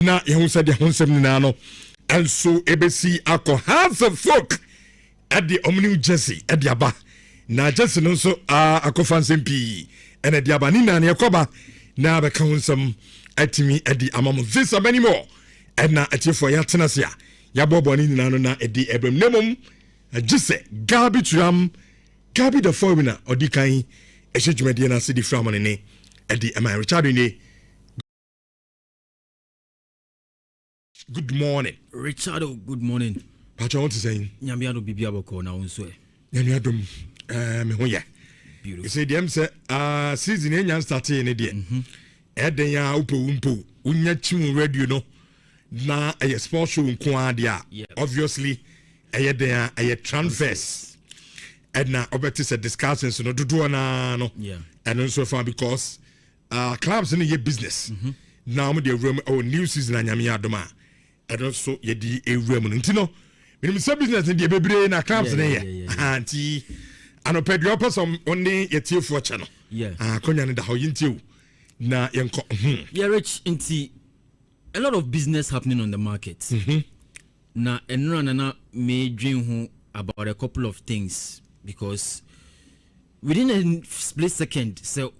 na yɛhu sɛ deɛ ho nsɛm nyinaa no ɛnso ɛbɛsi akɔ Hearts of Folk ɛde ɔmne Jesse ɛde aba na Jesse no nso akɔfa nsɛm pii ɛna ɛde aba ne nane ɛkɔba na bɛka ho nsɛm atimi ɛde ama mo this and many more ɛna atiefo yɛatena se a yɛabɔbɔ ne nyinaa no na ɛde ɛbrɛm na mmom agye sɛ Gabi Turam Gabi the foreigner ɔdi kan ɛhyɛ dwumadie no ase de fira mo ne ne ɛde ɛma Richard ne. Good morning. Richard, good morning. Pacho, what is saying? Nyamiado Bibia Boko na unso. Nyamiadum me ho ya. Beautiful. You say dem say season enyan start in dey. Eden ya umpo unya chimu radio no na a sports show nko ade a obviously den a transfers. Edna obeti say discussions no dodo na no. Yeah. And also far because clubs in your business. Now me dey room our new season anyamiadum a and also yedi ewura mu ntino minimum business dey bebre na clubs na ye anti anopedro person only yetiefo che no konya ne da ho yintiu na yenko yeah Rich inti a lot of business happening on the market na enra na me dream ho about a couple of things because within a split second so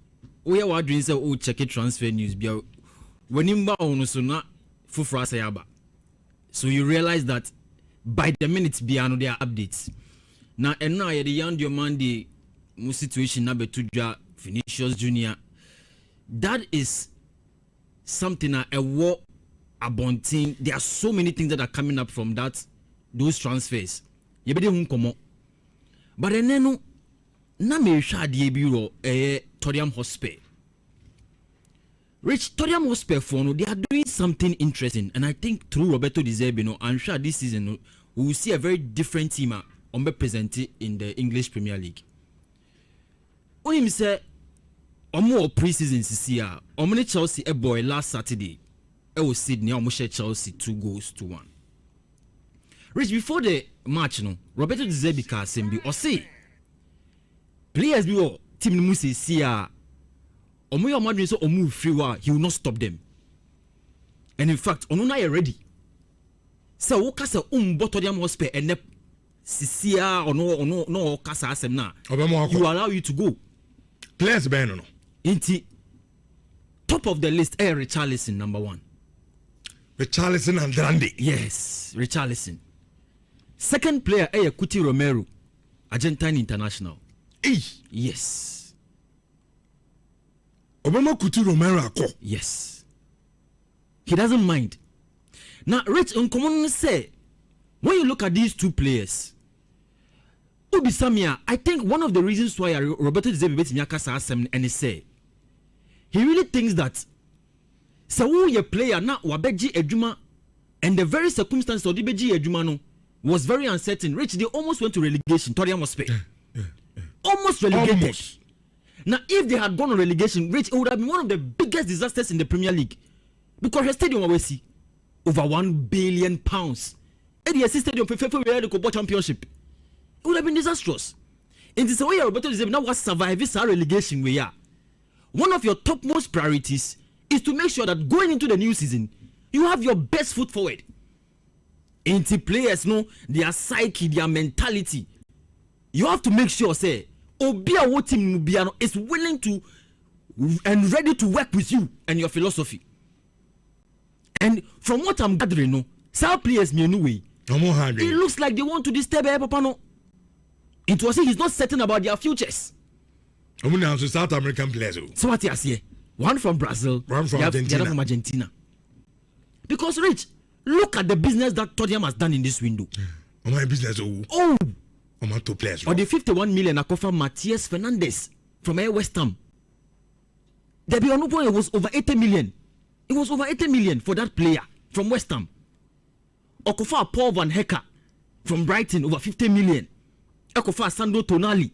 we are doing say oh check it transfer news bia wenimba ono so na fufura say aba. So you realize that by the minute biano there are updates. Now and now the young Diomande mo situation na betudwa Vinicius Junior. That is something a war abonting. There are so many things that are coming up from those transfers. You be dey komo. But then na me hwa de biro Tottenham Hotspur. Rich Tottenham Hotspur for no, they are doing something interesting, and I think through Roberto De Zerbi, I'm sure this season we will see a very different team on be presented in the English Premier League. When him say, more pre-season CCR, omni Chelsea a boy last Saturday, was Sydney, almost Chelsea 2-1. Rich before the match, no Roberto De Zerbi ka sembi or say players be all team Musi CR. Omoyo Madrid so move free he will not stop them. And in fact, onuna are ready. So wo kasa umboto dem Hotspur and Sisia or no kasa asem na. You allow you to go. Players ben no. Inti top of the list Richarlison number 1. Richarlison and Grande. Yes, Richarlison. Second player Kuti Romero, Argentine international. Yes. Obama Kuti Romero ako. Yes. He doesn't mind. Now, Rich, uncommon say, when you look at these two players, Ubi Samia, I think one of the reasons why Roberto De Zerbi and he say, he really thinks that so your player now wabeji ejuma and the very circumstance of the beji ejuma no was very uncertain. Rich, they almost went to relegation. Tottenham Hotspur. Almost relegated. Almost. Now, if they had gone on relegation, Rich, it would have been one of the biggest disasters in the Premier League. Because her stadium always see over £1 billion. And the stadium for the championship. It would have been disastrous. In this way, Roberto De Zerbi now was surviving this relegation we are. One of your topmost priorities is to make sure that going into the new season, you have your best foot forward. Into players know their psyche, their mentality. You have to make sure, say, Obia what team Mubiano is willing to and ready to work with you and your philosophy. And from what I'm gathering, no, some players me anyway. It looks like they want to disturb Papa no. It was he's not certain about their futures. I'm going to South American players. So what you say? One from Brazil, one from Argentina. The other from Argentina. Because Rich, look at the business that Tottenham has done in this window. My business. Oh. Two players. Or the 51 million akofa Matias Fernandez from West Ham. There be no point. It was over 80 million. It was over 80 million for that player from West Ham. Okofa Paul Van Hecker from Brighton over 50 million. Okofa Sandro Tonali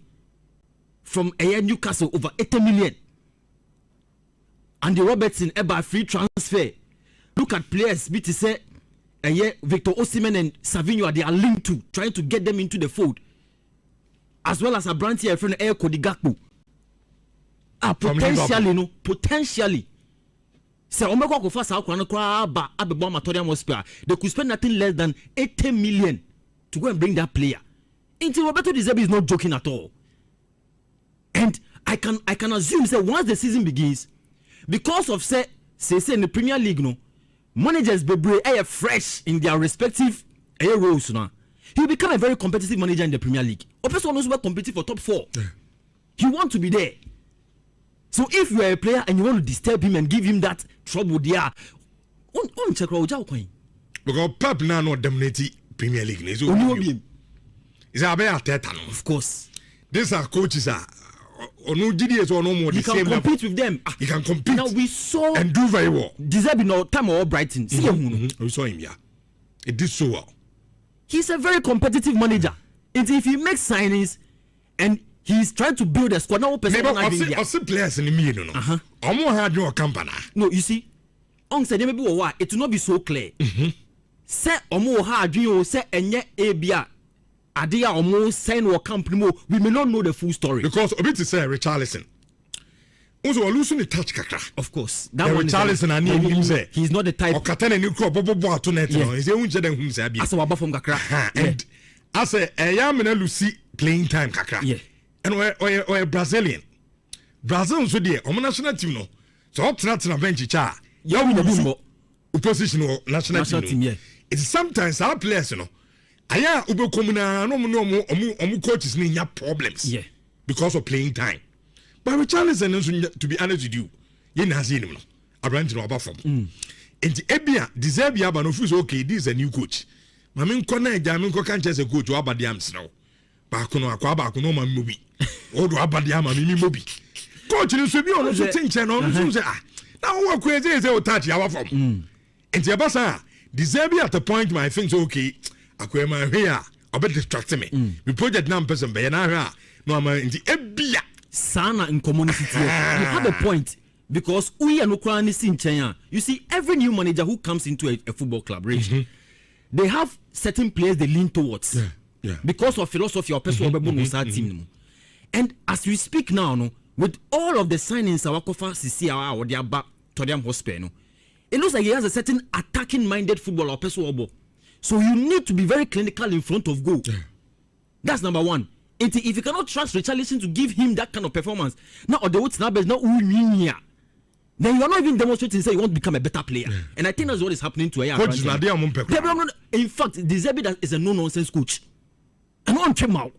from Newcastle over 80 million. Andy Robertson by free transfer. Look at players. BT say Victor Osimhen and Savinho they are linked to trying to get them into the fold. As well as a brand here from Cody Gakpo. Potentially, no, potentially. Say Omeko ko fast akwa kwa ba abebo Tottenham Hotspur. They could spend nothing less than 80 million to go and bring that player. Until Roberto De Zerbi is not joking at all. And I can assume say once the season begins, because of say in the Premier League no, managers be fresh in their respective roles now. He'll become a very competitive manager in the Premier League. A person who's competing for top 4. Yeah. He want to be there. So if you are a player and you want to disturb him and give him that trouble there, on check out because Pep now not dominating Premier League. Is of course. These are coaches are no GDS or no more. You can compete with them. You can compete. Now we saw and do very well. Deserve no time or Brighton. See we saw him, yeah. It did so well. He's a very competitive manager. And if he makes signings and he's trying to build a squad, now also players in the middle. Had no company. No, you see, said maybe it will not be so clear. Say Omo had you say enye ebia adia Omo sign or company, we may not know the full story. Because a bit to say Richarlison. Also losing the touch kakra. Of course. That Richarlison and him say he's not the type. Or Katana new crop bobo to net. He's the only who say as a waba from kakra. And I say I am in a Lucy playing time kakra. Yeah. And we're Brazilian. Brazil so there, national team no. So up to that bench cha. You win the bimbo. Opposition or national team. Yeah. It's sometimes our players you know. Aya ube komuna no coaches ni have problems. Yeah. Because of playing time. But Richarlison, to be honest with you, you na see him no. Abrant no aba form. And Ebia deserve ya but no feel okay. This is a new coach. Mami nkona eja mi nko kan chese coach wa abade am snow. Ba ko no akwa ba ko no ma mobi. O do abade am mi mobi. Coach ni so bi ono so tinche no so say ah. Na wo ko eze o touch ya wa form. And the basa deserve at the point my things okay. Akwa ma here obe distract me. We project na person be na hwa. No ma nti ebia sana in community. You have a point. Because we are no crying in China. You see, every new manager who comes into a football club, right, they have certain players they lean towards. Yeah. Because of philosophy or personal team. And as we speak now, no, with all of the signings our Kofa CCR or their back Tottenham Hotspur, no, it looks like he has a certain attacking minded footballer or personal. So you need to be very clinical in front of goal. Yeah. That's number one. If you cannot trust Richarlison to give him that kind of performance, now or the what's now is not here. Then you are not even demonstrating say you want to become a better player. Yeah. And I think that's what is happening to Aya. In fact, De Zerbi is a no-nonsense coach. And on Chemau.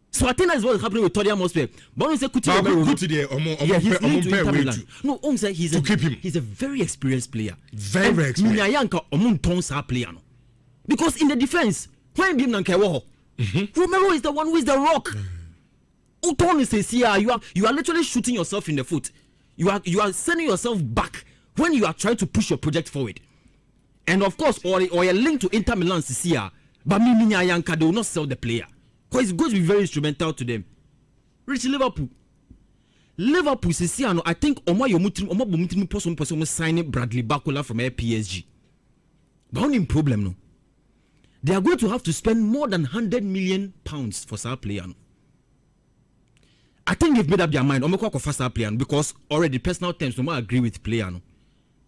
So I think that's what is happening with Tottenham Hotspur. But when you say no, on say he's a very experienced player. Very experienced. Because in the defense, when Romero is the one who is the rock. Uton says here you are literally shooting yourself in the foot. You are sending yourself back when you are trying to push your project forward. And of course, or a link to Inter Milan this year, but Yanka, they will not sell the player. Because it's going to be very instrumental to them. Reach Liverpool this year, I think Omo person signing Bradley Barcola from PSG. But only problem no. They are going to have to spend more than £100 million for our player. I think they've made up their mind. I'm going to first player because already personal terms no more agree with player no.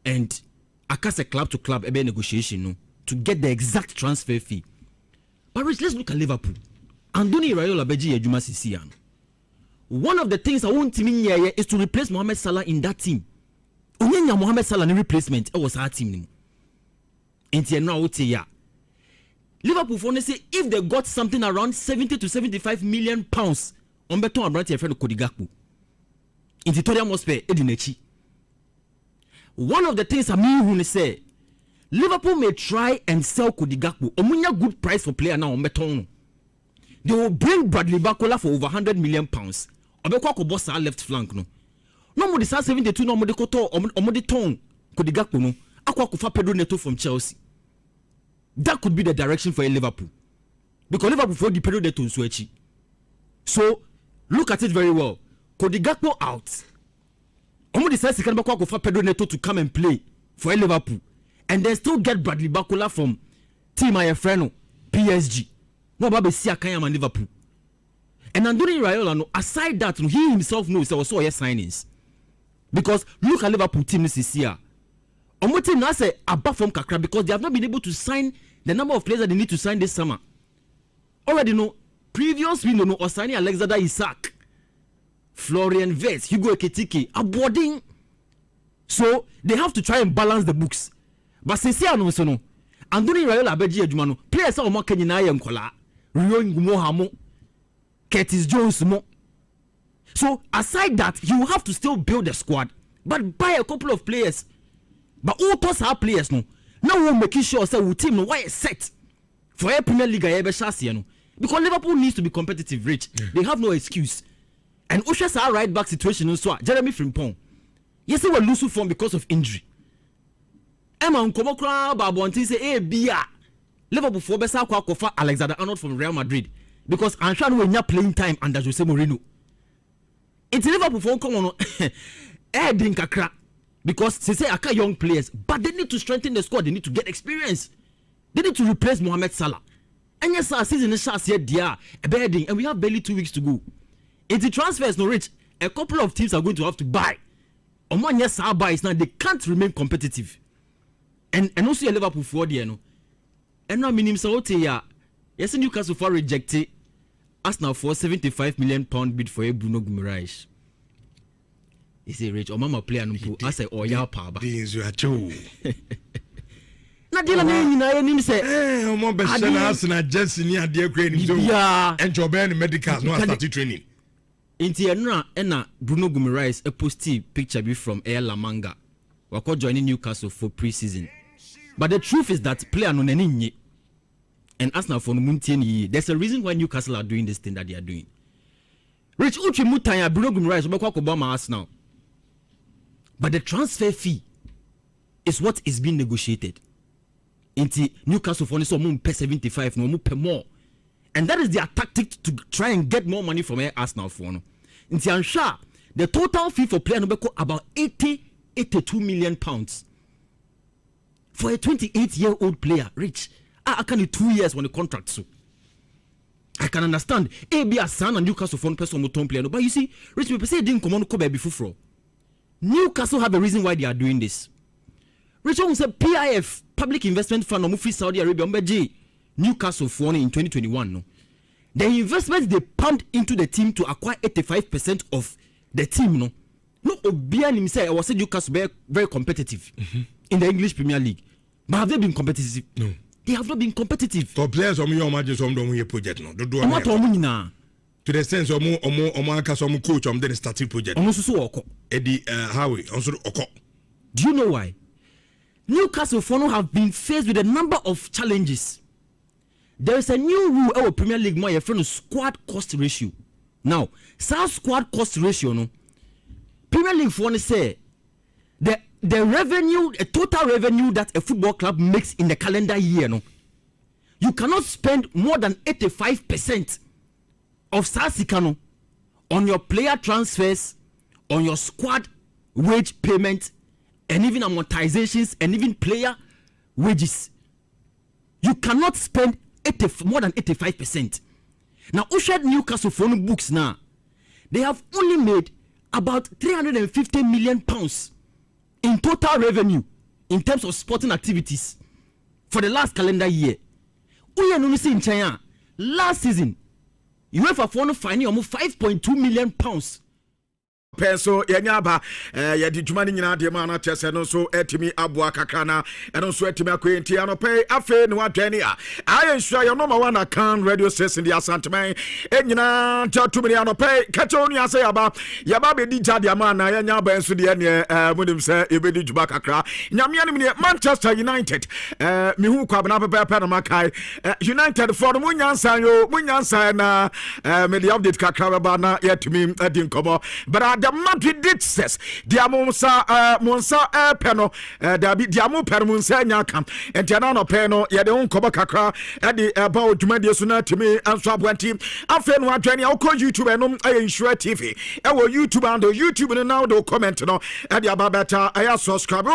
And I can't say club to club ebe negotiation no to get the exact transfer fee. But Rich, let's look at Liverpool. Andoni Iraola beji ejuma sisi ano. One of the things I want to mean here is to replace Mohamed Salah in that team. Onyenya Mohamed Salah ni replacement it was our team ni. Enti now wote ya. Liverpool for say if they got something around 70 to 75 million pounds on beton abrant your friend Cody Gakpo in Tottenham Hotspur edinechi. One of the things I mean when say Liverpool may try and sell Cody Gakpo omunya good price for player now on beton. They will bring Bradley Barcola for over 100 million pounds. Obekwa ko boss our left flank no. No more the 72 no more the koto omode ton Cody Gakpo no. Akwa ko fa Pedro Neto from Chelsea. That could be the direction for a Liverpool. Because Liverpool for the period to Suechi. So look at it very well. Cody Gakpo out. Omo decides to come for Pedro Neto to come and play for a Liverpool. And then still get Bradley Barcola from Team Ayefreno, PSG. No Babe Sia Kayama Liverpool. And Andoni Iraola, no, aside that, no, he himself knows there was also signings. Because look at Liverpool team this year. Omo now say above from kakra because they have not been able to sign the number of players that they need to sign this summer. Already know previous window no Osani Alexander Isak, Florian Wirtz, Hugo Ekitike are boarding. So they have to try and balance the books. But since no so no, Anthony Raiola Abeji Adwuma players are more Kenya na Nkola, Rio Ngumo Curtis Jones mo. So aside that, you have to still build a squad, but buy a couple of players. But all those are players no. Now we're making sure say we team no why set for a Premier League no. Because Liverpool needs to be competitive, Rich. Yeah. They have no excuse. And Usha's our right back situation so Jeremy Frimpong. Yes, they were losing form because of injury. Emma Nkomokra Babonti say hey Bia Liverpool for besa kwa Alexander Arnold from Real Madrid because Anshan will not playing time under Jose Mourinho. It's Liverpool for come on Edin Kakra because they say aka young players but they need to strengthen the squad, they need to get experience. They need to replace Mohamed Salah. And yes, our season is short yet dia bedding and we have barely 2 weeks to go. It's the transfers no Rich. A couple of teams are going to have to buy. Among yes, our buys now they can't remain competitive. And also a Liverpool for the no. And now minim saote ya. Yes, Newcastle for rejected Arsenal for £75 million bid for a Bruno Guimaraes. He say Rich, or mama player no I say oh ya pa ba. Things you are true. Na dila na nim say omo be share Arsenal Jesse ni ade akwa ni so. And Joben medicals no start training. Inti enna Bruno Guimaraes a posty picture be from Air La Manga. Wako joining Newcastle for pre-season. But the truth is that player no nani and Arsenal for no there's a reason why Newcastle are doing this thing that they are doing. Rich Uchi Mutanya Bruno Guimaraes obekwa Obama Arsenal. But the transfer fee is what is being negotiated. Inti Newcastle for so pay 75 no pay more. And that is their tactic to try and get more money from Arsenal for no. Inti Ansha, the total fee for player no about 82 million pounds for a 28-year-old player. Rich, I can 2 years when the contract so. I can understand. Be a son and Newcastle for one person player. But you see, Rich people say didn't come on Kobe before. Newcastle have a reason why they are doing this. Rich say PIF, Public Investment Fund, or Saudi Arabia, Newcastle for in 2021. No, the investments they pumped into the team to acquire 85% of the team. No, Obian himself, I was saying Newcastle very competitive in the English Premier League. But have they been competitive? No. They have not been competitive. For players, your imagine some don't project no. Do what to the sense omo coach then starting project. Eddie Howie also oko. Do you know why? Newcastle Fono have been faced with a number of challenges. There is a new rule our Premier League more friend squad cost ratio. Now, squad cost ratio no. Premier League Fono say the revenue, a total revenue that a football club makes in the calendar year, no, you cannot spend more than 85% of Sasikano on your player transfers, on your squad wage payment, and even amortizations, and even player wages. You cannot spend more than 85%. Now, Ushed Newcastle phone books now, they have only made about £350 million in total revenue in terms of sporting activities for the last calendar year. We are only seeing China last season. UEFA for finding almost £5.2 million. Peso yanyaba ya di dwuma nyina de ma na tese no so etimi aboa kakana eno so etimi akwenti anope afe ne wadwane a aye nsua yo number 1 account radio station di Asantman enyina tatumi anope kacho nu ase yaba be di jade ama na yanyaba enso de ne munim se ebedi dwuma kakra nyamia ne Manchester United mi hu kwa bana pepe na makai United for munyansa na me the update kakra ba na yetimi adi nkomo but the Madrid says Diamonsa Monsa Peno Diamu Permunsa Nyakam and Tiano Peno Yadon Koba Kakra at the about Jumandia to me and Swabwanti. I feel one journey. I'll call YouTube and I ensure TV. I will YouTube and YouTube and now do comment no at the Ababata. I subscribe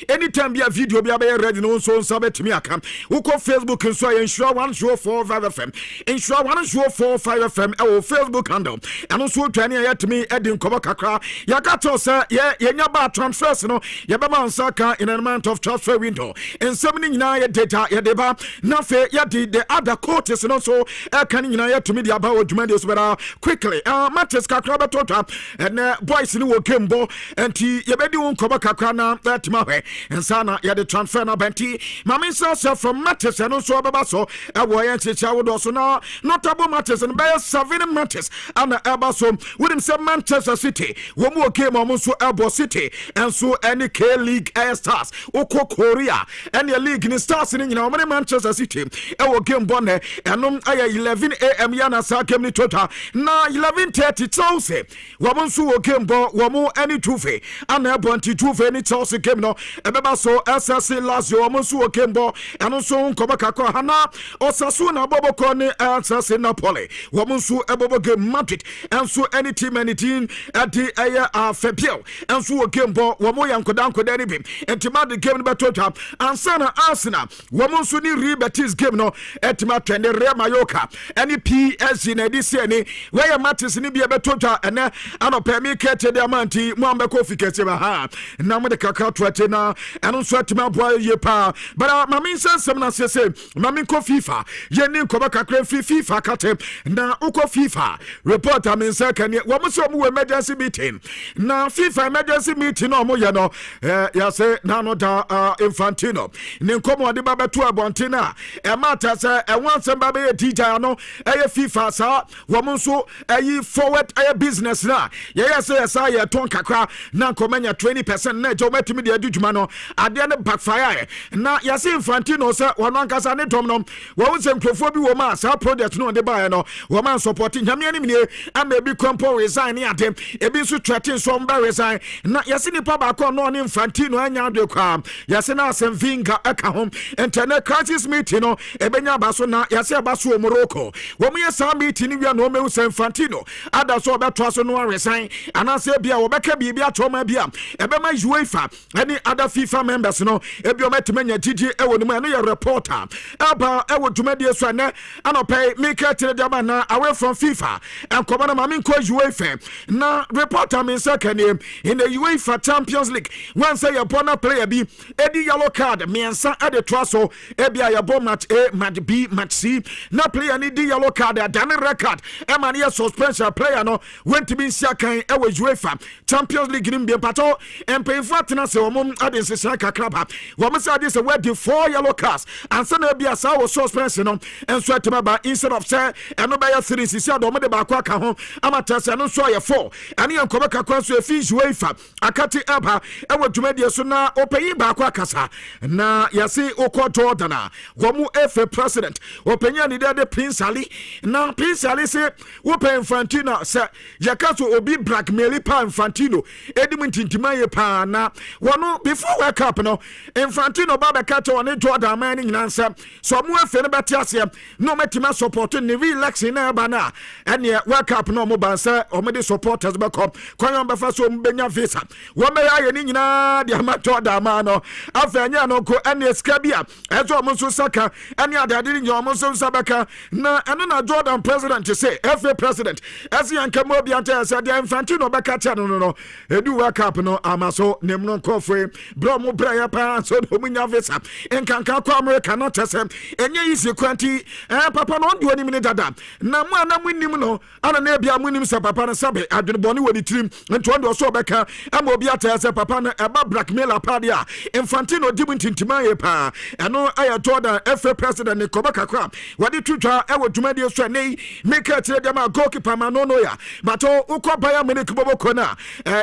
anytime be a video be ready no so sabet me account. Who call Facebook and so I ensure 104.5 FM. Ensure 104.5 FM our Facebook handle and also 20 at me at yɛdi nkɔmɔ kakra yɛkato sɛ yɛnya ba transfers no yɛbɛma nsa ka in an amount of transfer window nsɛm no nyinaa yɛ data yɛde ba na afei yɛde the other coaches no so ɛka no nyinaa yɛtumi de aba wɔ dwumadeɛ so bɛra quickly matches kakra bɛtɔtwa ɛnɛ boys no wɔ game bɔ nti yɛbɛdi wo nkɔmɔ kakra na ɛtuma hwɛ nsa na yɛde transfer no bɛnti mame nsa sɛ from matches ɛno nso ɔbɛba so ɛwɔ yɛn nkyekyɛ wodoɔ so na notable matches no bɛyɛ 7 matches ana ɛba so wonim sɛ Manchester City wɔn mu wɔ game ɔmo nso ɛbɔ City ɛnso ɛne K-League Air Stars wokɔ Korea ɛne league ne Stars ne nyinaa ɔmo ne Manchester City ɛwɔ game bɔ nɛ ɛnom ayɛ 11 AM yana saa game ne total na 11:30 Chelsea wɔn nso wɔ game bɔ wɔn ɛne Tuve ana ɛbɔ nti Tuve ne Chelsea game no ɛbɛba so SSC Lazio wɔn nso wɔ game bɔ ɛno nso nkɔmɔ kakɔ hana Osasuna bɔbɔkɔ ne SSC Napoli wɔn nso ɛbɔbɔ game Madrid ɛnso ɛne team ɛde ɛyɛ Fabiel ɛnso wɔ game bɔ wɔn yɛ nkɔda ne bi nti Madrid game no bɛtɔ twa ansa na Arsenal wɔn nso ne Real Betis game no ɛtima twɛne Real Mallorca ɛne PSG na ɛde sie ne wɔyɛ matches ne bi ɛbɛtɔ twa ɛnɛ anɔpɛ mi kɛtɛ de amanti mo ambɛkɔ fi kɛtɛ ba ha na mo de kakra to ɛte na ɛno nso ɛtima aboa yie paa bara mame nsɛnsɛm na sese mame nkɔ FIFA yɛni nkɔbɔ kakra fi FIFA kate na ukɔ FIFA report ame nsa kane wɔn sɛ wɔn wɔ emergency meeting na FIFA emergency meeting na wɔn yɛ no yɛsɛ nano da Infantino ne nkɔmɔ de ba bɛto abɔnten a ɛmata sɛ ɛwɔn nsɛm ba bɛyɛ DJ ano ɛyɛ FIFA saa wɔn nso ɛyi forward ɛyɛ business na yɛyɛ sɛ yɛsa yɛ tɔn kakra na nkɔmɛnya 20% na ɛgye wɔn atumi de adi dwuma no adeɛ no backfire na yɛsɛ Infantino sɛ wɔn ankasa ne dɔm no wɔn sɛ nkurɔfoɔ bi wɔ mu a saa project no de baeɛ no wɔn an support nyamea ne mine ama ebi kɔmpo resign ne ade ebi nso twɛte nso ɔmba resign na yɛsɛ nipa baako no ne Infantino anya ade kwa yɛsɛ na asɛm vinga ɛka ho internet crisis meeting no ebenya ba so na yɛsɛ ba so Morocco wɔn yɛ saa meeting ne wia na ɔmɛhu sɛ Infantino ada so ɔbɛtoa so no resign anaasɛ bia wɔbɛka biribi atɔma bia ɛbɛma UEFA ɛne other FIFA members no ebi ɔmɛtema nya gigi ɛwɔ no mu ɛno yɛ reporter ɛba ɛwɔ dwumadie so ɛnɛ anɔpɛ mika tire de na away from FIFA and come on mami nko UEFA na reporter me second name in the UEFA Champions League when say your partner player be edi yellow card miensa at the traso ebia ya bo match A match B match C na player ni di yellow card a dane record e man ye suspension player no went to be siakan e we UEFA Champions League ni bi pato empe fatena se omum ade sesa kakraba wo me say this we di 4 yellow cards and say na bia sa wo suspension no enso atema instead of say eno be ya series si ado mo de ba kwa ka ho amata se no so ye 4 ane yankoba kakwa so efi UEFA akati aba e wo dwumadie so na opeyi ba kwa kasa na yase okoto dana wo mu FA president openya ni de Prince Ali na Prince Ali se wo pe Infantino se yakaso obi blackmail pa Infantino edim ntintima ye pa na wono before World Cup no Infantino ba be kato ne Jordan man ni nyansa so mu FA ne beti ase no metima support ni relaxing na ba na ene World Cup no mo ban se o me de supporters be come kwan be fa so mbenya visa wo me ya ye ni nyina de ama Jordan man no afanya no ko ene ska bia ezo mo so saka ene adade ni nyom so sabaka na eno na Jordan president say FA president ese yanka mo bia anta se de Infantino be ka cha no edu World Cup no amaso nemno nkofre bro mo bra ya pa so do munya visa enkanka kwa America no tese enye isi kwanti papa no ndi oni mini dada na mu ana munim no ana na bia munim se papa no sabe adwene bone woni trim nto ndo so beka ama obi ata se papa no eba blackmail apade a Infantino di ntintima ye pa eno aya Jordan FA president ne kobaka kwa wadi twitwa ewo dwumadi so nei make it de ma goalkeeper ma no ya but ukoba ya mene kiboboko na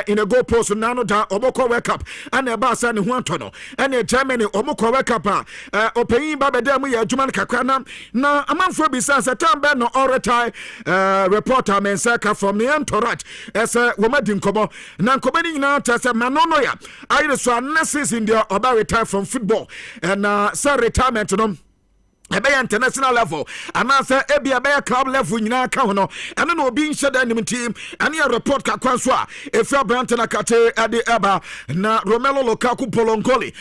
in a goal post na no da oboko World Cup ana ba sa ne ho anto no ene Germany omoko World Cup opeyin ba beda mu ya dwuma kakra na amanfo bi sa September no already reporter mensaka from the entourage ese womadi nkomo na nkomo ni nyina tese manono ya ayire so unnecessary in their about retire from football and say retirement no ɛbɛyɛ international level anaasɛ ebi ɛbɛyɛ club level nyinaa ka ho no ɛno na obi nhyɛ da nim team ɛne yɛ report kakwa nso a ɛfiri aberante na kate ɛde ɛba na Romelu Lukaku Polonkoli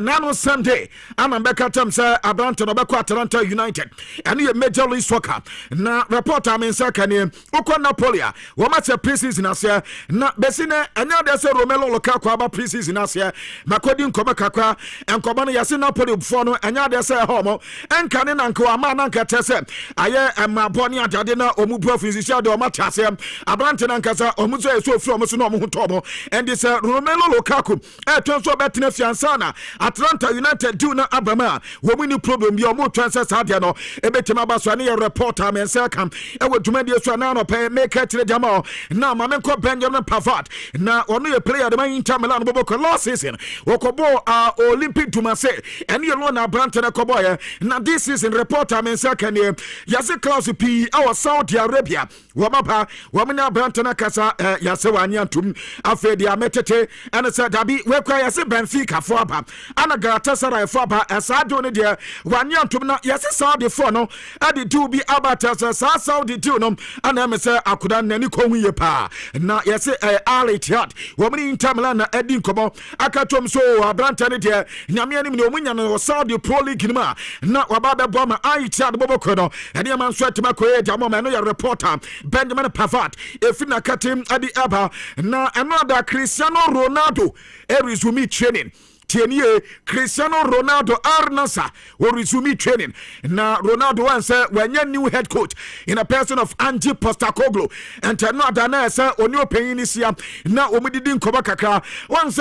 nano Sunday ana bɛka tam sɛ aberante no bɛkɔ Atlanta United ɛne yɛ Major League Soccer na report a mensa ka ne wokɔ Napoli a wɔma sɛ pre-season aseɛ na bɛsi ne ɛnyɛ de sɛ Romelu Lukaku aba pre-season aseɛ makɔdi nkɔmɔ kakra nkɔmɔ no yɛse Napoli bufoɔ no ɛnyɛ de sɛ ɛhɔ mo ɛnka ne nanka ama nanka tɛ sɛ ayɛ ɛmabɔ ne adade na ɔmu bu afirisisia de ɔma te aseɛ aberante nankasa ɔmu sɛ ɛsɛ ofiri ɔmo so na ɔmo ho tɔ mo ɛnde sɛ Romelu Lukaku ɛtɔ nso ɔbɛtena fiansa na Atlanta United diw na abama a wɔmu ni problem bi ɔmo tɔn sɛ saa deɛ no ɛbɛtumi aba so ne yɛ reporter mɛnsa kam ɛwɔ dwumadie so na no pɛ meka kyerɛ gyama na ma menkɔ Benjamin Pavard na ɔno yɛ player de man Inter Milan bɔbɔ last season wɔkɔbɔ Olympic Dumase ɛne yɛ lona aberante na kɔbɔyɛ na this season reporter mɛnsa kan yɛse class P our Saudi Arabia wɔmapa wɔmene aberante na kasa yɛsɛ wanyantom afei deɛ ametete ɛne sɛ dabi wɛkwa yɛse Benfica fo aba ana Galatasaray fo aba ɛsaa de ne deɛ wanyantom na yɛse Saudi fo no ɛde diw bi aba tɛ sɛ saa Saudi diw no ana ɛme sɛ akoda n'ani kɔhu yɛ paa na yɛse Al Ittihad wɔmene Inter Milan na ɛdi nkɔmmɔ aka tom so aberante ne deɛ nyame anim ne ɔmu nya no Saudi Pro League no ma na waba bɛbɔ ma Al Ittihad bɔbɔkɔ no ɛne ɛma nso atuma kɔyɛ gya mɔma ɛno yɛ reporter Benjamin Pavard efi na katim adi aba na ɛno ada Cristiano Ronaldo resume training tienie Cristiano Ronaldo Arnasa will resume training. Now Ronaldo wants when new head coach in a person of Ange Postecoglou and not Danasa or new Penisia. Now we didn't come back. Once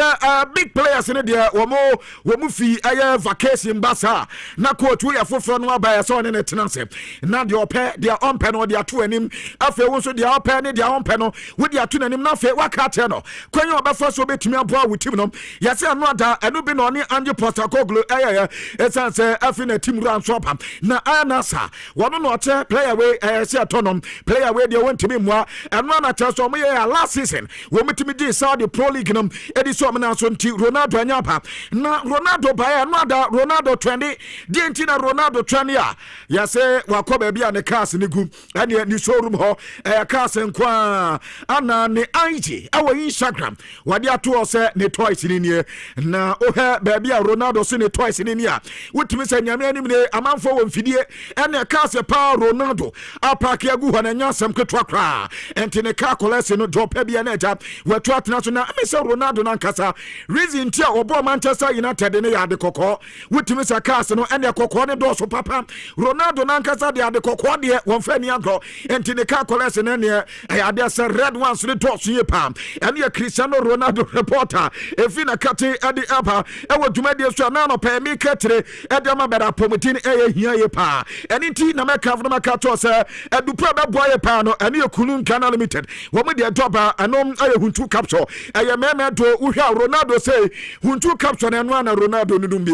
big players in the Womufi a vacation basa. Now coach we are for front by a son in a tenancy. Now the pair their own panel, their two and him. After also their penny, their own panel with their two and him. Now fair wakateno. When you are first obey to me with him. Yes, I'm not that. Been on Ange Postecoglou esan say afina team run swap na anasa one no player we say autonom player we dey want to be mo and one at so mo last season we metimi di Saudi Pro League no edi so na so nti Ronaldo anyapa na Ronaldo by another Ronaldo 20 di nti na Ronaldo 20 a ya say wakoba bia ne cars ne gu ene ni showroom ho cars nkwa ana ne IG awo Instagram wade ato say ne toys ni nie na baby Ronaldo seen it twice in India. What me say nyame anim ne amanfo wo mfidie ene ka se pa Ronaldo apake agu hɔ na nyasam ketwa kra enti ne ka kolese no drop bia na ja wetu atena so na me say Ronaldo na nkasa reason tia obo Manchester United ne ya de kokɔ what me say cast no ene kokɔ ne do so papa Ronaldo na nkasa de ade kokɔ de won fa ni agro enti ne ka kolese ne ne ya de say red ones ne to so ye pam ene Cristiano Ronaldo reporter efi na kate ade aba ewo dwumadi so na no pa mi ketre edema bera promotin hia ye pa eni ti na meka fo na meka to se edupra be boy pa no eni ekunu Ghana Limited wo me de doba anom aye huntu capture aye meme do uhwa Ronaldo say huntu capture na no na Ronaldo nudum bi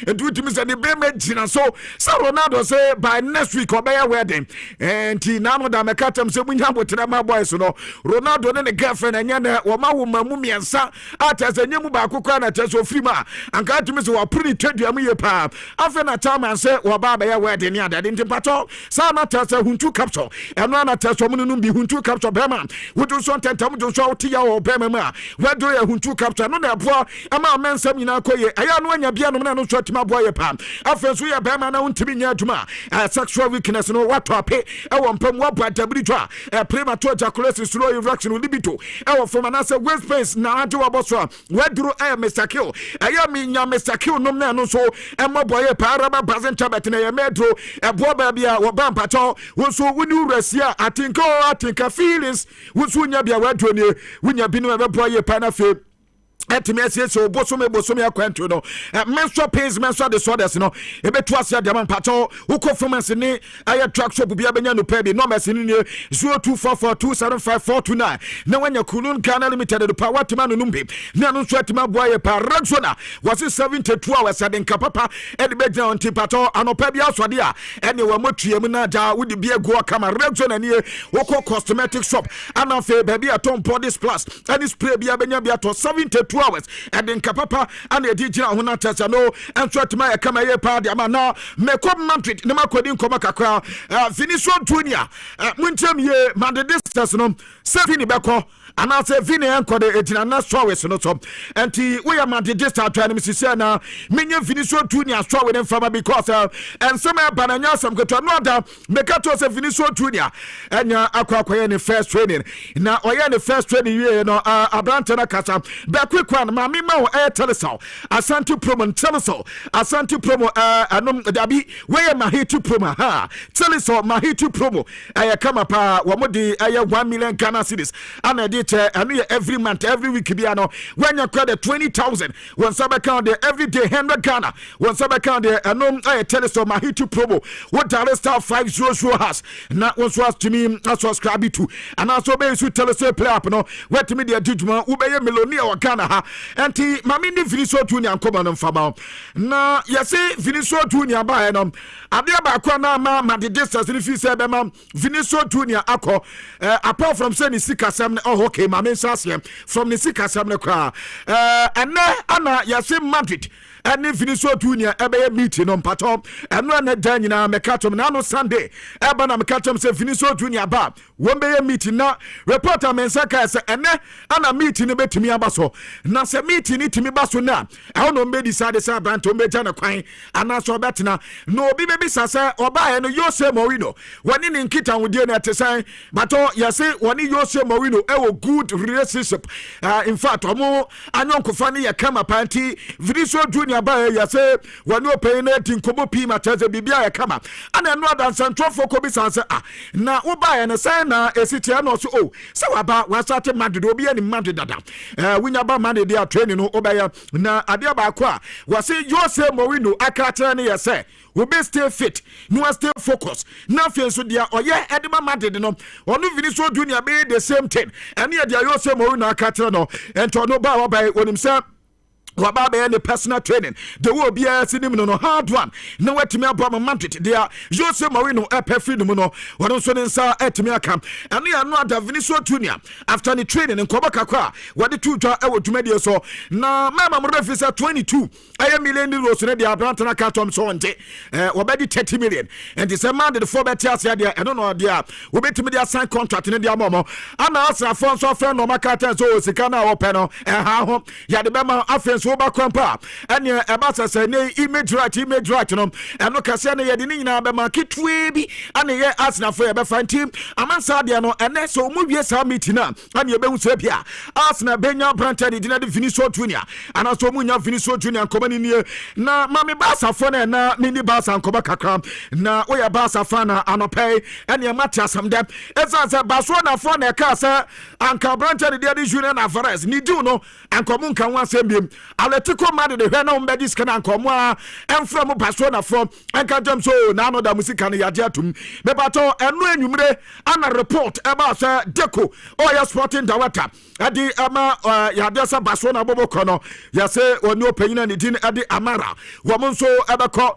entu timi se ne be magina so Ronaldo say by next week obey wedding enti na no da meka tem se munya botre ma boys no Ronaldo ne girlfriend anya na wo ma wo mamu miensa atase nyemu ba akokwa na so free ma anka atumi so wapuri twadua mu ye pa afa na chairman say wo ba ba ya wedding ya dade ntipato sa na tase huntu capture eno na tase mu nunu bi huntu capture bema wudu so tentam do so ti ya wo bema ma wedo ya huntu capture no na ebo ama mensam nyina koye aya no anya bia no na no so tima boy ye pa afa so ya bema na untimi nya aduma sexual weakness no wato ape e wo mpam wo badabri twa premature ejaculation slow erection libido e wo from na say waist space na ade wo boso weduro Mr. Kill aya mi nya Mr. Kill nom na no so emma boye parama bazen chabet na ye medro ebo ba bia wo ba mpacho wo so wuni urasia atinka feelings wo so nya bia wedro ne wunya binu be boye pa na fe etime so bosome akwantu no menstrual pains menstrual disorders no ebetu asia diamant pacho wo performance ni aye track shop bia benya no pay bi no mesi ni 0244275429 na wanya kunun Ghana Limited do power tima no numbi na no so atima boye pa rexona was 72 hours ade nkapapa e de begina on tipacho anopa bia asode a ene wa motuam na ja wo de bia go kama rexona ni wo cosmetic shop anafe baby atom body plus any spray bia benya bia to 72 hours and then kapapa and the DJ Huna Tesano and try to my Kamaye party amana me come Madrid no makodin koma kakra Vinicius Junior muntem ye man the distance no Sevini Beko and I say Vini anko de etina na stories no so enti we are man the distance try me say na menye Vinicius Junior story with them from because and some bananya some go to another make to say Vinicius Junior enya akwa ne first training na oye ne first training you no abrante na kasa be quick one ma me ma o teleso asante promo teleso asante promo anom dabi we ma hit promo ha teleso ma hit promo kama pa wo mo di 1 million Ghana cedis and dey and every month every week bi ano when you credit 20,000 when some account there every day 100 Ghana when some account there anom teleso ma hit promo what dollar star 500 has na one so to me subscribe to and also be so teleso play up no what me dey judgment wo be millionaire wa Ghana ha enti mami ni Vinicius Junior nkoma no mfama na yesi Vinicius Junior ba no ade ba kwa na ma the distance ni fi se be ma Vinicius Junior akọ apart from say ni sikasam oh okay mami nsasem from ni sikasam ne kwa ana yesi Madrid and Vinicius Junior ebe meeting on patom and no na dan nyina mekatom na no Sunday eba na mekatom say Vinicius Junior ba won be meeting na reporter mensaka say ene ana meeting ne betimi abaso na say meeting ni timi baso na e no be decide say branto be jana kwan ana so betina no obi be bisa say oba no Jose Mourinho woni ni nkita wodie na tesan bato yase woni Jose Mourinho e wo good relationship in fact omo anyonkofo ne ye kama panti Vinicius Junior ba ya say wani opay na tinkomo pi ma teze bibia ya kama ana no adansan trofo ko bi sanse na wo ba ya na say na esitia no so say waba wa start Madrid obi ani Madrid dada winya ba Madrid dia training no obaya na ade ba ko a wa say Jose Mourinho akatra ne ya say we be stay fit no stay focus na fe so dia oye edema Madrid no onu Vinicius Junior be the same thing and ya dia Jose Mourinho akatra no ento no ba wa onim say waba be any personal training the will be a sinim no hard one no wetimi abom Madrid dia Jose Mourinho free no no won so nsa etimi aka and ya no ada Vinicius Junior after the training in Kobakakwa wade two twa e wodwumade so na mama mo refisa 22 million euros ne dia brant na katom so nte wobedi 30 million and the same man the four bet here dia e no no dia wobetimi dia sign contract ne dia momo ana asa fon so friend no makata so sika na wo pe no ha ho ya de be ma afen so ba kwampa ene ebasa se ne image right no eno kase ne ye de nyina be ma kitwe bi ane ye Arsenal for ye be fan team amansa de no ene so mu wie sa meeting na ane ye be hu se bia Arsenal benya branted de na de Vinicius Junior ana so mu nya Vinicius Junior komani nie na mami Barca fo na mini Barca nkoba kakra na we ya Barca fan na anopay ene matia sam dem ezanse Barcelona fo na ka se anka branted de Julian Alvarez ni du no ankomu nka wan sembiem Atletico Madrid de hwe na umbedi skana nkomo a emfra mo Barcelona from enka jam so na no da musika no yade atum be bato enu enwumre ana report about Deco oya sporting director adi ama yade sa Barcelona bobo kono ya se oni opanyina ni din adi Amara wo mo so ebeko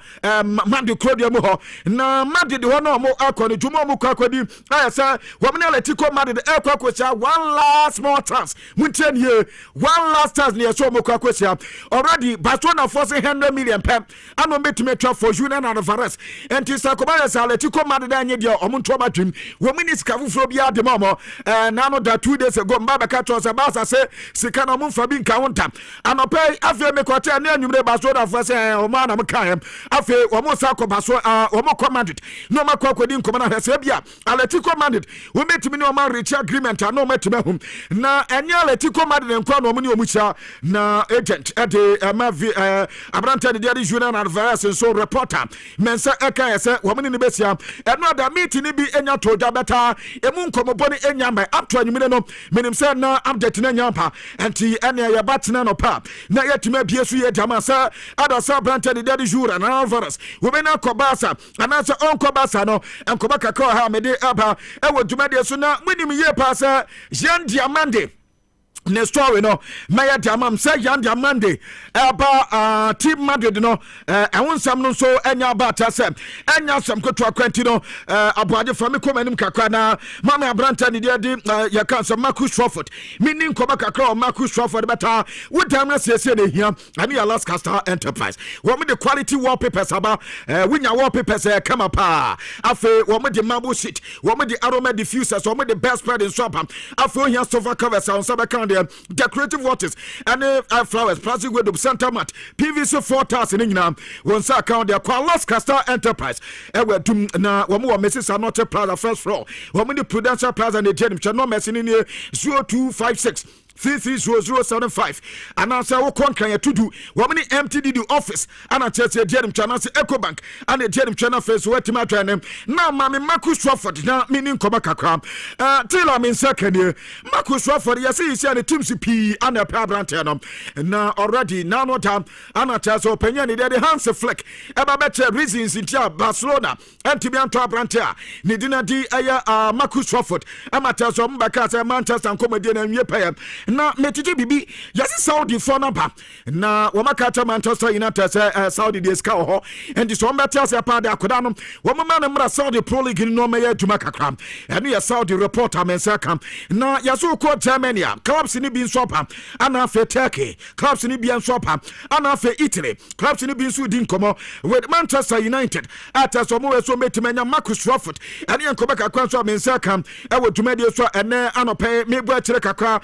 Madrid Claudia mo ho na Madrid ho no mo akoni jumo mo kwakodi aya se wo mo Atletico Madrid ekwakocha one last more chance munten ye one last chance ne so mo kwakocha already Barcelona forcing 100 million pep ano betime twa for Julian Alvarez and Tisakobaya Atletico Madrid anye dia omunto badwim wo minis kafufro bia de momo na no da 2 days ago mbaba ka to Barca say sika na mumfa bi nka wontam anopay afi me kwata na anwumre Barcelona for say o ma na mkaem afi wo mo sa ko Barcelona wo mo ko Madrid no ma ko akodi nkomo na hwese bia Atletico Madrid wo betime no ma reach agreement no metime hum na enye Atletico Madrid nko na omuni omucha na agent ade abrante de dia Julian Alvarez so reporter mensa eka yese wo mini ne besia eno da meeting ni bi enya toja beta emu nkomobo ni enya mai up to anyumire no menim say na update na nyampa enti ene ya batena no pa na yetuma bie so ye jama sa ada sa abrante de dia Julian Alvarez wo be na kobasa ana sa onko basa no enkoba kakao ha me de aba e wo dwuma de so na munim ye pa sa Jean Diamande ne story no maya diamam say yan diamande aba team Madrid no awonsam no so enya about asem enya sam koto akwanti no aboade fami komanim kakra na mama abranta ne dia di ya kansa Marcus Rashford meaning koba kakra Marcus Rashford beta wodam na sese ne hia ani Alaska Star Enterprise wo me the quality wallpapers aba winya wallpapers kama pa afi wo me the marble sheet wo me the aroma diffusers wo me the best spread in swap afi hia sofa covers on sabaka decorative waters and flowers plastic window center mat PVC 4,000 nyina won sa account there kwa Alaska Star Enterprise ewe dum na wo mo Mrs. Anote Plaza first floor wo mo the Prudential Plaza ne jenim chano mesini ni 0256 330075 and answer wo kon ya tudu wo mini MTD office ana chese jenim chana se Ecobank ana jenim chana face wetima twanem na mama Marcus Rashford na mini nkoma kakra till am in second year Marcus Rashford ya see isi ana team CP ana pa brante no na already na no time ana chese openya ni de Hans Flick eba better reasons in Barcelona ntimi anto brante a ni dinadi aya Marcus Rashford ama chese mbaka se Manchester nkomedi na nwie pa na metije bibi yasi Saudi for number na wamakata Manchester United Saudi dey ska ho and so mbete se pa de akoda no wamama na mra Saudi Pro League no me yaduma kakra enu ya Saudi reporter mensa kam na yaso ko Germany clubs ni bi nsopa ana fe Turkey clubs ni bi nsopa ana fe Italy clubs ni bi nso di nkomo with Manchester United ata so mo we so metimanya Marcus Rashford ene nkoba kakra so mensa kam e wo dwumade so ene anope me bu akire kakra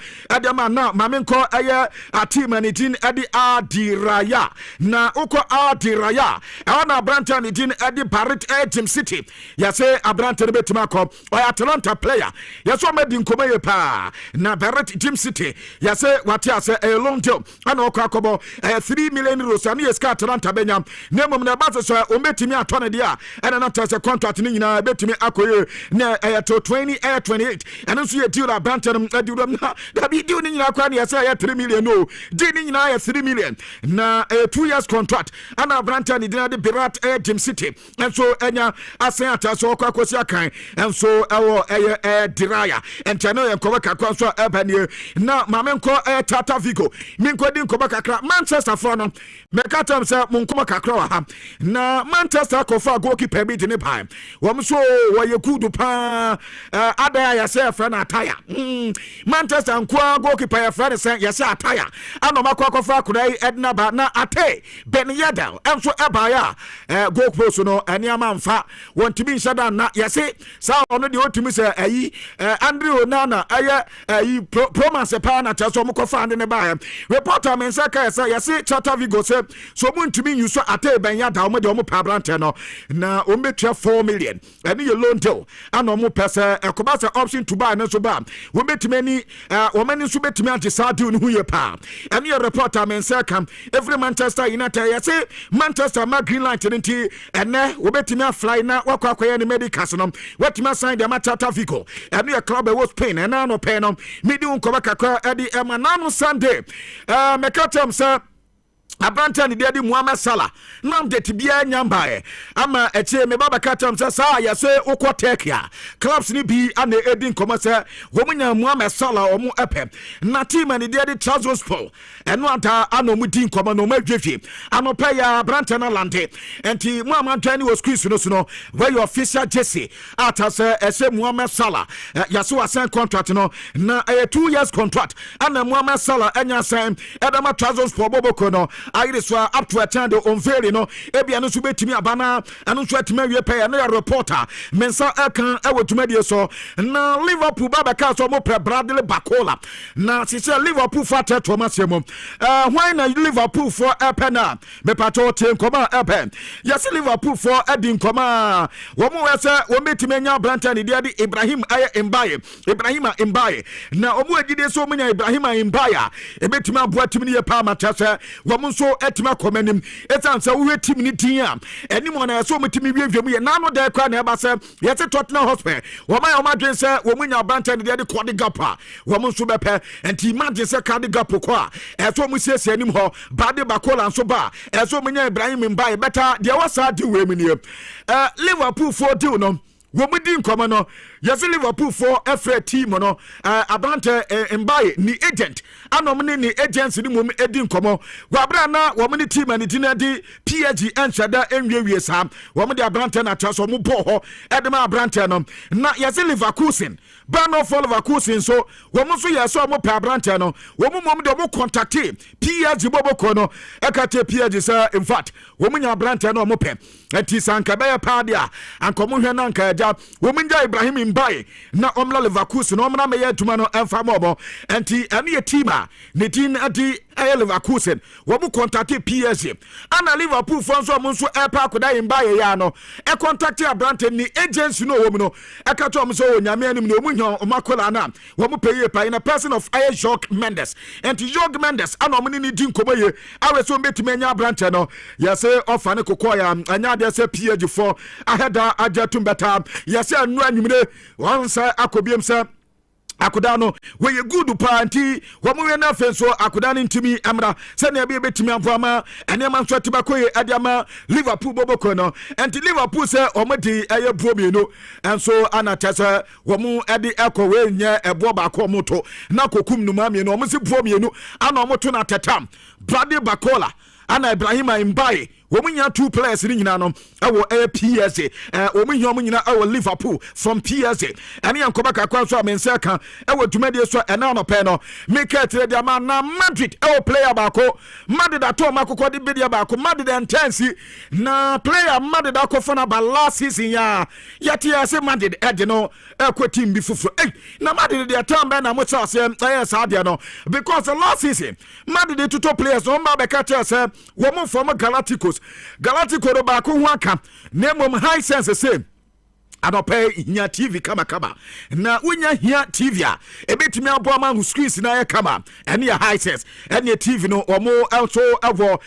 na mamenko aya atima ni din edi Adiraya na uko Adiraya na Abranta ni din edi Barret Team City yase Abranta ne betima ko oya Atlanta player yase o medi nkoma ye pa na Barret Team City yase wati ase a long deal ana okọ akobo 3 million euros ani eska Atlanta benyam na mom na base so o metimi atone dia ana na tase contract ni nyina betimi akoye na to 28 ana so ye deal Abranta edi na da bi deal ni nyina kwa ni yasa ya 3 million no di ni nyina ya 3 million na 2 years contract ana Abranta ni dinade Barret Team City enso enya asen ataso okọ akosi akan enso ewo Diraya entano enkoba kakwa so ebanie na mamenko Tata Vigo minko di nkoba kakra Manchester for no mekatam se munkoma kakra wa ha na Manchester ko fa goalkeeper bi dine pai wom so wo yekudu pa ada ya se fra na tire Manchester nkwa goalkeeper ya fra se ya se ataya anomakwa ko fa kurai Edna ba na ate Ben Yedder enso eba ya goalkeeper so no aniama mfa wontimi nshada na ya se sa ono de otimi se ayi Andrew Nana ayi promise pa na chaso mo ko fa ande ne ba reporter mensa ka ya se Tata Vigo se so muntimi yuso ate Ben Yedder mo de mo pa brante no na o metua 4 million ene ye loan deal ana mo pese ekoba se option to buy na so ba wo betimi ni wo mani so betimi ante sa deal hu ye pa ene ye reporter mensa kam every Manchester United ya se Manchester ma green light nti ene wo betimi fly na wakwa akoye ne medicals no wetimi sign the Tata Vigo ene ye club was Spain ene no pay no midi unkoba kakra edi emanano Sunday mekatem se Abranta ni dedi Muhammad Salah nam de tibia nyambae ama eche me baba katam sa ya se ukọ Turkey clubs ni bi ana edin koma se womunya Muhammad Salah omu epe na team ni dedi Trabzonspor eno anta ana omu din koma no madwefie anopa ya Abranta na lande enti Muhammad Tani was squeeze no where your official jersey ata se ese Muhammad Salah ya so asen contract no na 2 years contract ana Muhammad Salah enya sen edama Trabzonspor boboko no Iriswa up to attend on very no ebia no so betimi abana anu so atime wie pay na reporter mensa akan ewo tumadi so na Liverpool baba ka so mo pre Bradley Bacola na si say Liverpool for Thomas Yemo why na Liverpool for Epena me pato team koma Epen yes Liverpool for Edin koma wo mo we say wo betimi nya Branta ni dia di Ibrahim Mbaye na omo agide so munya Ibrahim Mbaye e betimi aboa timi ye pa matase wo mo so etima komanim etansa wo wetim ni tin enim na so metimi wiewem ye nano da kwa na eba se yete Tottenham Hotspur wo ma o madwen se wo munya Branta ni de kode gapa wo mo so bepe enti imagine se kade gapo kwa so mo siesie enim ho Bade Bacola so ba so munya Ibrahim Mbaye beta de wasa di we mini Liverpool for deal no wo mudi nkoma no Yes, Liverpool for FA team no abrante mbaye ni agent anom ni agents ni mum edin komo wabra na wo mini team ani tina di PSG enchada enwiewie sam wo mde abrante na chaso mu bo ho edema abrante no na yes Leverkusen Bano for Leverkusen so wo mu so yeso mo pa abrante no wo mu mom de mo contact PSG boboko no ekate PSG say in fact wo mu nya abrante no mo pe enti sanka be pa dia ankomo hwe na nka ja wo mu nja Ibrahim Mbaye na omla Leverkusen no omna meye tuma no emfa mobo enti ane ye team a ne din adi aye Leverkusen wo mu contact PSG ana Liverpool fo nso mo nso epa akoda Mbaye ya no e contact abrante ni agency no wo mu no e ka to mo so onyame anim no mu hyo omakola na wo mu peye pa in a person of Aye Jorge Mendes enti Jorge Mendes ana omni ni din komoye awe so betime nya abrante no yese offer ne kokoya anya de se PSG for aheda ajatum beta yese anu anwumire wansa akobiem se akoda no we good party wo mu na fenso akoda no ntimi amra se na be betimi amfama ene man so tibakoye adiama Liverpool boboko no and Liverpool se omodi eye buomienu enso anatese wo mu edi ekowe nye ebo ba ko moto na kokum numa mienu omo se buomienu ana omoto na tetam Brady Bakola ana Ibrahim Mbaye womunya 2 players ni nyina no ewo PSG womunya omunyina ewo Liverpool from PSG ani yankoba kakwa so amense kan ewo dwumade so ena no pe no make tire dia ma na Madrid ewo player baako Madrid ato makoko de bedia baako Madrid intense na player Madrid akofo na ba last season ya yati ase Madrid ede no ekwa team bi fufuro na Madrid de atam be na mo cha ase sa dia no because the last season Madrid to players no mba be ka tire se wo mo from Galacticos do baako ho aka na mom high sense same adope hia TV kama na unya hia TV a ebetimi abo ama hu screens na ya kama ene ya high sense ene TV no omo also avo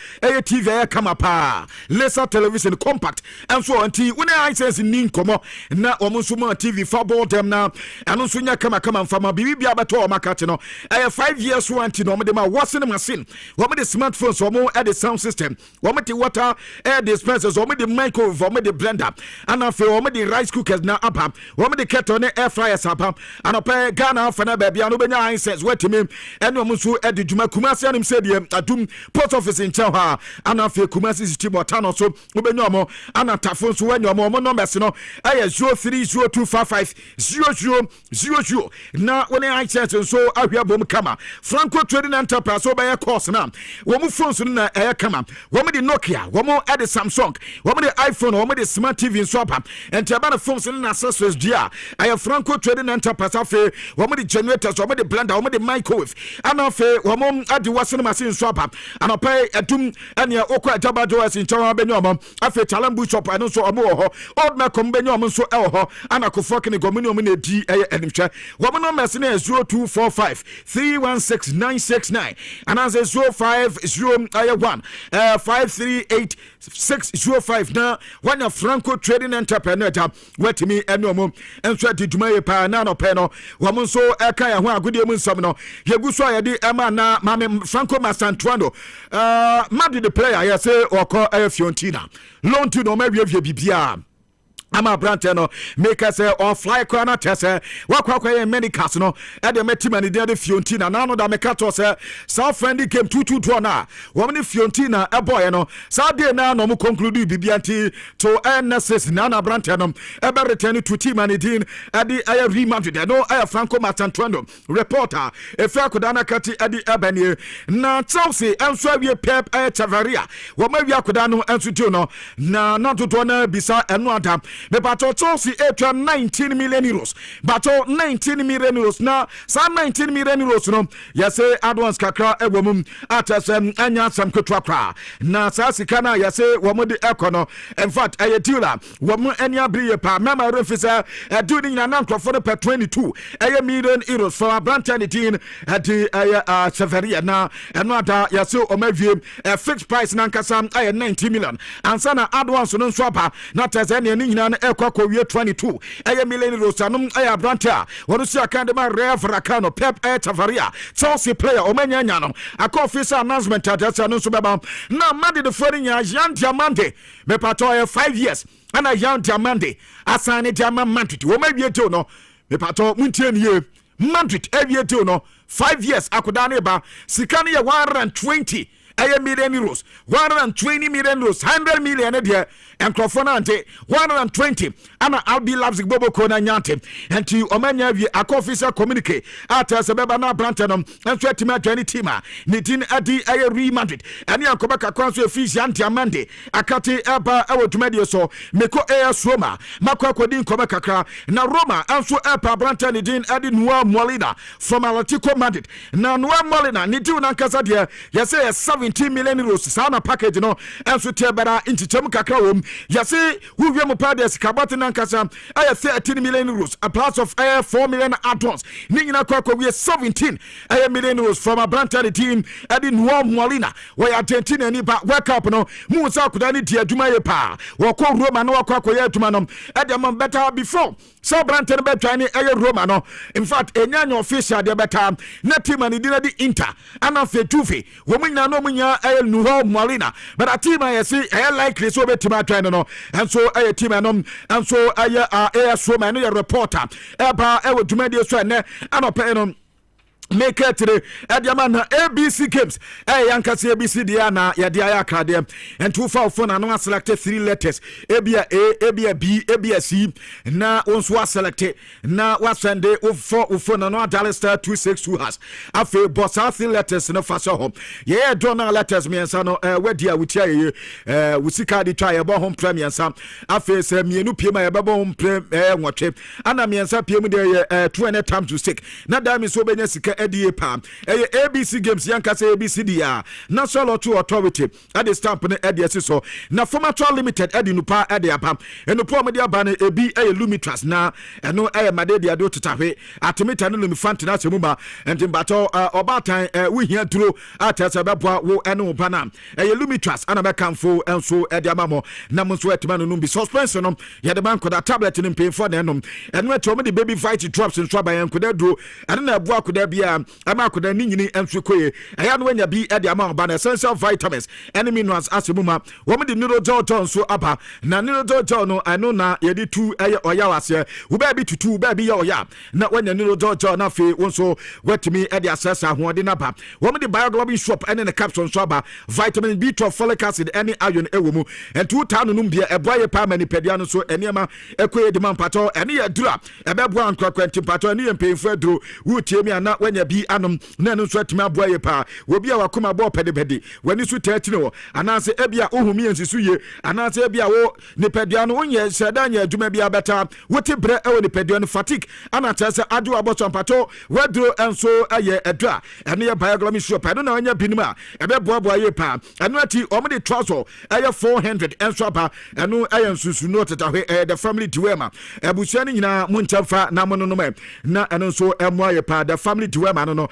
TV ya kama pa laser television compact enso anti una high sense ni nkomo na omo so ma TV football dem na eno so nya kama mfama bibia beto o makate no 5 years warranty no omo de ma washing machine omo de smartphones omo e de sound system omo de water air dispensers omo de microwave omo de blender ana fe omo de rice cookers na apa wo me de kettle ne air fryers apa anope Ghana fa na bia no benya incense wetimi ene omo so e de dwuma kumase anim se de adum post office in Chelsea ana fe kumase city botano so wo benya omo ana tafo so wanya omo numbers no aye 0302550000 na woni incense so ahwia bom kama Franco Trading Enterprise so buy course na wo mu phones na e kama wo me de Nokia wo mu e de Samsung wo me de iPhone wo me de smart TV so apa entiaba na phones na accessories dia I Franco Trading Enterprise afi wo mo de generators wo mo de blender wo mo de microwave ana afi wo mo ade washing machine so apa ana pay adum ene okwa ajabajo as in chawa benyo mo afi talambu shop ano so omo ho old me kom benyo mo so e ho ana ko fokini gomini omo na di enimhwe wo mo no mess na 0245 316969 ana 050 538 na wanya Franco Trading Enterprise wetimi enomo enso adiduma ye pa na no pe no wo mo so eka ya ho agode mu nsam no yegu so ya di ema na mame Franco Masantuano Madrid the player ya say oko Fiorentina loan to no ma wie bibia ama brante no make us or fly corner test wakwa many cast no e de metima ni de Fiorentina na no da make to say South friendly game 2-2 na wo many Fiorentina e boy no Saturday na no mo conclude bibianti to NSS na brante no e be return to team and din e di aye Madrid no aye Franco Matantuando reporter e fa kodana kati e di ebanie na Chelsea enso awie Pep Chavaria wo ma wi akoda no enso tu no na to na bisa eno adam me bato Chelsea 19 million euros bato 19 million euros na some 19 million euros no yase advance kakra ewomum atasem anya sam kwetwakra na sasika na yase womode ekono in fact aye dealer wom any abriye pa mema refisa do ni na nkrofo no per 22 aye million euros for Brantanitin adi aye Severia na eno ada yase omawie fixed price na nkasa aye 90 million ansa na advance no nso apa na tazania ni nyina nyinaa no ɛkɔ akɔwie 22 ɛyɛ million euros anom ɛyɛ abrante a wɔno so aka de ma Real Varacano Pep Tavaria Chelsea player ɔmanya no akɔ official announcement atɛsɛ no nso bɛba na Monday the following year Yan Diamante mepato 5 years ana Yan Diamante asane Diamante Madrid wɔma wie tew no mepato muntie nie Madrid awie tew no 5 years akoda ne ba sika ne yɛ 120 million euros 120 million euros 100 million there and Crofonante 120 ana Albi Leipzig Bobo Kona Nyante and to Omanya vi official communique ata sebeba na Brantenum and so team 20 teama nitin adi aye Real Madrid and ya kobaka kwanso efisi anti-amande akati eba ewo tumedio so meko AS Roma makwa kodin kobaka kra na Roma anso epa Branten nidin adi Noa Molina from Atletico Madrid na Noa Molina nidin nankasa de yese 17 million euros sana package no anso tebera intichemu kakra wom yase who we mo pades kabate nankasa aya 13 million euros a plus of 4 million add-ons ni nyina kwa we 17 million euros from a brand team adi Noa Molina we Argentina ni ba World Cup no mu sa kuda ni dia adwuma ye pa wo ko Roma no kwa ye adwuma no adi am better before so brand ten betwa ni Roma no in fact enyanyo official de better na team ani di na di Inter ana fe tufe wo mu nyina no mu nya Noa Molina but a team I see likely so betima try no and so a team and so AS Roma no reporter eba e wo dwumadi so ene anopɛ make it today at the man ABC games yankasi ABC dia na ya dia ya krade and 244 na no selected 3 letters ebia A ebia B ebia C na onso wa selected na wa send ufo na no Dalstar 262 has afi boss 3 letters no fa so home yeah donal letters me ensa no wadia wutia ye wusika di try ebo home premier ensa afi se mienu piem ya bebo home premier nwotwe ana me ensa piem de 20 times to stick na da mi so benya sika edie pa ABC games yankasa ABC dia National Lottery Authority at the stamp ne edie so na Formator Limited edi nupa edi apam enupo me dia ba na ebi Lumitras na eno made dia do tetahwe atomita no lumifant na semuma entimbato obatan we hia duro atasa beboa wo eno ba na Lumitras ana be kamfo enso edi amamo na monso etima no bi suspension no ye de banko da tablet no pay na enom eno eto me de baby fight drops nso abayan koda duro eno na eboa koda bia ama koda ni nyini enso koye aya no wanya bi edi ama ba na essential vitamins enemy minerals asemuma wo me de neurojojo so aba na neurojojo no eno na ye de tu oya wase wo ba bi tutu wo ba bi ye oya na wanya neurojojo na fe wonso wetimi edi assessa hoode na ba wo me de bioglobin shop ene ne capsule so aba vitamin B12 folic acid any iron ewomu and 2 tanu num bia eboye pa mani pedia no so enema ekoye de man pato ene ye dura ebebo ankwakwanti pato ene ye mpemfu aduro wo tiemi ana wanya bi anom na no so atimi aboye pa wo bia wakoma bo pedepede wani so tatini wo anase ebia ohumi ensisu ye anase ebia wo ne pedia no onye sedanya adwuma bia beta wote bre ewo ne pedia no fatigue ana tese adu aboso pato waduro enso aye edra ene ye bioglobin shop eno na wanya binima ebebo aboye pa eno ati omde trouser aye 400 enso ba eno aye ensusu no tetahwe the family diwema ebusia ni nyina munchafa na mono no na eno so emo aye pa the family diwema no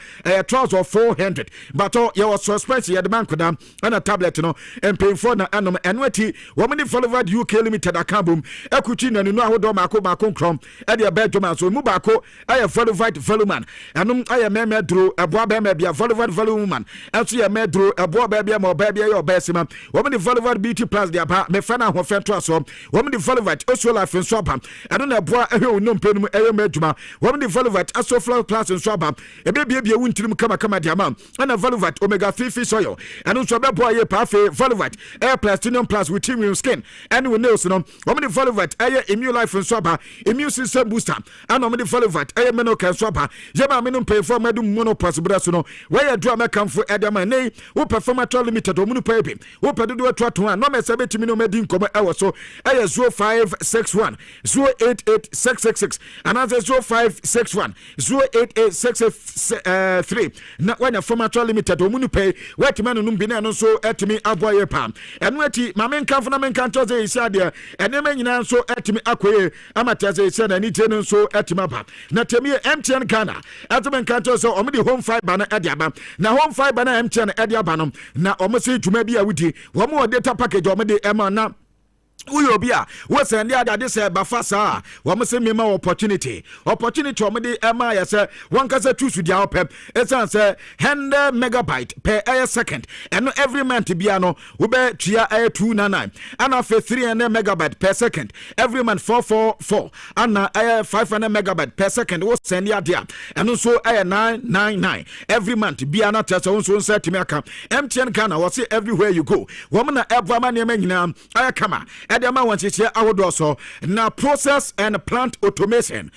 trouser 400 but you was suspense ye the man kodam and a tablet no and pay for na anom eno ati womni followed UK limited akabum ekuchi na nu ahodo mako krom e de bedroom so mu bako aye followed voluman anom aye meme duro eboa be me bia followed voluman enso ye me duro eboa be bia mo be bia ye obesima womni followed beauty plus dia ba me fa na ho fento aso womni followed oso life nso ba eno na eboa ehwe no mpenum eye medwuma womni followed aso flow plus nso ba ebe bia wuntirim kama diamam ana Voluvat omega 3 fish oil and also be boy pa fe Voluvat air platinum plus with premium skin and we know so no omni Voluvat air immune life and swaba immune system booster and omni Voluvat air menoka swaba jema menum pay for medum monopause braso no where do am for edama nei wo performator limited omunu pay be wo pedodo atwato an no me se betimi no medin komo ewo so air 0561 088666 and as 0561 088663 na when a formator limited omunu pay wet man no bi na no so etimi aboye pam eno ati mamen kan funa men kan to say isia de enema nyina so etimi akoye amata say isia na ni je no so etimi ba na temi MTN Ghana etimi kan to so omudi home fiber na ade aba na home fiber na MTN ade aba no na omo say dwuma bi a wudi wo mo data package omudi ema na Uyobia, what's the other this Bafasa, one say me opportunity on the Emma, yes, one can say 2 to the pep, it's answer 100 megabyte per air second, and every man to piano, Ube Chia Air 299, and after 300 megabyte per second, every man 444, and air 500 megabyte per second, was send the idea, and also air 999, every man to piano test also set to make MTN Ghana, was it everywhere you go, woman ever man, I come. Adama want to share our dosso now process and plant automation.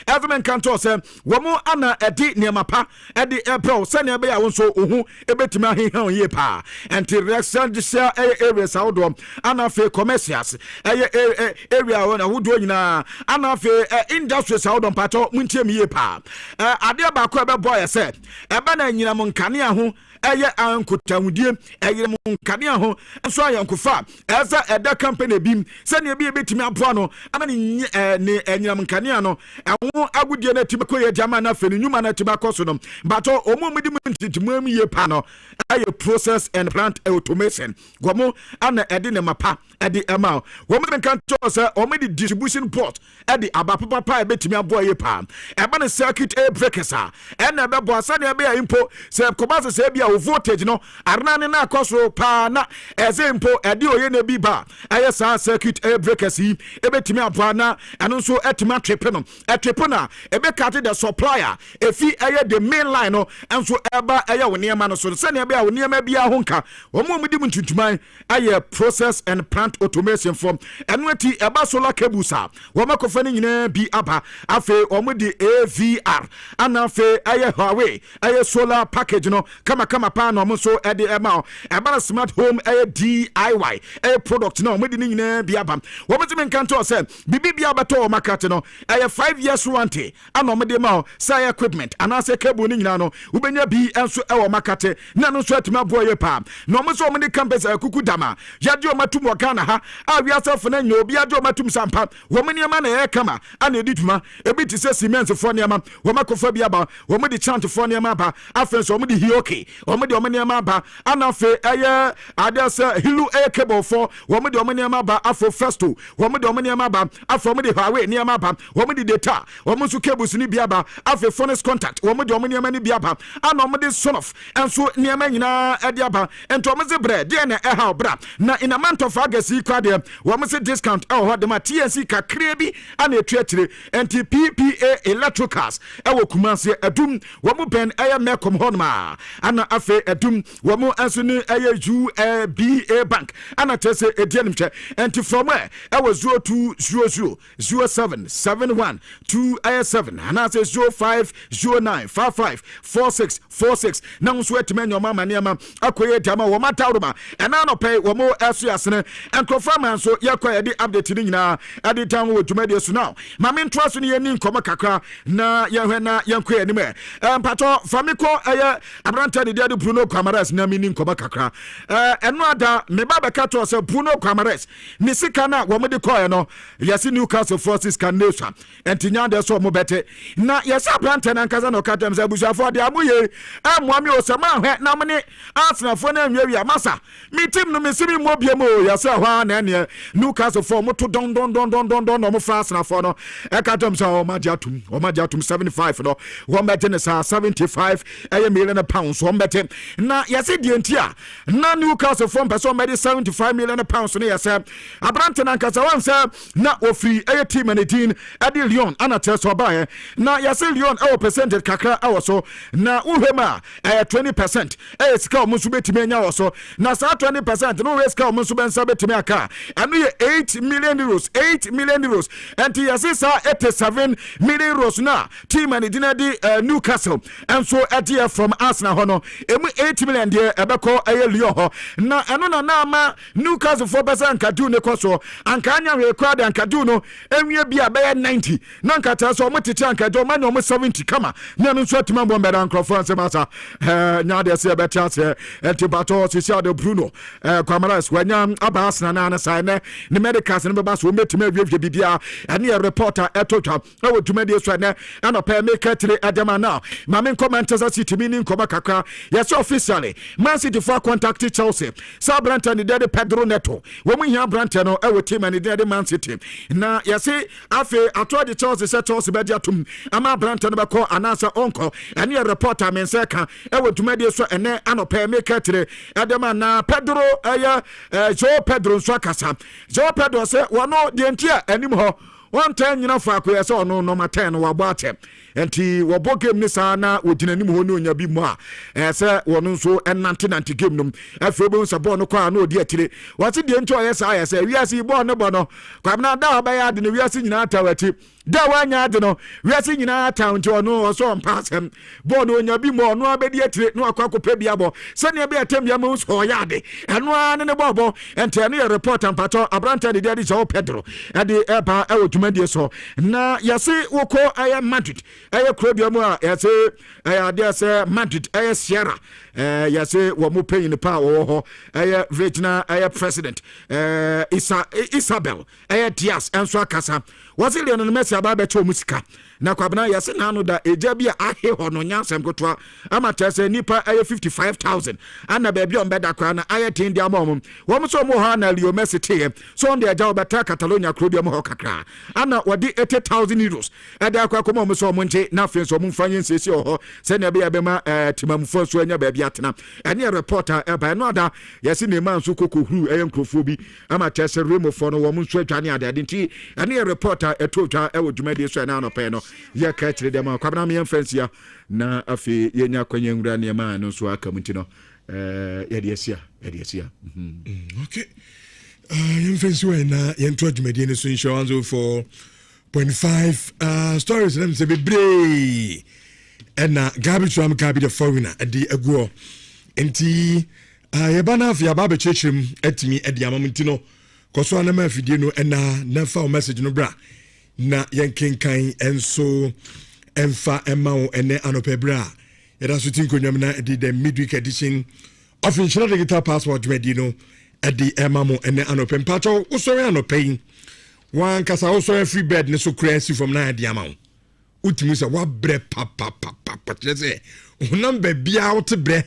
Everyone can tell us womo ana edi niamapa edi ebro sanya be ya so ohu ebetima hihan ye pa enti rexand share areas outdoor ana fe commercials area wona wodo nyina ana fe industries outdoor pato muntie ye pa ade ba ko ebe boy say ebe na nyina mon kanea ho eye ankotawudie eye mon kanea ho so ayankofa eza eda company bim sane bi ebetimi aboa no ama ne enyam kanea no ewo agudie na tibako ye jama na feni nyuma na tibako so no but omumudi muntitimam ye pa no aye process and plant automation gomo ana ede ne mapa ede ema women kan to say omedi distribution port ede abapapa pa ebetimi aboa ye pa eba ne circuit breakers a ena be boa sane be ya impo se kobase se bia voltage no arna na akoso pa na ezempo ede oye na bi ba aye sa circuit breakers yi ebetimi aboa na eno so etima trepe no etrepe na ebe cut the supplier efi aye the main line no enso eba aye woniema no so sane be ya woniema bia ho nka omumudi muntuntuman aye process and plant automation from enweti eba solar cables a womakofa ni nyina bi aba afe omudi AVR ana afe aye Huawei aye solar package no kama pa no mo so ede ema eba smart home aye DIY aye product no omudi ni nyina bi aba wometi men kan to say bibi bi abato market no aye 5 years warranty ana omudi ma say equipment ana say cable ni nyina no ubenya bi enso e market na no so atima boye pa no mo so omudi campus akuku dama yade o matum wakana ha awiasafo na nya obi ade o matum sampa womani ma na ye kama ana edituma ebi ti say cement fo ne ma womakofa bi aba womudi chant fo ne ma ba afenso womudi hioke womudi omani ma ba ana fe aye ade say hilu aye cable fo womudi omani ma ba afo festo womudi omani ma ba afo womudi Huawei ne ma ba womudi data womusu cables ni bi aba afo phone contact womudi omani ma ni bi aba ana womudi sonof enso ne ma nyina ade aba ento omze bre de na eha bra na in a month of August kwade womse discount de ma TNC kakre bi ana etuatire enti PPA electricals wo Kumase adum womu ben aye mekom honma ana afe adum womu anso ni aye UBA bank ana tese edianimche enti from where was 0200 0771 2 ana say 0509 55 46 na nso etimenya mama niama akoye dama wo matawroma ena no pay wo mo aso yasene enkrofama nso yakwa yedi update ni nyina ade tan wo dwumade so now mame ntwa so ne yeni nkoma kakra na yehwe na yankwa anim mpato famiko eye abranta de de Bruno Kwamares na mini nkoma kakra eno ada me baba kato se Bruno Kwamares ni sika na wo mo de koye no yesi Newcastle Forces Canada entinya de so mo bete na yesi abranta na nkaza no katem se busuafo de amuye amuami osama hwe na mne Arsenal fo na nwiawia masa mi team no mesimi mo biemo yesi hwa na ne Newcastle for mo to don no mo France na for no katem se o magiatum 75 no wo bete ne sa 75 million pounds wo bete na yesi die ntia na Newcastle for person made 75 million pounds no yesi abrante na nkaza wan se na ofri team and team adi Lyon ana teso ba na yesi Lyon percentage kakra awoso na uhema 20% sika o musu betimi anya awoso na sa 20% no we sika o musu bensa betimi aka anu ye 8 million euros and yesi sa 87 million euros na team and dinadi Newcastle and so adia from Arsenal hono emu 8 million de ebeko Lyon ho na eno na ma Newcastle for besa nkadu ne koso anka anya we kwade ankadu no enwie bia be 90 na nkata so muticha ankadu ma no 70 kama na no so atima bo mbeda nkrofo se masa nya de se beta se etibato se de Bruno Kwamares wanya aba Arsenal na na sai ne medicals ne beba so metime awie bibia ene reporter etotwa na wodumade so ne na no pa make tire adama na ma men commenters city mini nkoma kakra yes officially Man City for contact Chelsea sa Branta ni de Pedro Neto wo mu hia Branta no e wo team ani de Man City na yes afi ato de Chelsea se Chelsea be dia tum ama Branta no be call anasa onko ene reporter men se ka e wo tumade so ene anopa make tire edema na Pedro Joe Pedro so akasa Joe Pedro se wono de ntia anim ho 110 nyina fa akoya se ono number 10 wa boate enti wo bo game ni sa na wodina nim ho ni onya bi mu a se wono nso enante game num afi obo nsa ball no kwa na odi atire wati de ncho yesa ya se wiase ball no bono kwa na da ba ya de ne wiase nyina atawati da wanya de no wiase nyina atawti ono so mpasem ball no onya bi mu ono abedi atire no akwakopa bi abo se ne be atem ya mu so ya de eno an ne bobo enti ene report ampato abranta de de Joao Pedro ade eba e wotumade so na yase woko aya Madrid aya krobia mu a yase aya de se Madrid aya Sierra yase wo mu pay ni pa wo ho aya regional aya president Isabel aya Diaz enso akasa was Lionel Messi ababe cho musika na kwabna yase na no da eja bia ahe ho no nyansem kotwa amata se nipa aya 55,000 ana ba bia ombeda kwa na aya tin dia mom wo mo so mo ha na Lionel Messi tie so on dia jaw beta Catalonia krobia mo ho kakra ana wadi 80,000 euros ada kwa ko mo so mo nche na fe so mo mfanye nsesi ho se na bia be ma timamfo so anya ba bia tena ene reporter eba no ada yase ne man so kokohuru aya nkrofo bi amata se remo fo no wo mo so atwane ade nti ene reporter etotwa e wo dwumade so na no pe no ya ka kire dem akwabna me friends ya na afi yenya kwanya nwura ne ma no so aka muti no ya de asia okay yem friends we na yento dwumade ne so insurance for 0.5 stories them say be brave and garbage from ka be the foreigner at the ago enti yebana afi ababe chechim etimi edi amamuti no koso na ma afidie no na fa message no bra na yankenkan enso emfa emao ene anopebra yeda so tin konwam na the midweek edition of Nhyira digital passport medino at the emamo ene anopem pacho usori anopay wan kasa usori free bed ne so crazy from na di amao utimi se wa bre papa chese unam be bia out bre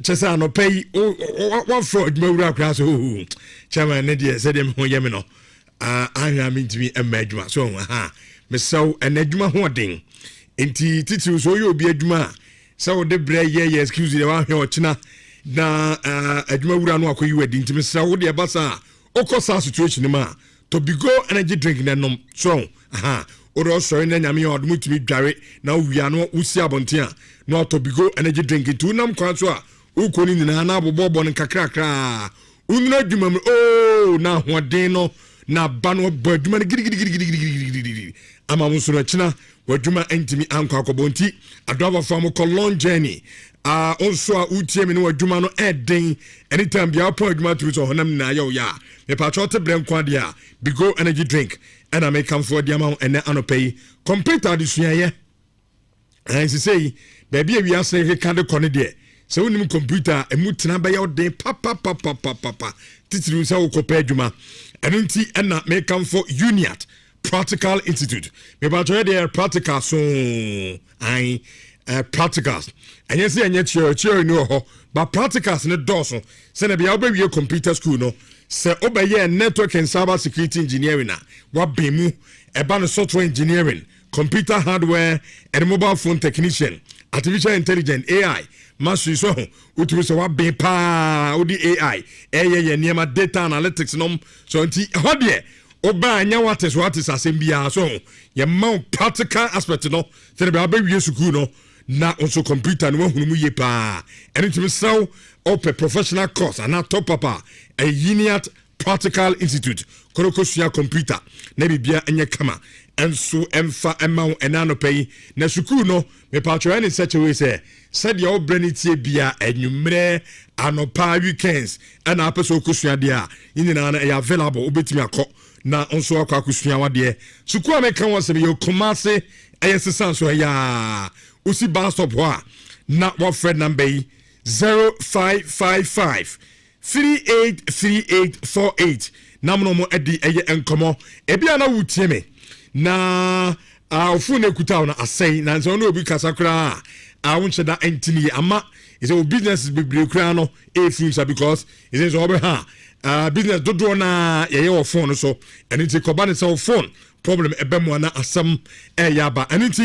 chese anopay wa fraud mawura kra so chama ne die se dem ho yemi no ahia mintimi emadwuma so me saw enadwuma ho den enti titi so yo obi adwuma saw de bre ye excuse de wa hwe ochina na adwuma wura no akoyi wadi ntimi saw de basa okosa situation ma to bigo energy drink na nom so oro so na nyame odum timi dware na wia no usi abontia no to bigo energy drink tu nam kwan so a ukoni nyina na abobobo no kakrakra unna adwuma na ho den no na bano baduma gidi ama musura china waduma entimi anko akobonti adwa fam ko long journey onso a utie me no waduma no eden anytime bia po aduma tru so honam na ya ya me pa chote brem kwa dia bigo energy drink and I make come for the amount and anopay computer adusua ye and say baby we are say can the corner there so unim computer emutena ba ya den papa titiru sa ukopa aduma enunti na make come for Uniat Practical Institute me ba try there practical so practicals and yes enye church no ho but practicals ne doso se na bia obawie computer school no se obeye network and cyber security engineering na wa bemu eba no software engineering computer hardware and mobile phone technician artificial intelligence AI masu so utumi so wa be pa odi AI ye niema data analytics nom so nti ho de oba anya what is asembia so ye ma practical aspect no se be abawie school no na also computer no hunu mu ye pa enitimi so open professional course and top papa a Uniat Practical Institute korokosua computer na bibia enye kama enso emfa emma enano pay na school no me patro any such a way say said your branity bia enwumre anopa weekends and apeso kosua dia nyina na available obetimi akọ na onso akọ akosua wade school ameka won se be Kumasi ayesesa so ya usi bus stop ho na what friend number 0555 383848 namno mo edi eye enkomo ebia na wutie me na ofu na kuta na asai na nso no obi kasakra wonche da entini ama Is a business be no a future because it is over her. Business do na your phone so and it's a combined cell phone problem ebemwana asam yaba and it's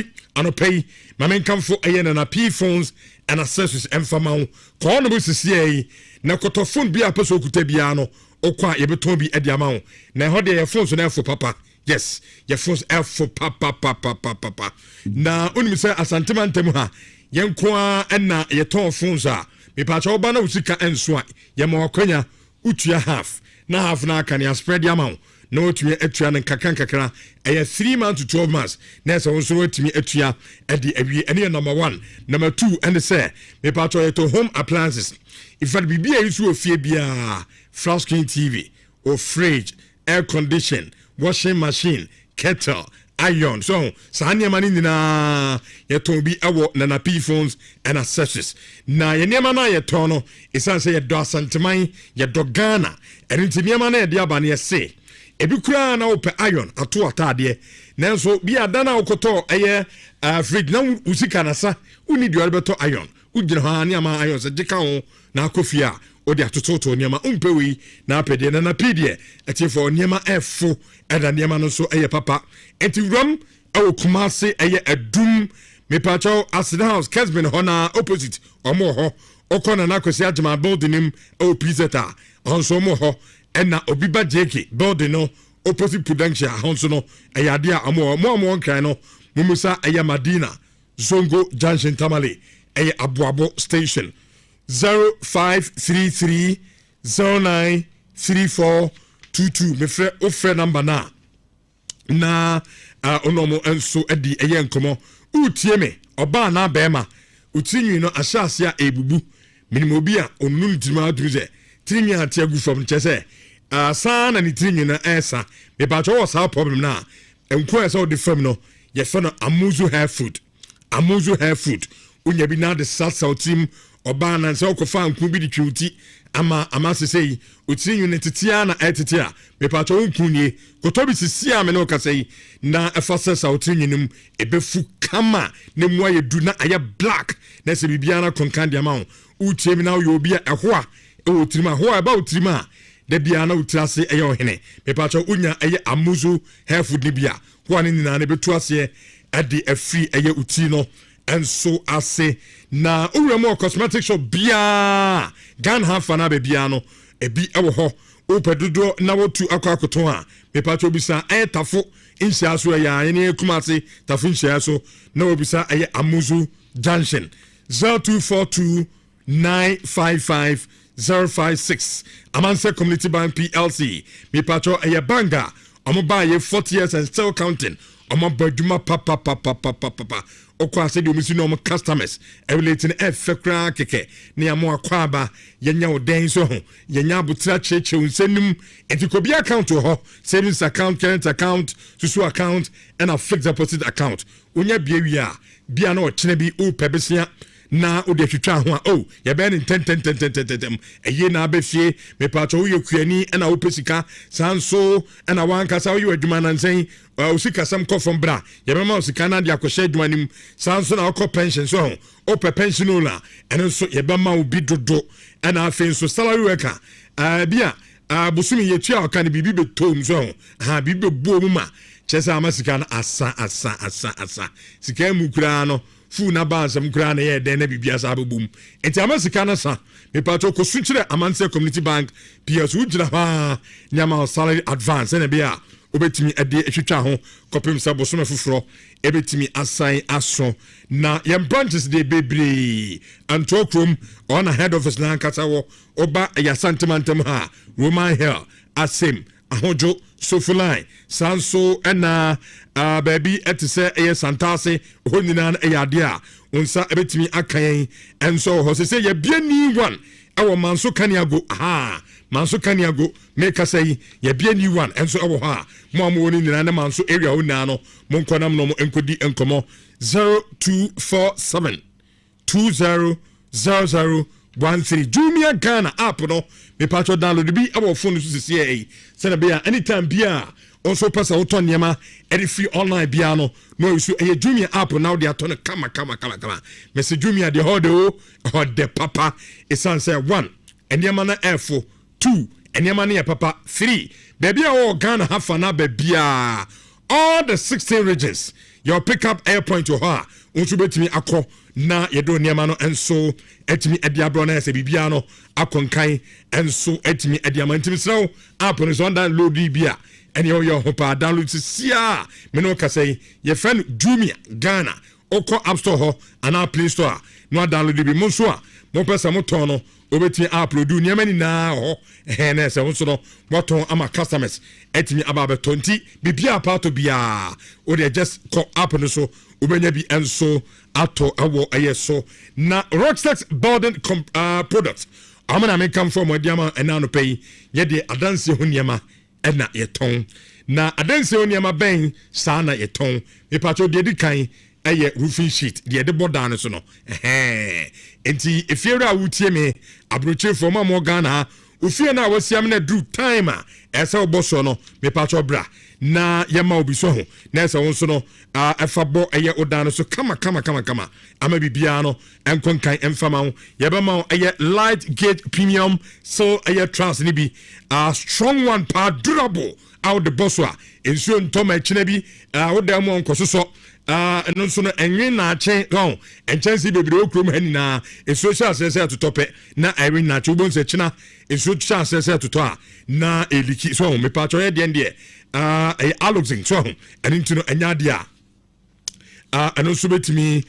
pay my main come for a P phones and accessories and famau corner see na koto phone be a person could be ano or quite a beton be at the amount now how your phones on for papa yes your phones F for papa now only say asanteman temuha yenkwa na ye ton phones are me patch oba na usika enswa ye ma okonya utua half na half na aka ne spread the amount no utua etua ne kakra 3 months to 12 months na so so utumi etua e de awie ene number 1 number 2 and say me patch to home appliances if that be bia isu ofie bia flat screen TV or fridge air condition washing machine kettle iron so sanya mani na yeton bi awo na P phones and accessories na ye niam na yeton no isan say ye do asanteman ye do Ghana enti niam na ye de aba na ye se ebi kura na ope iron ato atade nanso bi adana okoto eye fridge na usika na sa uni di albeto iron ugina ha niam iron se dika ho na akofia odi atototo niam umpewi na apede na pidie etifo niam efo eda niam no so eye papa enti ram awo kumase eye adum me pacho accident house Kesben hona opposite omo ho okona na kwesi agema building him o pizeta onso mo ho ena obiba jeke building no opposite prudential honso no eye ade a mo kan no mumusa eye Madina Zongo Junction Tamale eye Abuabo station 0533093422 me frɛ ofrɛ number na onomo enso edi eye nkomo utie me oba na bema utinwi no ahyase a ebubu minimo bi a onunu ntima adruze tinwi ate agu fam chese sana ni tinwi na esa me ba cho wasa problem na enko esa odi fam no ye fa no amuzu hair food unya bi na de salsa team oba na nse okofa nku bi di twuti ama sesei utinwi ne titia na etitia me pa cho nkunye kotobi sisia me no kasei na efasa sa utinwi nim ebefu kama ne mu aye du na aye black na se bibia na konkandi ama utie mi na yo bia ehwa e utrima ho aba utrima de bia na utrase eye ohene me pa cho unya eye amuzu hair food ni bia ho ani na ne betu ase ade afri eye uti no enso ase na uremo cosmetic shop bia gan hafa na bia no ebi ewo ho opedodo na wotu akwakoto a me pacho bisa tafo insia so ya ene kumase tafo insia so na obisa aye Amuzu Junction 0242955056 Amanse Community Bank PLC me pacho aye banga omo ba ye 40 years and still counting omo baduma papa okwa se de omisi no customers everything efekra keke ne amo akwaba yenya oden so ho yenya abutra cheche unsenum entikobi account ho savings account current account susu account and a fixed deposit account onya biewia bia na ochene bi o pebesia na ode twetwa ho a ye be ne 10 eye na abefie me pacho wo yekuani na wo pesika sanso na wankasa wo adwuma na nsen usika sam ko from bra ye be ma usika na de akoshe adwuma nim sanso na ko pension so o pe pension la eno so ye be ma obi dodo na afen so salary worker bia busumi ye tua aka ne bibi betom so ha bibi bo mu ma chesa amasika na asa sika mu kura no fu na ba asem kura na ye den na bibia sa abobum enti amasika na sa me pato ko sunchire Amanse Community Bank PS ujira ha nyama salary advance na bia obetimi ade etwetwa ho kopim sa bosome foforo ebetimi assign aso na yem branches de bebre antokrom on head office na nkata wo oba yasantemantam ha Roman Hill asem ahojo Sofulai sanso ena baby etise eye santase honina na eyadea onsa ebetimi akan enso ho se ye biani one ewo manso kaniago manso kaniago make say ye biani one enso ewo ha mo amoni nina na manso area ona no monkonam no enkodi enkomo 0247 200013 Jumia Ghana app no me patcho download bi our phone so see say na be anytime bia also person who turn yema every free online biano no so a Jumia app now they are turn kama Mr. Jumia the hode the papa is answer 1 and yamana airfo 2 and yamana papa 3 baby all Ghana have an baby all the 16 regions your pickup airpoint to her unto bet me akọ na yedo niema no enso etimi ediabro na ese bibia no akonkan enso etimi ediamantimi sraw app no so download bia ene yo hopa download sia me no ka say ye friend Jumia Ghana oko app store ho ana play store no download bi mo so a mo pesa mo ton no obetimi upload niema ni na ho na ese wo so no moton ama customers etimi ababe 20 bibia part bia o dey just call app no so ubenya bi enso ato awo ayeso na Rockstex building products amana me come from odiama ena no pay ye de adanse ho niema ena yeton na adanse ho niema ben sa na yeton me pacho de dikan eye roofing sheet de bodan so no enti efiera wutie me abroche from Ghana ofie na wasiam na do time a ese oboso no me pacho bra na yema obi so ho na ese won so no afabo eye odan so kama ama bibia no enkonkan emfama ho yebema eye light gauge premium so eye trans ni bi strong one power durable out the bosswa ensuo ntoma chine bi odam onkoso so eno so no enwe na ache gon enchansi bebre okrom hani na social access atotope na irin na chubon se china social access atoto na eliki so me pacho ye de aloxing so and into no anya dia eno so betimi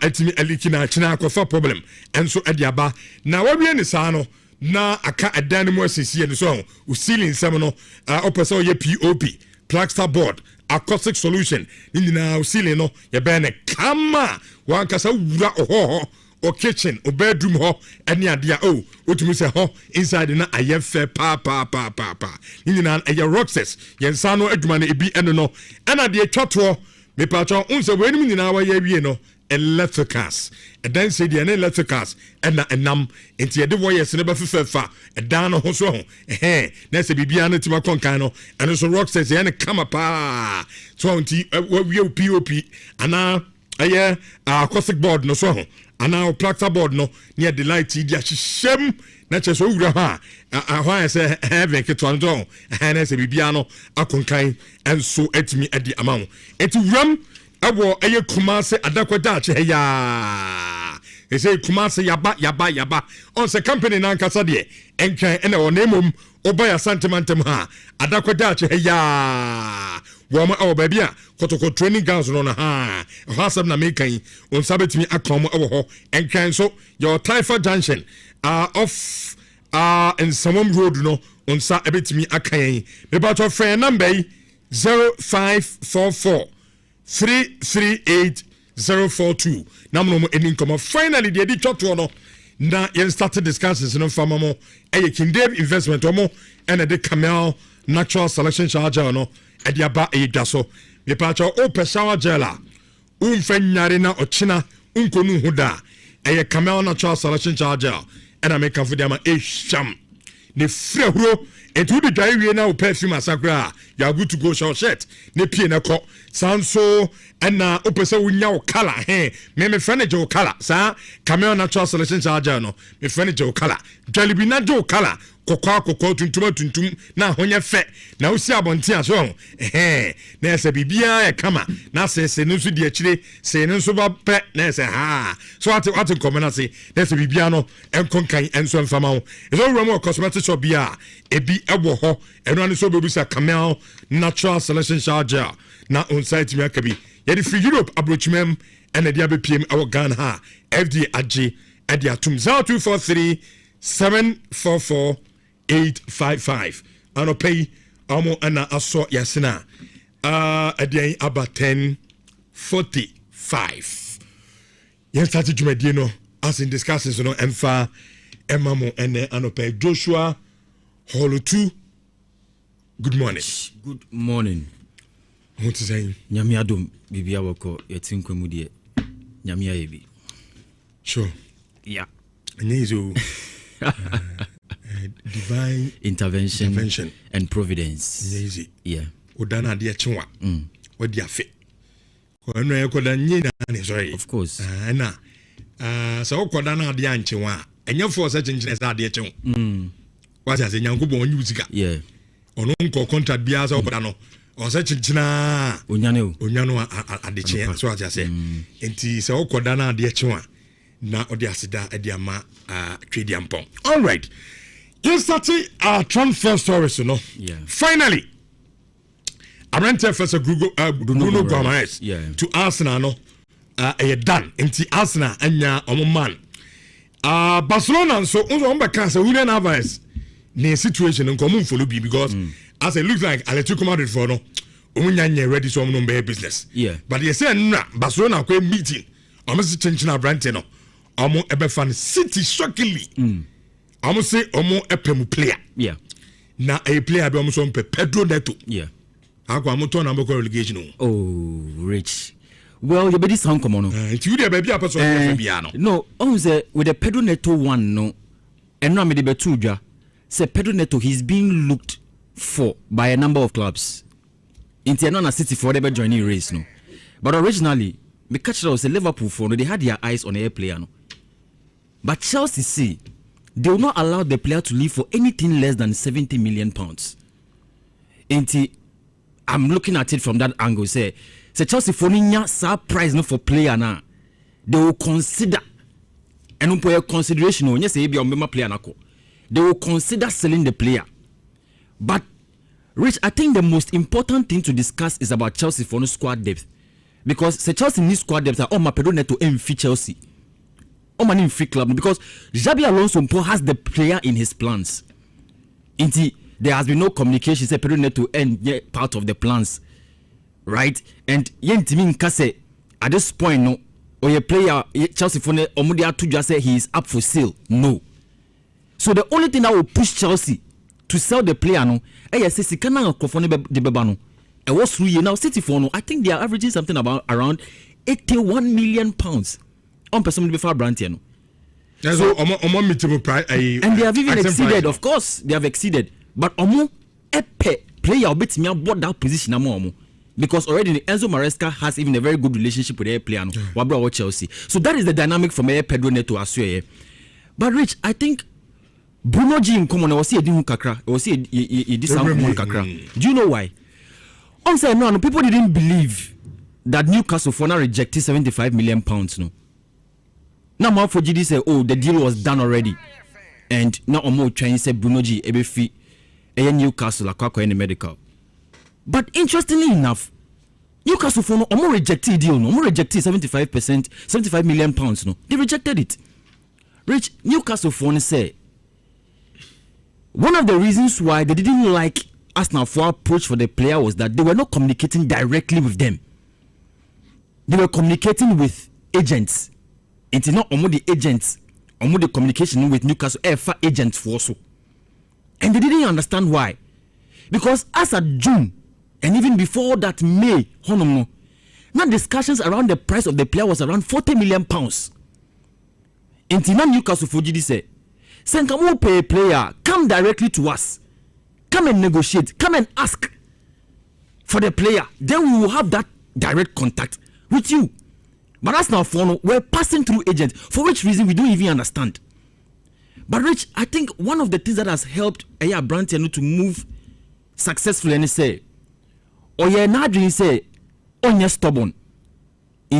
etimi eliki na china akofa problem enso ediaba na wawie ni sa no na aka adan mo asisi ni so o ceiling sem no opesa ye POP plaster board acoustic solution ni na ceiling no ye be ne kama wan kasa wura oho o kitchen o bedroom ho ene ade o otumi se ho inside na aye fe pa ni na aye Rockstex ye nsa no adwuma na ebi ene no ana de twato me pacho unse wenim ni na wa ye wie no electricals and then say the electricals and enam enti de voice ne ba fefa dan no ho so ho na se bibia na tima konkan no and so Rockstex ye ne kama pa so enti we POP ana aye acoustic board no so ho ana plaster board no near the light dia hyehyem na che so wura ha ahwa say heaven ke to ndo na se bibia no akonkan enso etimi adi amawo eti wuram abo eye Kumase adakwada ache ya ese Kumase yaba on se company na nkasa de enkan ene o nemom obaya sentimentem ha adakwada ache ya wo ma o ba bia kotoko training grounds no na ha hasab na mekan on sabetimi akrom ewo ho enkan so your Taifa junction off in Samom road no on sa ebetimi akan me ba to friend number 0544 338042 namno mo eni nkoma finally de twato no na yen started discussions no fama mo eye Kindeb investment omo ene de Camel natural selection charger no e de aba e dwaso me pacho o peshawa jela umfanyare na ochina unkonu huda eye Camel natural selection charger ena me kan fu de ama e sham ne frehuro etu de dai wie na o perfume asakra you are good to go show shirt ne pie na ko sanso na opese wunya o color me friend jo color sa Camel natural selection charger no me friend jo color jalibi na jo color kokwa tuntum na honye fe na osi abonte aso na ese bibia e kama na se no so de akire se no so ba pe na ese so what komena se na ese bibia no enkonkan enso mfama ho so wura cosmetic shop bia ebi ebo ho eno ani so bebu sa Camel natural selection charger na on site mi akabi ye di free Europe abrochimem ene dia be pm awo Ghana ha FD ag ade atum 0243 744 855 ano pay amo ana aso yasina adian aba 10:45 yes start jumedie no as in discussions no emfa emamo ene ano pay Joshua Holo 2 good morning what is saying nyame adom bibia wako yetinkwemu de nyame ayebi sure yeah nizo divine intervention and providence. Easy. Yeah. odana de chenwa wadi afe ko no e ko da nyina ne sorry of course na so ko da na de anchenwa enye for such engineer za de chen what as nyankobo onyu sika yeah ono nko contract bia so ko da no on se chinchina onyano adeche so as say enti se ko da na de chenwa na odi asida edi ama twedi ampon. All right, you start our transfer stories, yeah. Finally, I went to first Bruno Gomes to Arsenal, no, done. Into Arsenal and man. Barcelona so on back cancer. We don't have us near situation in common for Luby because as it looks like Atletico Madrid for no, ready to no business. Yeah, but you say nah, Barcelona go meeting. Almost changing our brand, no. Omo ebe fan City shockingly. Omo say omo epemu player. Yeah. Na a player be omo so mpe Pedro Neto. Yeah. Akwa mo turn am go relegation. Oh, rich. Well, you be this sound come on. Nti you dey baby apostle bia no. No, on say with the Pedro Neto one no. And no me dey betu dwa. Say Pedro Neto he's being looked for by a number of clubs. Inti na City for they be joining race no. But originally, me catch was a Liverpool for no they had their eyes on a player no. But Chelsea say they will not allow the player to leave for anything less than 70 million pounds. And I'm looking at it from that angle. Say Chelsea for surprise no for player now. They will consider and for consideration. Yes, say be on player nako. They will consider selling the player. But Rich, I think the most important thing to discuss is about Chelsea for no squad depth, because the Chelsea needs squad depth. Oh, my Pedro Neto fit Chelsea. Oh, man, in free club because Xabi Alonso has the player in his plans. Indeed, there has been no communication. Say Pedro Neto and part of the plans, right? And Yentimin Kase at this point, no, or your player Chelsea for Omudia to just say he is up for sale. No. So the only thing that will push Chelsea to sell the player, no, yes, is Kana Kofone de Bebano. And what's through you now? City for no, I think they are averaging something about around 81 million pounds. On person before Brantiano. So and they have even exceeded, of course, they have exceeded. But Omo Epe player bit me about that position Omo. Because already Enzo Maresca has even a very good relationship with their player no. Wabra Chelsea. So that is the dynamic from Pedro Neto as well. But Rich, I think Bruno G in common was here doing kakra. Was here this kakra. Do you know why? On say no, people didn't believe that Newcastle for now rejected 75 million pounds no. Now more for GD say, oh, the deal was done already, and now Omo trying say Bruno G ebefi a Newcastle akwa in the medical. But interestingly enough, Newcastle for no Omo rejected deal no, Omo rejected 75 million pounds no. They rejected it. Rich Newcastle for no say one of the reasons why they didn't like Arsenal for approach for the player was that they were not communicating directly with them. They were communicating with agents. It's not only the agents, only the communication with Newcastle agents for so. And they didn't understand why. Because as of June, and even before that May, now discussions around the price of the player was around 40 million pounds. And now Newcastle for GD say, Senkamu pay a player, come directly to us. Come and negotiate, come and ask for the player. Then we will have that direct contact with you. But that's now for we're passing through agents, for which reason we don't even understand. But Rich, I think one of the things that has helped Aya Brantiano to move successfully and say, oh yeah, Nadri say, oh yeah, stubborn. He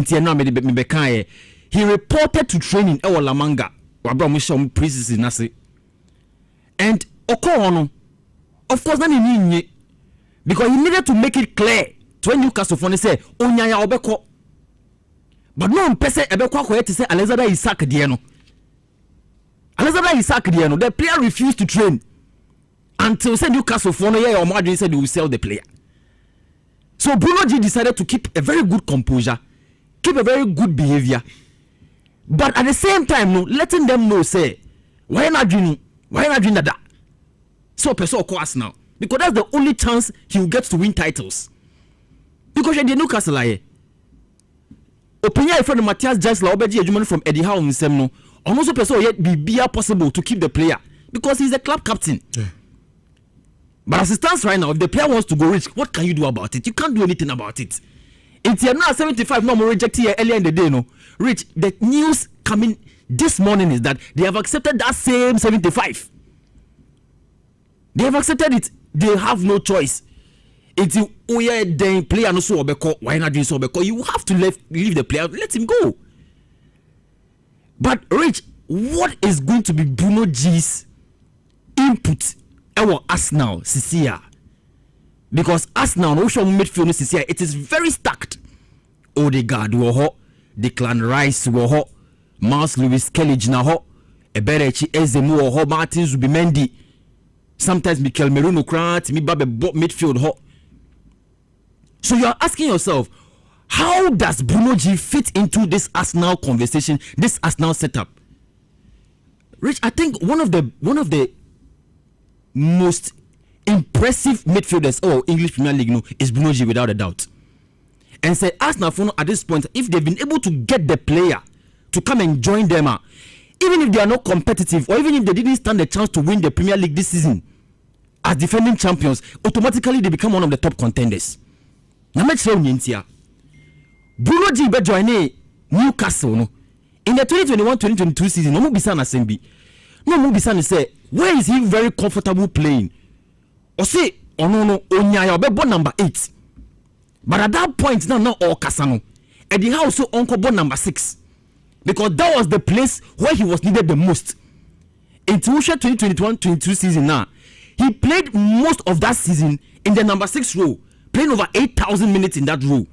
reported to training Ewa Lamanga, Wabra preseason nasi. And Okono, of course, not in because he needed to make it clear to when Newcastle phone say, oh yeah, Obeko. But no person ever quite to say Alexander Isak Diano. Alexander Isak Diano, the player refused to train until said Newcastle for no year or Madrid said they will sell the player. So Bruno G decided to keep a very good composure, keep a very good behavior, but at the same time, no, letting them know, say, why not doing that? So person of course now, because that's the only chance he will get to win titles. Because you're the Newcastle like. Opinion from Matthias Jaisla Obeji Ejuman from Eddie Howe in Semno. Also, person yet be possible to keep the player because he's a club captain. Yeah. But as it stands right now, if the player wants to go rich, what can you do about it? You can't do anything about it. It's now 75, no more rejected here earlier in the day, no. Rich, the news coming this morning is that they have accepted that same 75. They have accepted it. They have no choice. It's then player no so why not doing so? Because you have to leave the player, let him go. But Rich, what is going to be Bruno G's input our Arsenal Sisia? Because Arsenal no show midfield Sisia, it is very stacked. Odegaard wo ho, Declan Rice wo ho, Miles Lewis Kelly na ho, Eberechi Ezemu wo ho, Martin Zubimendi, sometimes Mikel Merino Krant, mi babe midfield ho. So you are asking yourself, how does Bruno G fit into this Arsenal conversation, this Arsenal setup? Rich, I think one of the most impressive midfielders English Premier League is Bruno G, without a doubt. And say Arsenal at this point, if they've been able to get the player to come and join them, even if they are not competitive, or even if they didn't stand a chance to win the Premier League this season as defending champions, automatically they become one of the top contenders. Now let's show you Bruno G be join Newcastle no in the 2021-2022 season. No bisa na sembi. No mo bisa ni say where is he very comfortable playing? Or say no Onyaya be number 8. But at that point now all Kasano. And the house so Uncle number 6. Because that was the place where he was needed the most. In 2021-2022 season now, he played most of that season in the number 6 role, playing over 8,000 minutes in that role.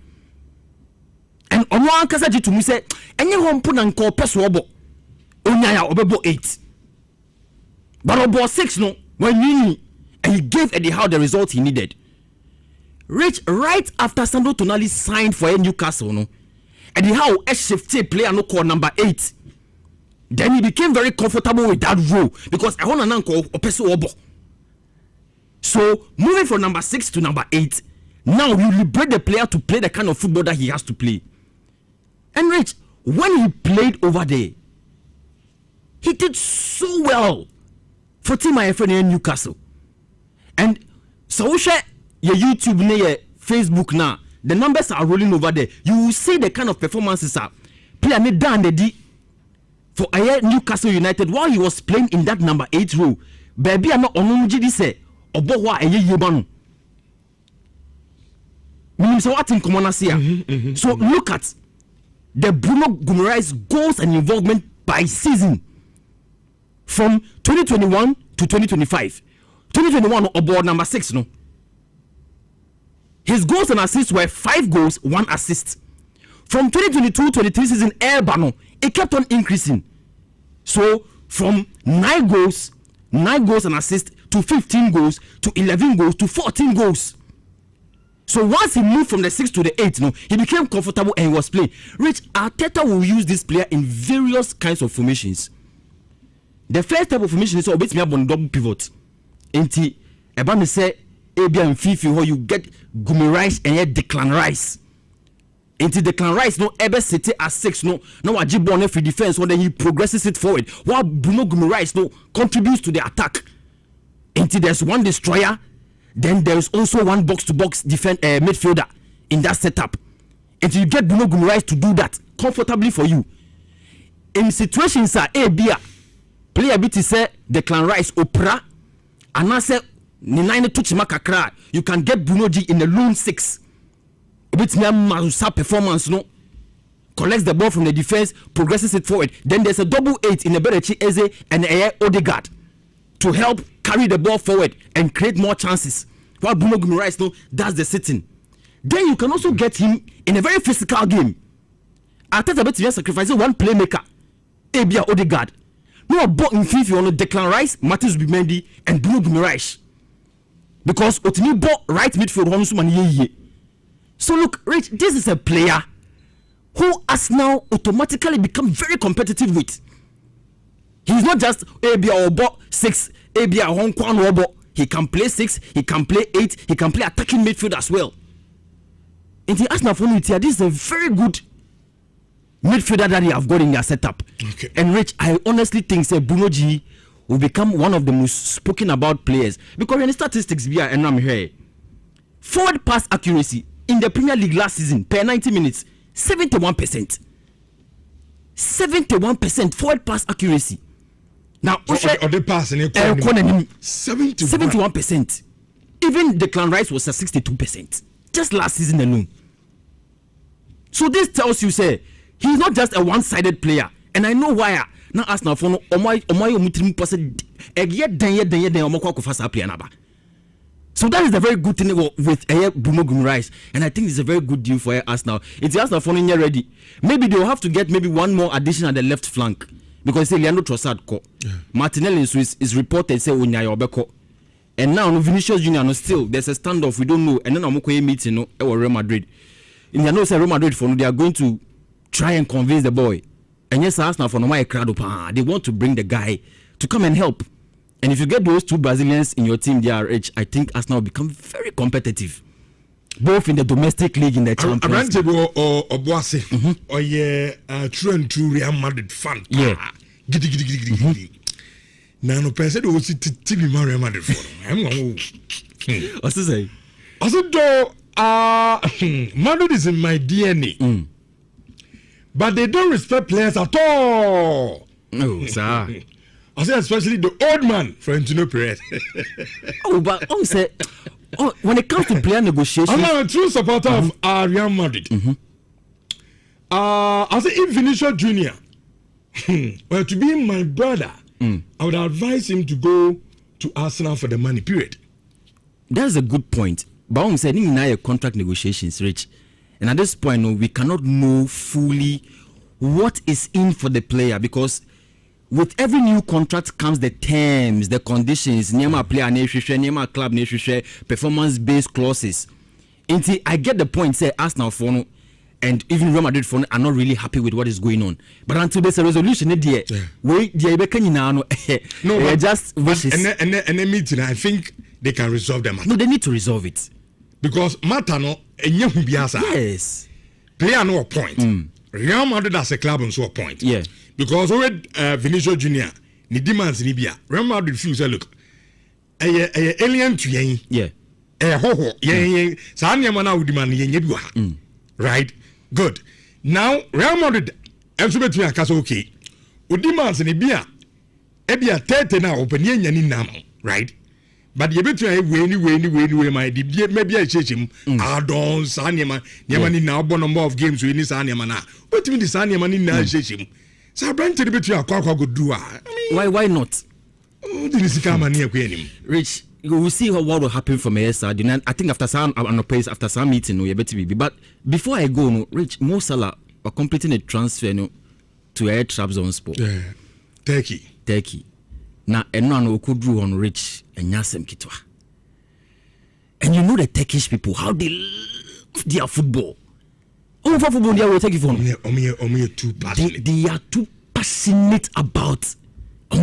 And ono ankasa ji to me say enye ho mpo na nko peso obo Onyaya obebo 8. But obo 6 no when you and he gave Eddie Howe the result he needed. Rich, right after Sandro Tonali signed for Newcastle no, Eddie Howe shifted player no call number 8. Then he became very comfortable with that role because I want to nanko opeso obo. So moving from number 6 to number 8, now you liberate the player to play the kind of football that he has to play. And Rich, when he played over there, he did so well for Team IFN in Newcastle. And so share your YouTube and your Facebook now. The numbers are rolling over there. You will see the kind of performances are player made down the D for Newcastle United while he was playing in that number 8 role. Baby, I'm not on say Obowa Yebanu. So what in common here? So look at the Bruno Guimaraes goals and involvement by season from 2021 to 2025. 2021 aboard number 6 no. His goals and assists were 5 goals, 1 assist. From 2022-23 season, Airbano, it kept on increasing. So from 9 goals and assists to 15 goals to 11 goals to 14 goals. So once he moved from the 6 to the 8, no, he became comfortable and he was playing. Rich, Arteta will use this player in various kinds of formations. The first type of formation is always me on double pivot. Enti, Ebami say, Abia and Fifi, where you get Guimaraes and yet Declan Rice. Enti Declan Rice, no, Ebe City as 6, no, Ajibone for defense, when then he progresses it forward. While Bruno Guimaraes, no, contributes to the attack. Enti there's one destroyer. Then there is also one box-to-box midfielder in that setup. And you get Bruno Guimaraes to do that comfortably for you. In situations player bit say Declan Rice opera and I say Ninaine Tuchima Kakra, you can get Bruno G in the lone 6. A bit Marusa performance no. Collects the ball from the defense, progresses it forward. Then there's a double 8 in the Berechi Eze and Odegaard to help carry the ball forward and create more chances. While Bruno Guimaraes no, does the sitting. Then you can also get him in a very physical game. Arteta bet you sacrificing one playmaker, Abia Odegaard. No ball in FIFA on Declan Rice, Martin Zubimendi, and Bruno Guimaraes. Because Otini ball right midfield one suman. So look, Rich, this is a player who has now automatically become very competitive with. He's not just Abia or 6, Abia Hong Kong Robo. He can play 6, he can play 8, he can play attacking midfield as well. In the Arsenal for this is a very good midfielder that they have got in their setup. Okay. And Rich, I honestly think Bruno G will become one of the most spoken about players because in the statistics we are and I'm here. Forward pass accuracy in the Premier League last season per 90 minutes 71%. 71% forward pass accuracy. Now, or the pass in 71%. Even Declan Rice was at 62% just last season alone. So this tells you, say, he's not just a one-sided player, and I know why. Now, Arsenal for no, so that is a very good thing with Bruno Guimaraes, and I think it's a very good deal for Arsenal. It's Arsenal for no ready. Maybe they will have to get maybe one more addition at the left flank because say Leandro Trossard ko. Martinelli is reported say Onyayo Obeko, and now Vinicius Junior no still there's a standoff we don't know, and then Amokoye meeting no Real Madrid. In the know say Real Madrid for no, they are going to try and convince the boy, and yes Arsenal for no my crowd they want to bring the guy to come and help. And if you get those two Brazilians in your team, DRH, I think Arsenal will become very competitive, both in the domestic league and the Champions League. Or Boise, or true and true Real Madrid fan. Yeah. Giddy. Now, no person who was TV Real Madrid for. What's to say? I said, Madrid is in my DNA, but they don't respect players at all. No, sir. I say especially the old man, Florentino Perez. But when it comes to player negotiations, I'm a true supporter of Real Madrid. I say if Vinicius Junior were to be my brother, I would advise him to go to Arsenal for the money. Period. That's a good point. But I'm saying now contract negotiations, Rich, and at this point, no, we cannot know fully what is in for the player because. With every new contract comes the terms, the conditions, Nyama player, Nyama club, performance-based clauses. Until I get the point, say Arsenal for and even Real Madrid for are not really happy with what is going on. But until there's a resolution, just wishes. And then meeting, I think they can resolve them. No, they need to resolve it because Matano yes, player no point. Real Madrid as a club on so a point. Yeah. Because already Vinicius Junior, ni demands ni bia. Real Madrid feels look, alien to yen. Yeah. Ho yen. Sanya mana would demand yen yedu ha. Right. Good. Now Real Madrid, also between a okay. Would demands ni bia. Ebia 30 now open yen ni nam. Right. But you between way my debate maybe I change him. Adon Sanya Yamani now born number of games we need Sanya mana. What mean the Sanya money now change him? So Brent to between a go do. Why not? Rich, we will see what will happen from here. I think after some meeting, we better be. But before I go, no, Rich, Mo Salah are completing a transfer to Air Trabzonspor. Yeah, Turkey. Now, and no could draw on Rich and Yasem Kitwa. And you know the Turkish people, how they love their football. For football, they will take it from too passionate. They are too passionate about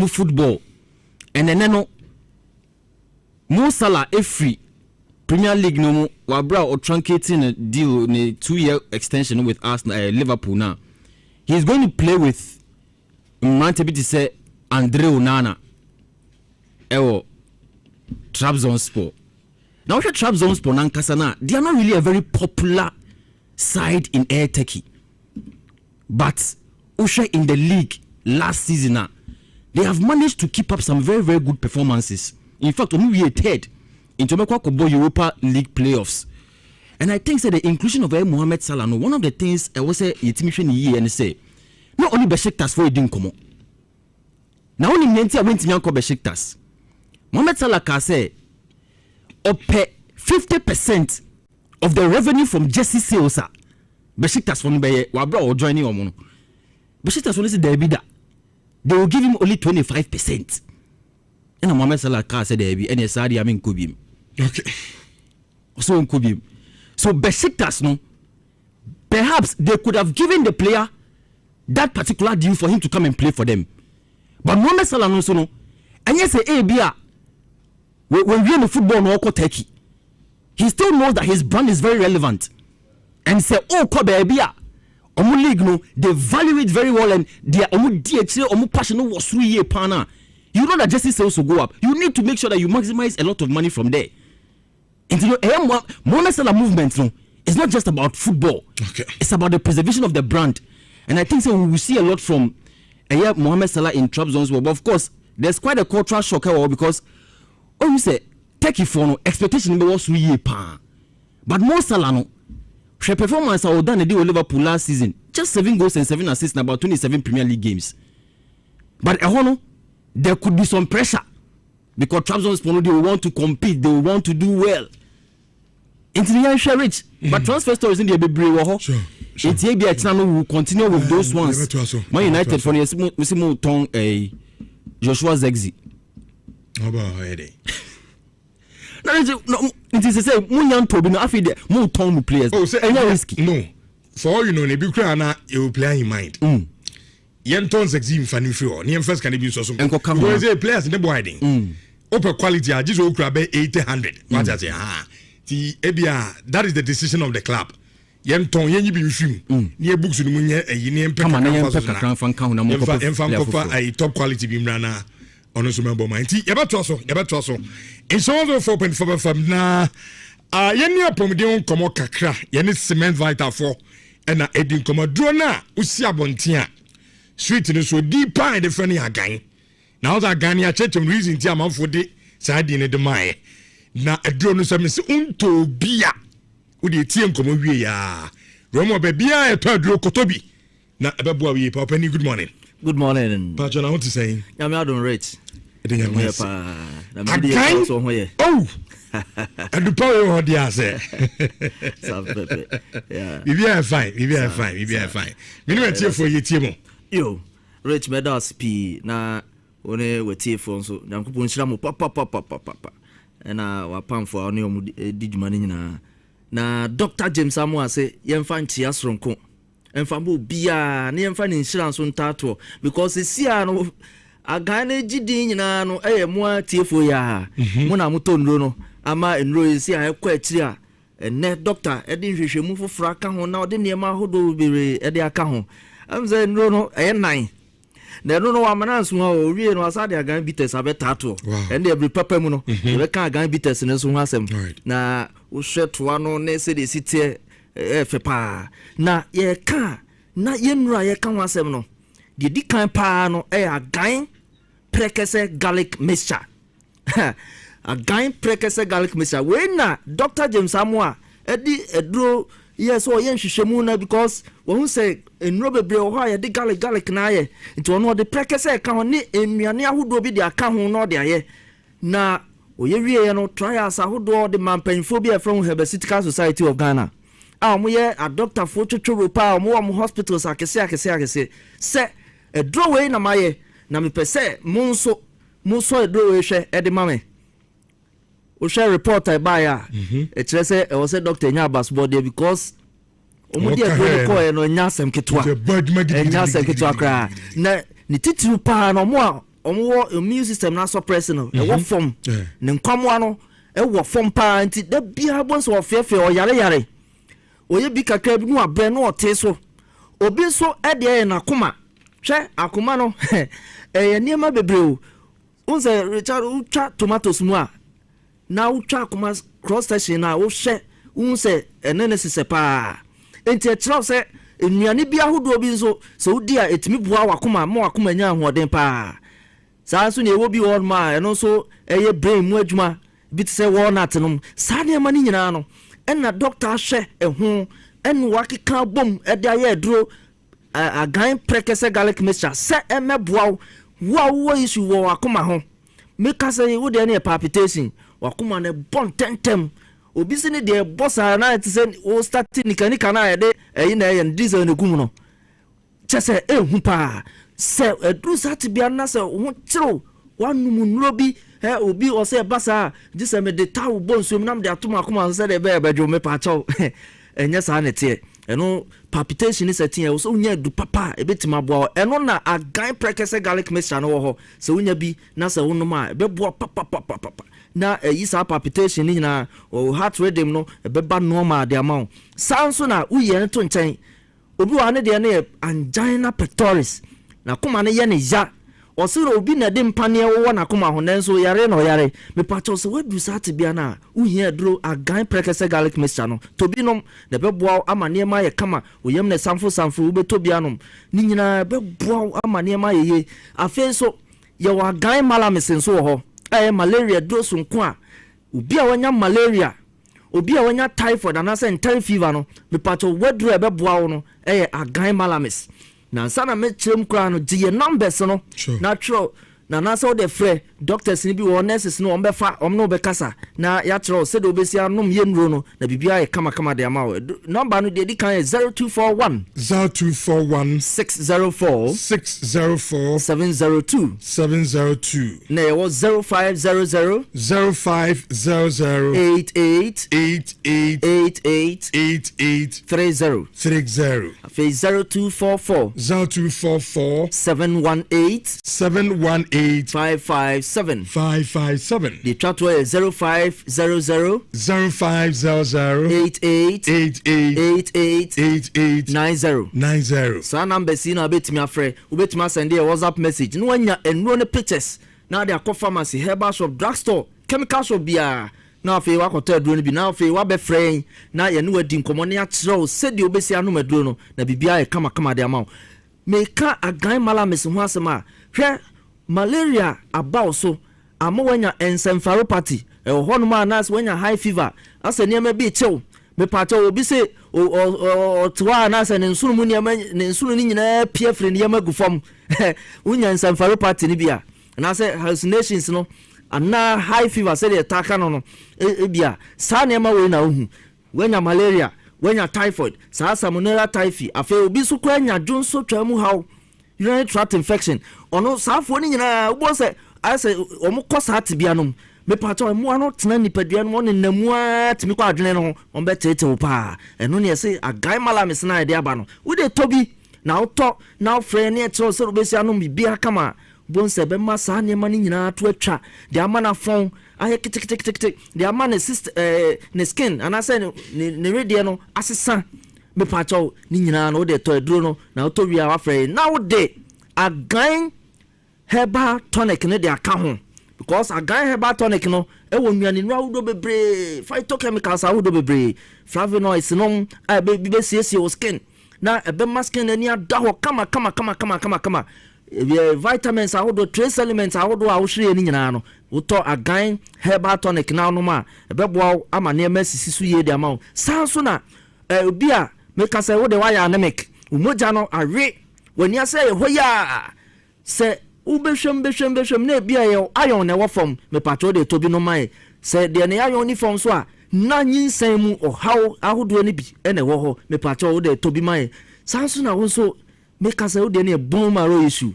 football. And then no Mo Salah free Premier League no Wabra or truncating a deal in a 2-year extension with Arsenal, Liverpool now. He's going to play with Mantebiti say Andre Onana. Trabzonspor. Now what Trabzonspor and Kasana, they are not really a very popular side in Air Turkey. But Usha in the league last season, they have managed to keep up some very, very good performances. In fact, only we are third in Tomeko Europa League playoffs. And I think the inclusion of Mohamed Salah, one of the things I was say and say, not only Besiktas for it didn't come. Now only Nentia went to Besiktas. Mohamed Salah can say, pay 50% of the revenue from jersey sales. Besiktas from Wabra or joining Omono. Besiktas from the they will give him only 25%. And Mohamed Salah can say there be any Saudi I mean Kubim. Okay. So Kubim. So Besiktas no, perhaps they could have given the player that particular deal for him to come and play for them. But Mohamed Salah no so no, and yes ABA. When we're in the football no Turkey, he still knows that his brand is very relevant. And say, oh, Kobe, league no, they value it very well and they are passion was 3 year pana. you know that jersey sales will go up. You need to make sure that you maximize a lot of money from there. And Mohamed Salah movement, it's not just about football. Okay. It's about the preservation of the brand. And I think so we will see a lot from Mohamed Salah in Trabzon's well. But of course, there's quite a cultural shock because you say take for no expectation was we pa. But Mo Salah no her performance I done with Liverpool last season. Just 7 goals and 7 assists in about 27 Premier League games. But there could be some pressure because Trabzonspor, they will want to compete, they will want to do well. Into the share rich, but transfer stories in the baby Sure. It's will continue with those ones. Man United for the Tong Joshua Zegzi. How about Eddie? No, it is to say young Toby no after more Tong players. Oh, say risky. No, for all you know, Nebuchadnezzar you will play in mind. Yen tons exim fani free or near first can be so some players in the winding. Upper quality are just over 800. What I say, the Ebia, that is the decision of the club. Yen ton yen you be film near books in Munya a Yen a top quality bimrana on a summer mind. Ever in so 4.4 from na Yenia Pomodion Como Kakra, Yenis Cement Vita 4 and a Edin Commodrona, Usia Bontia. Sweet in so deep pie the funny again. Now that Gania church and reason Tiama for the side in the Mai. Na a drone some unto bia. Would you team come over ya? Romo Bebia, a third Kotobi. Na a babu, Papa, good morning. Good morning. Patron, I want to say, I'm out on rich. Oh, and the power of the answer. We are fine. Minimum tier for your team. Yo, rich medals P na one we tie phone so Nyankopon hira mo papa na wapam for oni omu digumani nyina na Dr. James Amwa say yemfa ntia soronko emfa mo bia na yemfa ni hira so ntato because sia no aga na gidi nyina no mo tie fo ya mo na moto nro no ama nro sia ekọ akiri a ene doctor edi hwehwemu fofora ka ho na odi niema hodo bere edi aka ho am say nro no nine na no wamana so ha owie no asade agan bites abetato and every papa mu no we kan agan bites ne so ho asem na wo hwetoa no na se de sitie fepa na ye ka na ye nura ye kan ho asem no de di kan pa no agan prekese garlic mixture agan prekese garlic mixture we na Dr. James Amwa edi edro yes o yen hwehwemu na because won say enro bebre o ha ye de garlic na ye nti ono de prekese ka ho ne enuane ahodo bi de aka ho no de aye na oye wie no trials ahodo de mampanfo bi from Herbaceutical Society of Ghana mo ye a doctor fo twetwo pa mo hospitals akese se edro we na maye na me pese mo so edro we hwe e de mame o share report I buy e kire say e was Dr. Nyabas body because omudi e go no nyasem ketwa nyasem ketwa kra na ni titiru pa no mo immune system na suppress no e wo form ne nkwamo no e wo form pa nti da bia bo so ofefe o yare oye bi kakra bi no abre no ote so obi so e de na akoma hwe akoma no e niema bebre o unse Richard ucha tomatoes mu a na utwa akoma cross section na wo hwe unse enene sese pa enti e kira se enuane bi ahodo bi nso so udi a etimi bua wakoma ma wakoma nya ahoden pa saa so ne ewo bi won ma eno so eye brain mu adwuma bi te se walnut no saa ne ma ni nyina no enna doctor hwe eho en wakeka bom e de aye duro agan prekese garlic mixture se emeboa wo issue wo wakoma ho make say wo de na palpitation wakoma ne bon tentem obi se ne de bossa na it say o start nika na de eyi na ye diesel ne gum no chese ehu pa se edu sat bia na se ho kiro wanum nro bi obi o se basa jise me de tawo bonsum nam de atoma akoma se de be bedwo me pa chaw enye sa ne tie eno palpitation is setting e so unya du papa ebetima boa eno na agan prekese garlic mixture no ho se unya bi na se wonum a beboa papa na yi sa palpitation ni na o heart rhythm no beba normal de amount sanso na uye nto nchen obi wa ne de na angina pectoris na kuma ne ye ne ya Osiro obi na de mpane wo na koma ho nanso yare na yare me pacho so wadu sate bia na uhia duro agan prekese garlic mixture no to bi nom na beboa amane ma ye kama oyem na samfo ube to bia nom ni nyina beboa amane ma ye afen so ye wa agan malamis so ho malaria dose nko a obi a wanya malaria obi a wanya typhoid and asa entire fever no me pacho wadu beboa wo no agan malamis na sana me chrem kra no die numbers no natural na nasa de frɛ doctors ni bi wo nurses no ombefa omno be kasa na ya tro se de obesi anom ye nro no na bibia ye kama de ama number no de kan 0241 604 702 na ye was 0500 88 30 face 0244 718 557 the chat way 0500 88 sa number si na betimi afre obetimi send a WhatsApp message no anya enro ne pictures na de akọ pharmacy herbal shop drugstore chemical shop bia na afi wa kọta aduro no bi na afi wa be frɛn na ye no wadi nkomo ne akyerɛw se de obesi anu maduro no na bibia ye kama de ama meka agan malamis ho asema hwɛ malaria about so amawanya encephalopathy honoma anas wanya high fever asa niam bi chew me pacha obi se o twa anas ne nsunu mu niam ne nsunu ni nyina pie fre niam agufom unya encephalopathy ni bia na say hallucinations no ana high fever say dey taka no bia sa niam we na ohu wanya malaria wanya typhoid sa salmonella typhi afa obi so kwa nya dwonso twa mu haw urinary tract infection ono saafo ni nyina ubo se ase omo kosa atibia no me pato mo ano tena nipadua no ne namu atimi kwa adwene no on be tete wo pa eno ne se agai malamis na ide aba no wo de tobi na auto na frɛ ne etro se obesi ano bibia kama bonse be masa ne mani nyina to atwa de ama na fon aye kitikitikitikiti de ama ne ne skin anase ne redie no asesa me pato ni nyina no de to aduro no na auto wi a wa frɛ na wo de agan herbal tonic ne de aka ho because agan herbal tonic no e wo nnuane no awudo bebre phytochemicals awudo bebre flavonoids no be siesie wo skin na ebe maskin ani ada ho kama vitamins awudo trace elements awudo a wo hire ni nyina no wuto agan herbal tonic na no ma ebe boa ama ne masisi su ye de ama sanso na obi a make say wo de wire anemic umoja no awe wani ase hoya se ubehwem na bia ye ayon na wofom me patro de tobi no mai se de ne ayon ni fom so a na nyinsan mu ohaw ahodo ne bi ene wo ho me patro de tobi mai sanso na wo so me kasa wo de ne bon maro issue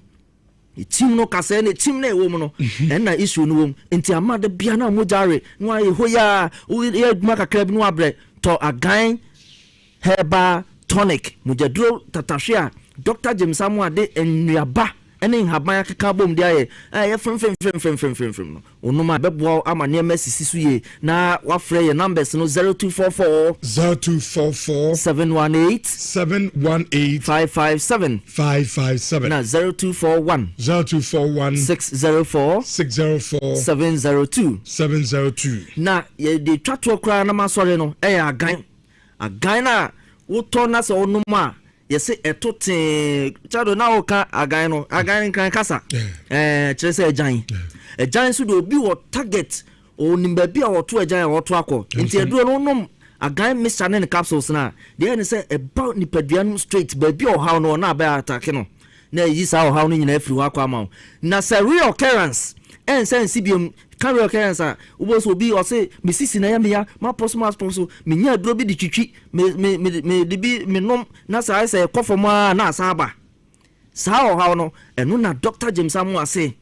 team no kasa ne team na ewo mu no na issue no wo enti amade bia na mo jare no aye hoya ye duma kakra bi no abre to agan herbal tonic mujaduro tatahwea Dr. James Samuel de enuaba ene haban akeka bom dia ye frem no onuma beboa ama ne masisi su ye na wa frɛ ye numbers no 0244 718 557 na 0241 604 702 na ye de twatwo kra na masɔre no agan na wotɔ na sɛ onuma yesi etote chado na oka agan kan kasa kire se ejan so do obi wo target onimba bi a woto ejan woto akọ nti eduro no nom agan mixture ne capsules na dey ne say about nipadua no straight ba bi o how no na ba attack no na yi sa o how no nyina afiri akọ ama na say real occurrence en sense biom carry occurrence a ubo so bi o say misisi na ya ma poso me nya duro bi di twitwi me de bi me nom na say kofo ma na asaba sa o how no eno na Dr. James Samuel say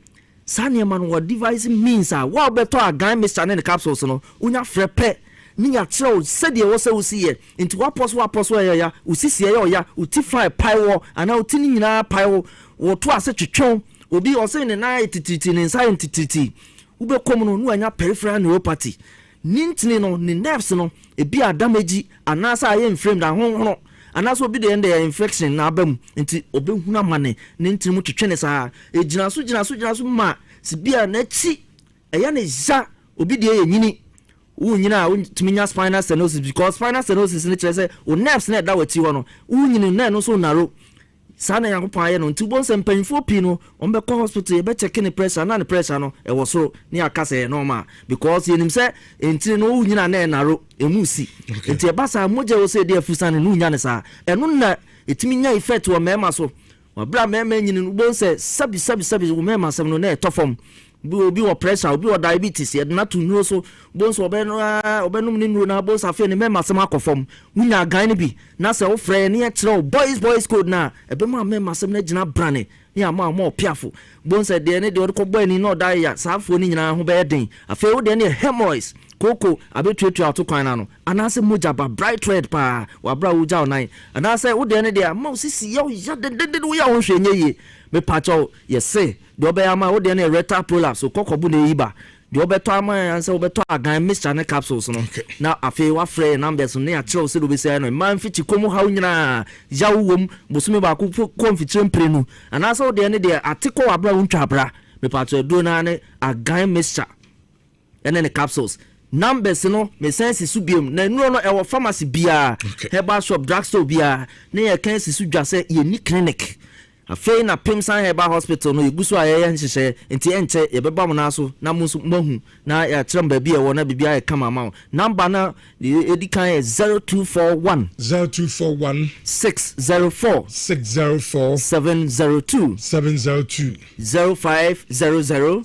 sane man what device means a wa beto agan mixture ne capsules no unya frepe ni ya tro said ye wo say usiye into wa poso ya usisi ya utify paiwo ana utini nyina paiwo wo to ase twetwon obi o say ne na tititi ne nsa tititi ube komuno nu anya peripheral neuropathy nintini no ne nerves no ebi adamaji anasa aye inflamed ahonhono anaso obi de end infection na abam nti obehuna mane ne ntiri mu twetwe ne saa ejina so ma sibia na chi eya ne ja obi de yenyini unyina untiminya spinal stenosis because spinal stenosis ne kire o nerves na da wati ho no unyini na no so naro sana yankopon aye no nti bonse mpanfo pi no ombe ko hospital be check ne pressure na ne pressure no e wo so ne akase normal because yenim se enti no unyina na naro emusi enti e basa moje wo se de afusa ne unya ne sa eno na etiminya effect wo mema so wa bra mema nyini bonse sabi wo mema sam no na e tofom obi wo pressure obi wo diabetes ye na to nuro so bonso obenum ni nuro na bonso afi ne mema sem akofom munya gan ne bi na se wo frɛ ne kire boys code na ebe ma mema sem na gina brane ya ma piafo bonso de ne de wo ko boy ni no da ya saafo ni nyina ho be den afi wo de ne hemorrhoids koko abetuatu ato kwan na no anase moja ba bright red pa wa bra wo ja onan anase wo de ne de ma osisi ya wo ya wo hwenye ye me pacho yese de obeyama wo de ne rectal prolapse kokobu na yiba de obeto ama anse obeto agan mixture ne capsules no na afi wa frɛ numbers ne a kyerɛw se do be say no man fiti komu hawo nyina ya wom bosumi ba ko konfitire mprenu anase wo de ne de atiko abra wo ntwa abra me pacho do na ne agan mixture ene ne capsules numbers no me sense su biem na nuro no ewo pharmacy bia herbal shop drugstore bia na ye kan sisu dwa se ye ni clinic afei na Pimsan Herbal Hospital no yeguso ayeye nhyehyɛ enti enche ye beba mo na so na mo mahu na ya kyerem ba bia wo na bibia ye kama ma number na edikan 0241 604 702 0500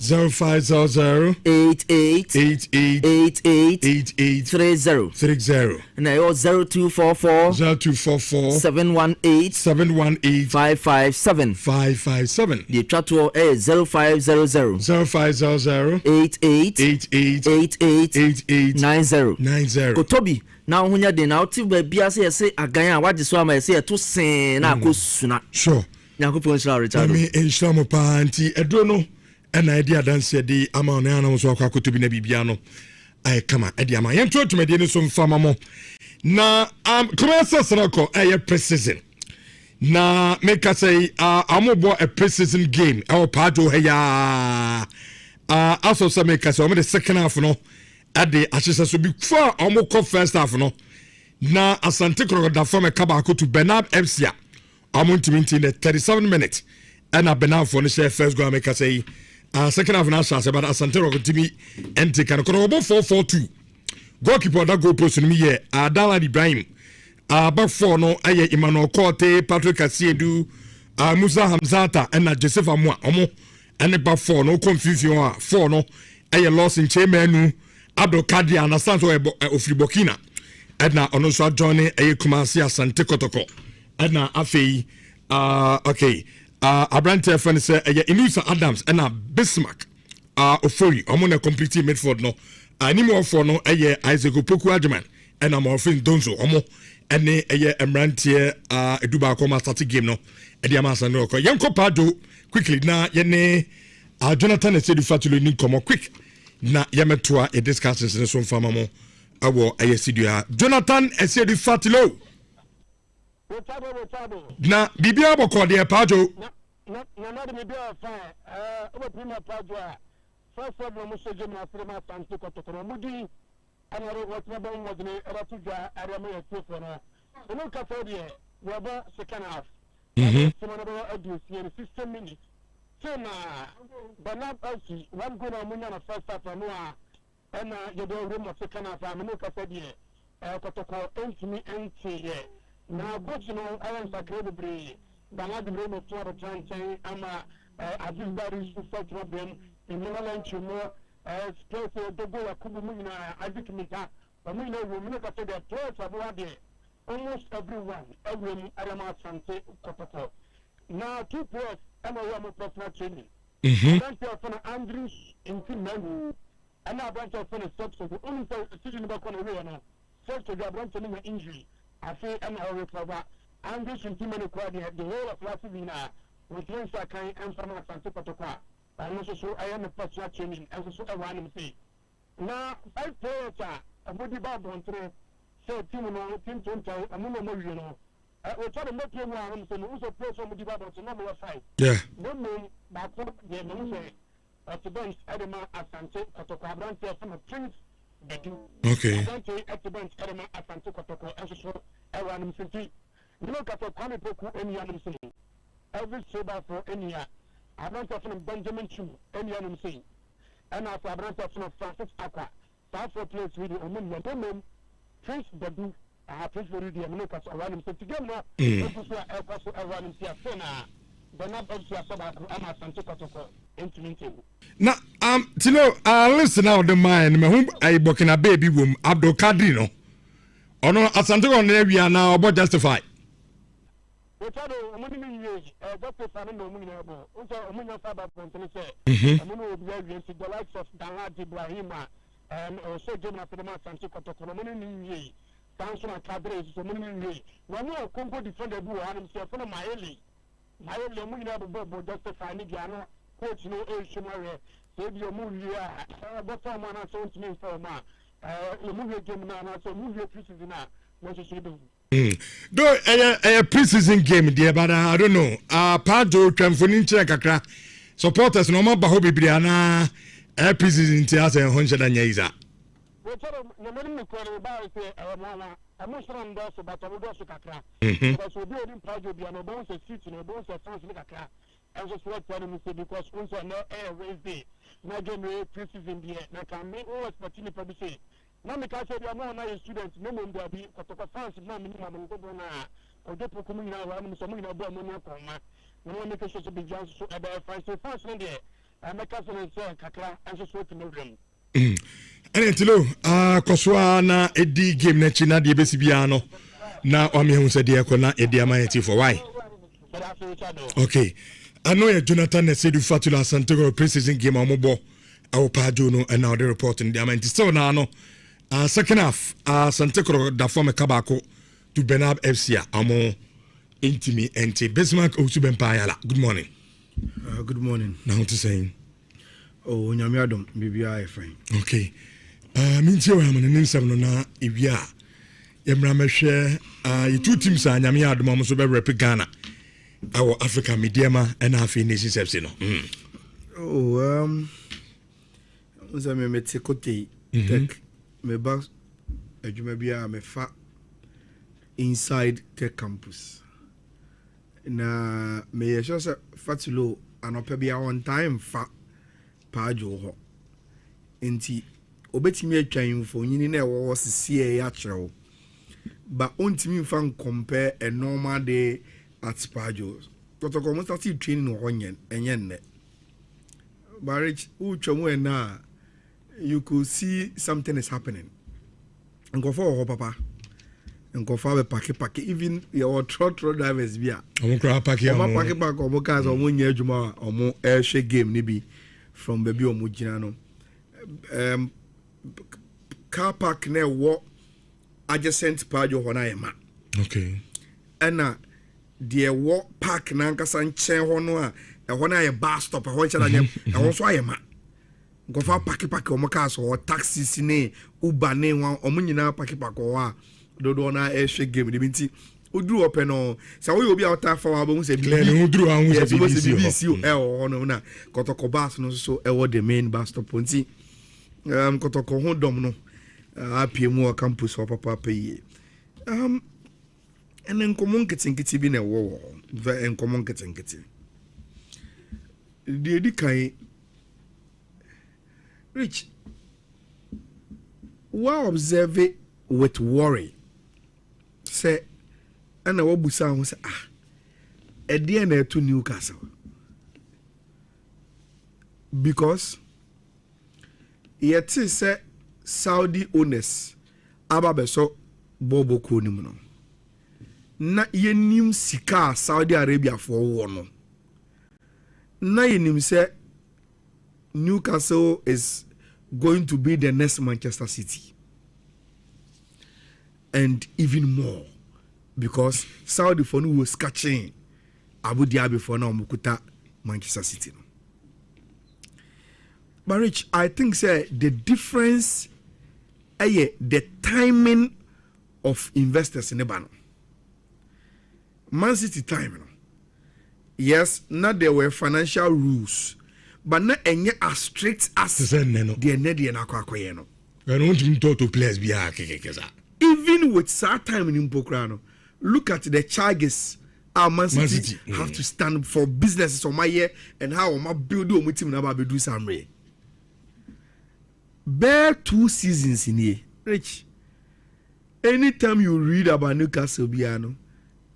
88 30 na yo 0244 718 557 the chatwo 0500 88 Kotobi na hunya de na oti ba bia se yese agan a wage so ama yese eto sen na akosuna sure yakopon shira Richard me enshamo pa anti edo no ena edi adanse de ama na na so akwa Kotobi na bibia no ai kama edi ama yento tumede ne so mfama mo na commercial snako precision na make us say amobo a precision game our pajo heya also some make us the second half no at the achisa so before amoko first half no na Asante Krokoda from a kabako to Bernard Epsia amonti in the 37 minutes and a Bernard for the first goal make us say second half na chance but Asante Krokoda enti kan Krokobo 4-4-2 goalkeeper that goal post me here Adala Ibrahim back four no aye Emmanuel Korte Patrick Asiedu Musa Hamzata and Joseph Amwa omo and back four no confusion four no aye loss in Chemenu Abdul Kadir and Asanto of Burkina and na ono so journey aye Kumasi Asante Kotoko and na afei okay Abrante friend say aye Inusa Adams and na Bismarck Ofori omo na complete midfield no ani mo for no aye Isaac Opoku Adjaman and am offering Donzo omo ene eye emrantie eduba akoma start game no e dia ma san no ko yenko pado quickly na yene Jonathan Esedu Fatulo ni komo quick na yemetoa e discussions ne so mfama mo awo eye sidua Jonathan Esedu Fatulo na bibia boko de pado na de bibia fa o prima pado first of all mo so je na frema Asante Kotoko mudi anaro watna ba modne era tuja area me yefo na no ka for die we ba second half so na ba adu 60 minutes so na bana asi one goal na munya na first half no a na ye do room of second half am no ka for die Kotoko entimi enti na coach no ayan sakre bre bana de room of to change ama adibari su for problem in Milan chumo space to go akubu muna adikimita bamuna wo muna ka say the players abua there almost everyone arama Asante Kotoko now two players am a personal training bunch of Andrews in Finland and a bunch of steps so only decision about corner way na first to the branch in injury I say and I recover Andrews in Finland the whole of last season with Lensa kan and from Asante Kotoko and also so I am a personal training and so I want to say now 5 players are body bad on 3 so team 20 I'm no more you know we try to make you one so we so play some di baba to number 5 yeah no me back the no say at the bench Edema Asante Kotoko Abrante from Prince Bedu okay Asante at the bench Edema Asante Kotoko so everyone simply look at the Kwame Poku any other say every sober for any year Abrante from Benjamin Chu any other say and as Abrante from Francis Aqua that for place with the woman Prince Bedu Prince Bedu the Americans around him so together everyone is here na you know listen now the mind me who I bokina baby wom Abdul Kadri no ono asante on na wi ana obo justify we tell you money me justify no money na bo so omunya fa ba ponte say omuno obi awie si the likes of Dalad Ibrahima also Jemna Fedema Asante Kotoko no money ni Tanso na Kadri so money ni when you Congo defend the bull and say for Maeli my only bobo justify ni gano coach no eshimare so bi omu wi a but man so ntimi for ma omu game na so mu wi preseason na mo so do do a preseason game there but I don't know Pajo twamfoni nche kakra supporters no ma ba ho bibiri ana preseason ti ase ho nche da nya iza we tell no me ni ko ba say mama amusran do so batawo do so kakra because we be odin Pajo bia no bon se seat no bon se fans ni kakra and just what tell me say because once no Wednesday na game preseason there na can me o expect ni probably say na me ka say bia no na student no mo ndia bi kotoko fans na me ni ma mo go na odopo ko mu na wa no so mo na bo mo na ko ma no me ka so be just so about fans no there make us say kakra and just what no dream Entilo koswa na edi game na china de besi bia no na o me hu se de ekona edi amayeti for why okay I know Jonathan said you fatula Asante preseason game amobo awo Pajo no and now the report in the amayeti still na no second half Asante da form kabako to Benab FC amo intimi ente Bismarck Osubempa yala good morning good morning now to saying oh nyame adom bibia fine okay minti wa amane nsem no na ewia yemra mehwe two teams a nyame adom am so be rep Ghana our Africa Mediama and afi Nations FC no unza me meti kote tech me ba adwuma bia me fa inside tech campus na me yesho se fatulo anopa bia on time fa Pajo ho enti obetimi atwan fo nyini na ewo sisi ya kyerɛw ba ontimi fa compare a normal day at Pajo kotoko mo start training no honyen enye but rich utwamu na you could see something is happening nkofo ho papa nkofo be pack even your trot drivers bia omo kra pack ya omo pack omo cars omo nya adwuma omo ehwe game ni bi from baby omo gina no car park na wo adjacent Pajo ho na yema okay ana de wo park na nkasa nchen ho no a ho na ye bus stop ho ncha na nyem ho so ayema go fa pack omo cars ho taxis ni Uber ni ho omo nyina pack ho a dodo na ehwe game de binti oduru open no sa wo obi a ota fa wa bo se clear no oduru an wo se BBC ho no na kotoko bus no so e wo the main bus stop nti kotoko ho dom no apiemu campus wa papa pay enen komon ketenketi bi na wo ve en komon ketenketi de di kai rich wa observe it with worry say ana wo busa ho say ede na to Newcastle because yet say Saudi owners ababeso bobo ko nim no na yenim sika Saudi Arabia for wo no na yenim say Newcastle is going to be the next Manchester City and even more because Saudi for no was catching Abu Dhabi for now mukuta Manchester City no. But Rich, I think say the difference the timing of investors in the ban. Man City time no. Yes, not there were financial rules, but not any as strict as the Nedi and Aquacoyeno. I don't want to players be even with sad time in Impocrano, look at the charges our Man City have to stand for businesses on my year and how my build with him about do some way. Bare 2 seasons in here, Rich. Anytime you read about Newcastle Biano,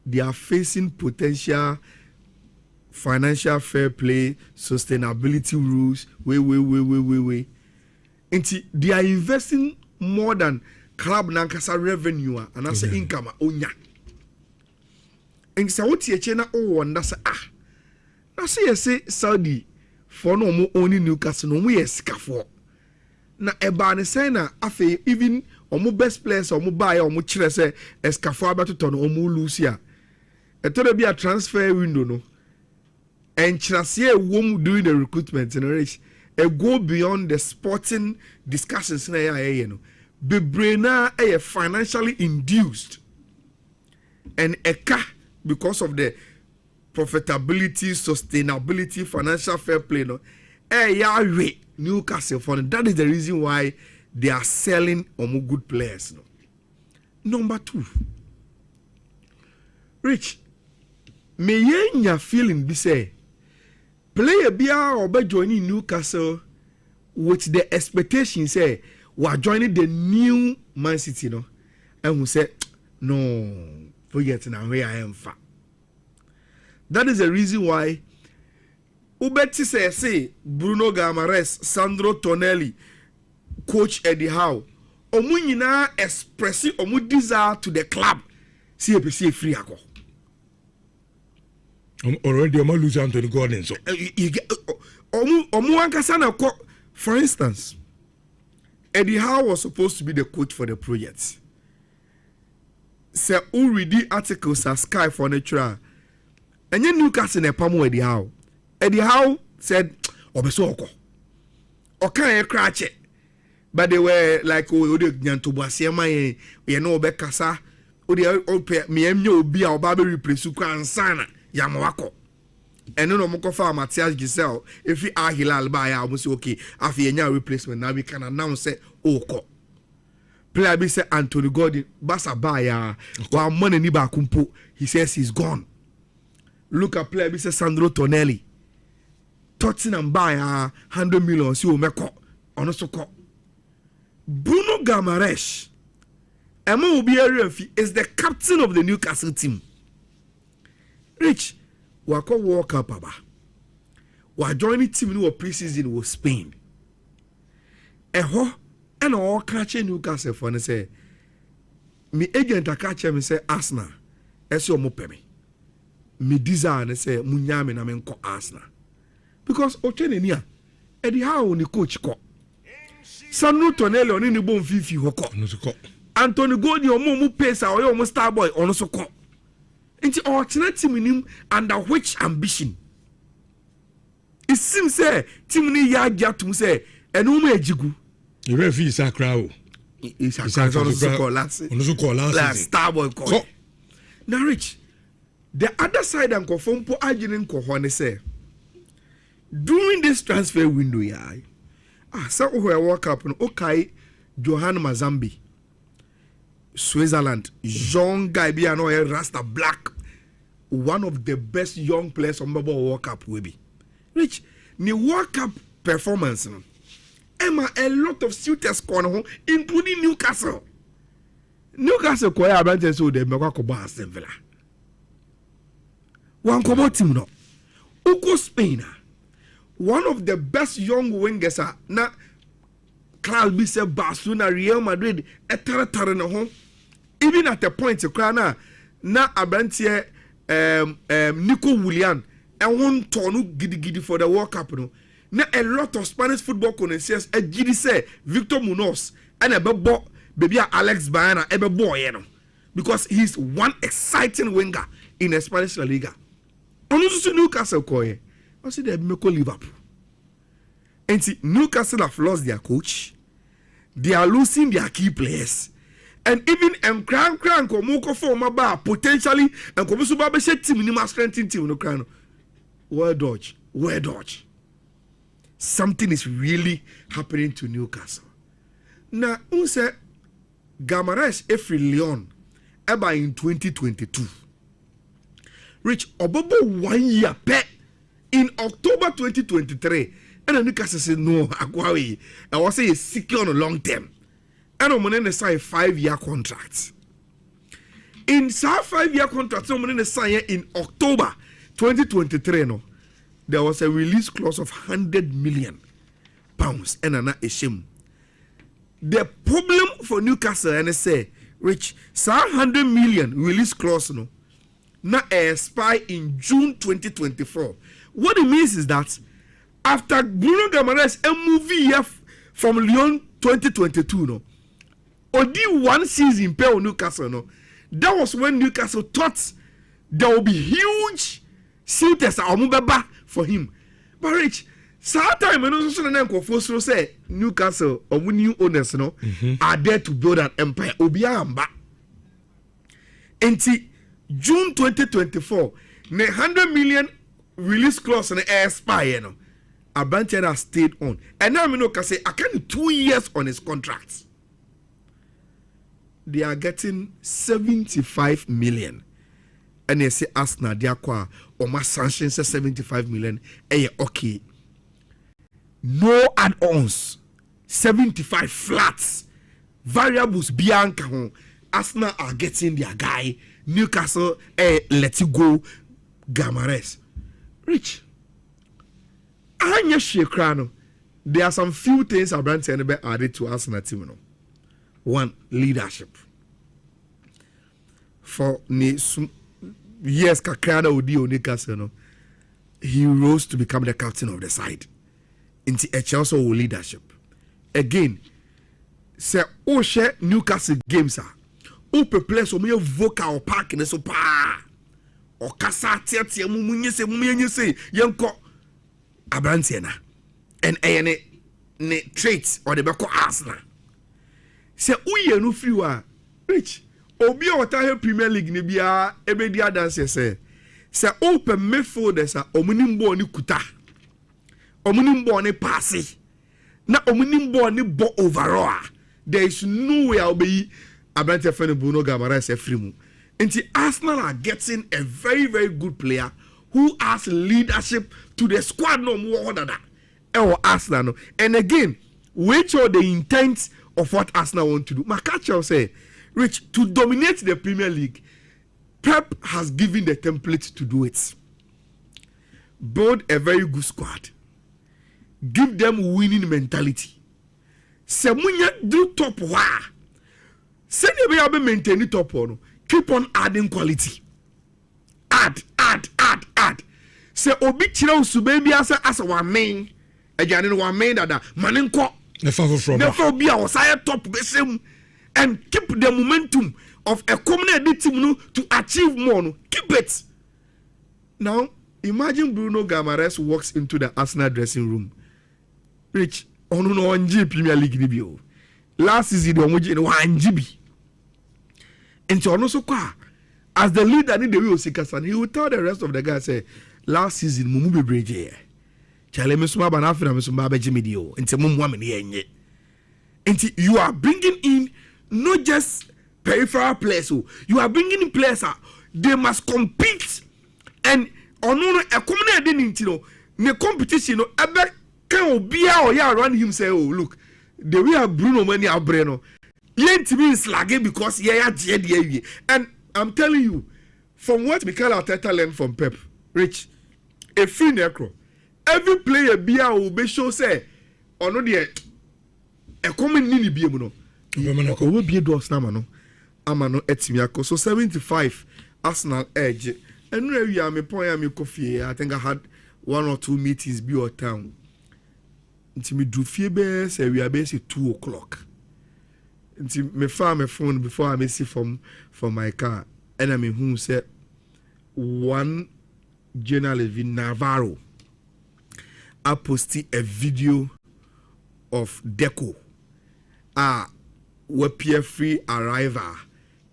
they are facing potential financial fair play, sustainability rules, way. And they are investing more than club nankasa revenue and as income onya. And so what you chena wonder say na say Saudi for no mo only Newcastle no we escafo. Na eba ne say na afi even omo best players omo buy omo kire say escafo abeto no omo lose ya. Eto be a transfer window no. And Chelsea won't do the recruitment in a race. Go beyond the sporting discussions in a Bebrena are financially induced. And eka because of the profitability, sustainability, financial fair play. No, Newcastle for that is the reason why they are selling good players. No. Number 2. Rich, may you feeling be say player bia or be joining Newcastle with the expectation say we are joining the new Man City no and we say no forget now where I am far. That is the reason why Ubeti say Bruno Guimaraes, Sandro Tonelli, Coach Eddie Howe omu nyina express omu desire to the club see free ako. Already I'm losing Anthony Gordon so for instance Eddie Howe was supposed to be the coach for the project. Say who read the articles at Sky Furniture and you Newcastle ne pamo Eddie Howe. Eddie Howe said obeso oko okan e krache but they were like o de nyanto boasiema ye no obekasa o de me emnya obi a oba be replace ku ansana Yamawako. And no more confirm Matthias Giselle. If we are Hilal by I will say okay, after a replacement, now we can announce it. Oko. Player be say Anthony Gordon, Basa Baya, while money Niba Kumpo, he says he's gone. Look at player be say Sandro Tonelli. Tottenham buy 100 million, see Omeko, on also call. Bruno Guimaraes, Emma Obiari is the captain of the Newcastle team. Rich, wako walk up aba. Wa joining team no pre-season with Spain. Eho, and all catch Newcastle for ne say. Me agent a catch me say Arsenal. Eso mo peme. Me desire ne say munyame na me nko Arsenal. Because ochene nia, Eddie Howe ni coach ko. Sandro Tonelli oni ni bon fifi hoko. Anthony Gordon omo mu pesa oyo omo star boy ono so ko. Into alternate team in him under which ambition? It seems say team ni ya to say and no me jigu. The referee is a crowd. It's a crowd last star boy call. Now Rich, the other side and confirm po aginin ko say during this transfer window so who walk up no okay Johan Mazambi. Switzerland, young guy be an oil Rasta Black, one of the best young players on Baba World Cup will be. Rich, the World Cup performance, Emma a lot of suitors corner, including Newcastle. Newcastle kwaya abante so de mekwa ko ba Aston Villa. One kobo team no. Uko Spain, one of the best young wingers na Class B say Barcelona, Real Madrid, etara no ho. Even at the point na abrantie Nico Willian and one tonu gidi for the World Cup no. Na a lot of Spanish football connoisseurs a gidi say Victor Munoz and a bebo baby Alex Baena ebe boy no. Because he's one exciting winger in the Spanish La Liga. Onu so Newcastle koye. I see they make Liverpool. And see Newcastle have lost their coach. They are losing their key players. and even and crank or moko for my bar potentially and Komusu Baba said team in my strength team no crown. Where dodge. Something is really happening to Newcastle. Now, who said Gamares Efri Leon ever in 2022? Rich Obobo 1 year pet in October 2023. And Newcastle said no, I was say secure on a long term. And I'm going to sign a 5-year contract. In some 5-year contract, I'm going to sign in October 2023. No, there was a release clause of £100 million, and an shame. The problem for Newcastle, and I say, Rich, £100 million release clause no, now expire in June 2024. What it means is that after Bruno Guimaraes a movie from Lyon 2022 no, only 1 season per Newcastle no, that was when Newcastle thought there will be huge suitors for him. But Rich, time when also say Newcastle or new owners no are there to build an empire. Obiamba. Until June 2024, the $100 million release clause and expire no. Abranteɛ has stayed on, and now I can say I can 2 years on his contract. They are getting 75 million, and they say Arsenal they acquire or my sanction says 75 million. Okay, no add-ons, 75 flats, variables Bianca. Arsenal are getting their guy. Newcastle let it go. Guimaraes, Rich. There are some few things Abranteɛ added to Arsenal team. No? One, leadership. For years Kakrana Odi Newcastle, no, he rose to become the captain of the side. Into also leadership. Again, say share Newcastle games are place or me vocal park in so pa or kasa tia mumunye se yanko Abranteɛ na and ne traits or the beko Arsenal. Say uye no free wa Rich obi o ta Premier League ni bia ebedia dance say open midfielders a omunimbo ni kuta omunimbo ni pass na omunimbo ni bo overall. There is no way I'll be Abranteɛ fan Bruno Guimaraes free mu. Until Arsenal are getting a very very good player who has leadership to the squad no more than that. Or Arsenal no. And again, which are the intent of what Arsenal want to do? Makacha say, Rich, to dominate the Premier League, Pep has given the template to do it. Build a very good squad. Give them winning mentality. Semunya do top wa. Send you be maintain the top one. Keep on adding quality. Add. Say obi chira usubembi as one main. Again, one main that maninko. Never be our side top besem and keep the momentum of a common team to achieve more. Keep it. Now, imagine Bruno Guimaraes walks into the Arsenal dressing room. Rich, on no Premier League debut. Last season, the Omoji 1 GB. And so also as the leader in the way of he will tell the rest of the guys say last season mumu bebreje chale mesuma ba na afina mesuma ba jimi dio enti mumu amene yenye enti you are bringing in not just peripheral players, you are bringing in players they must compete and ono e komna de nti no competition no ebe kan obi a oya around him say look the way Bruno Mani abre no yentimi is lagging because and I'm telling you, from what Mikel Arteta learned from Pep, Rich, a free necro, every player will be sure say, or no dear, a common nini be no. Will be a dos namano, amano etimiako. So 75 Arsenal edge. And where we are, me point me coffee. I think I had 1 or 2 meetings be or town. Until me do fear say we are basically 2 o'clock. Until me found my phone before I may see from my car, and I mean who said one journalist in Navarro I posted a video of Deco wapia free arrival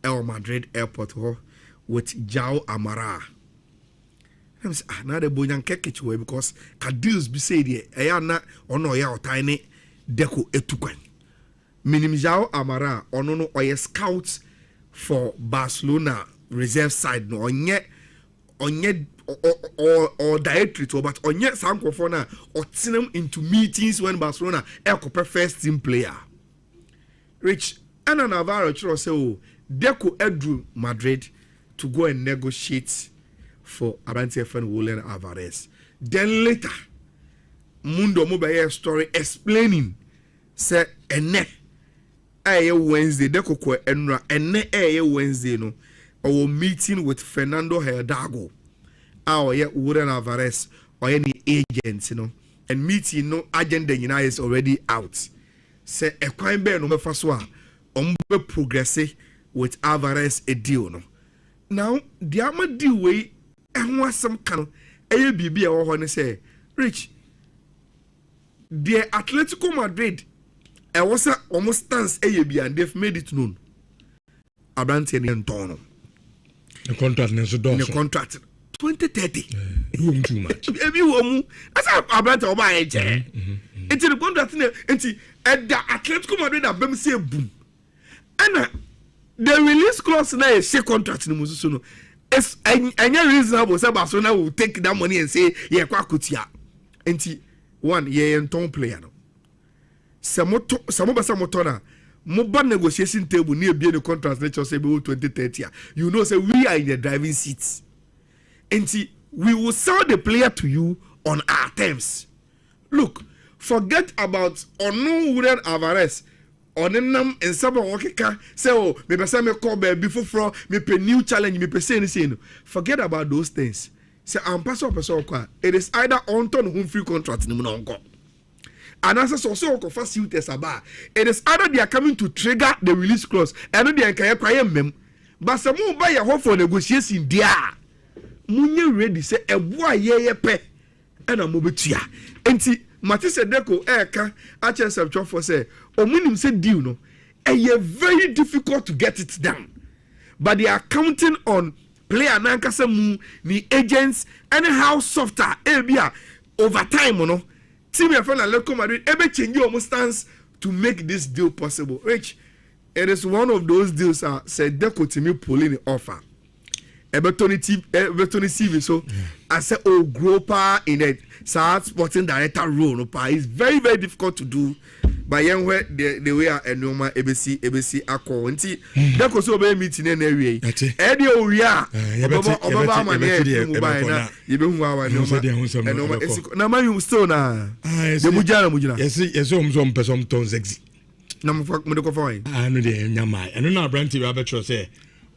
El Madrid airport with Jao Amara. I'm saying, now the boyan kekich way because Kadils be said here, Ayana ono ya tiny deco etukwen. Minim Jao Amara ono or scouts for Barcelona reserve side no onye or dietary to but onye sankofona or send them into meetings when Barcelona elko first team player. Rich Ana Navarro chiro say oh deco Edru Madrid to go and negotiate for Abante friend Julian Alvarez. Then later, Mundo Mobile story explaining say ene Wednesday deko ko enra ene Wednesday no our meeting with Fernando Hidalgo. Our Julian Alvarez or any agent, you know, and meeting no agenda is already out. Say a crime bear no mefaswa progress with Alvarez a deal no. Now the ama deal way and was some kind of ABB or when say Rich the Atletico Madrid was almost stands ABB and they've made it known. Abranti and Tono. The contract is the contract 2030. Too much. That's how Abranti or my age. It's the contract at the Atletico Madrid have been say boom. And the release clause now is a contract in Musuno. It's any reasonable Barcelona will take that money and say, yeah, Kwakutia. And one, yeah, and ton player. Samotona, mobile negotiation table near being the contract, let's say 2030. You know, say we are in the driving seats. And we will sell the player to you on our terms. Look, forget about Julian Alvarez. Onenam and some worker say, oh, maybe some call before from me pay new challenge, me pay saying. Forget about those things. Say, I'm pass up a it is either on home free contract in Munongo. And as a so first you test about it is either they are coming to trigger the release clause and they are crying mem. But some more buy a hope for negotiation there. Munye ready say a boy ye pe and a mobitia. Enti Matisse Deco Eka HSF for say Omunim said deal no very difficult to get it done. But they are counting on player Nankasemu, the agents, anyhow softer ABA over time, no. Team and Atletico Madrid ebe change your stance to make this deal possible. Rich, it is one of those deals said Deco to me pulling the offer. Evertoni CV so I say oh groper in a sad sporting director role no pa it's very very difficult to do by young where the way a normal ABC akọ nti Deco so be meeting na area e o ria obaba ma na mobile na ye be hu awa no na man you still na the mujana yes om person ton sexy na mo de ko fa no de nyama eno na branti ba betro say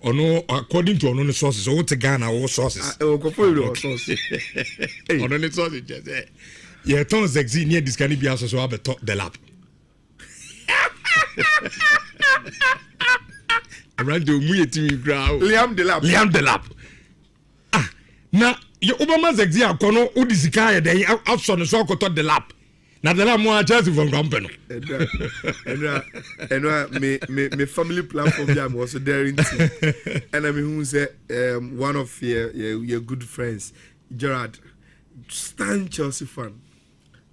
ono according to ono sources so what Ghana all sources go for your sources ono ne sources just yeah ton sexy near this can be also so have top the lap around the mu yetimi ground Liam the lap na your Obama sexy akono udisika ya dey outside so akoto the lap na the lap mo Chelsea from company and me family platform I'm also there in team. And I mean who say one of your good friends Gerard stand Chelsea fan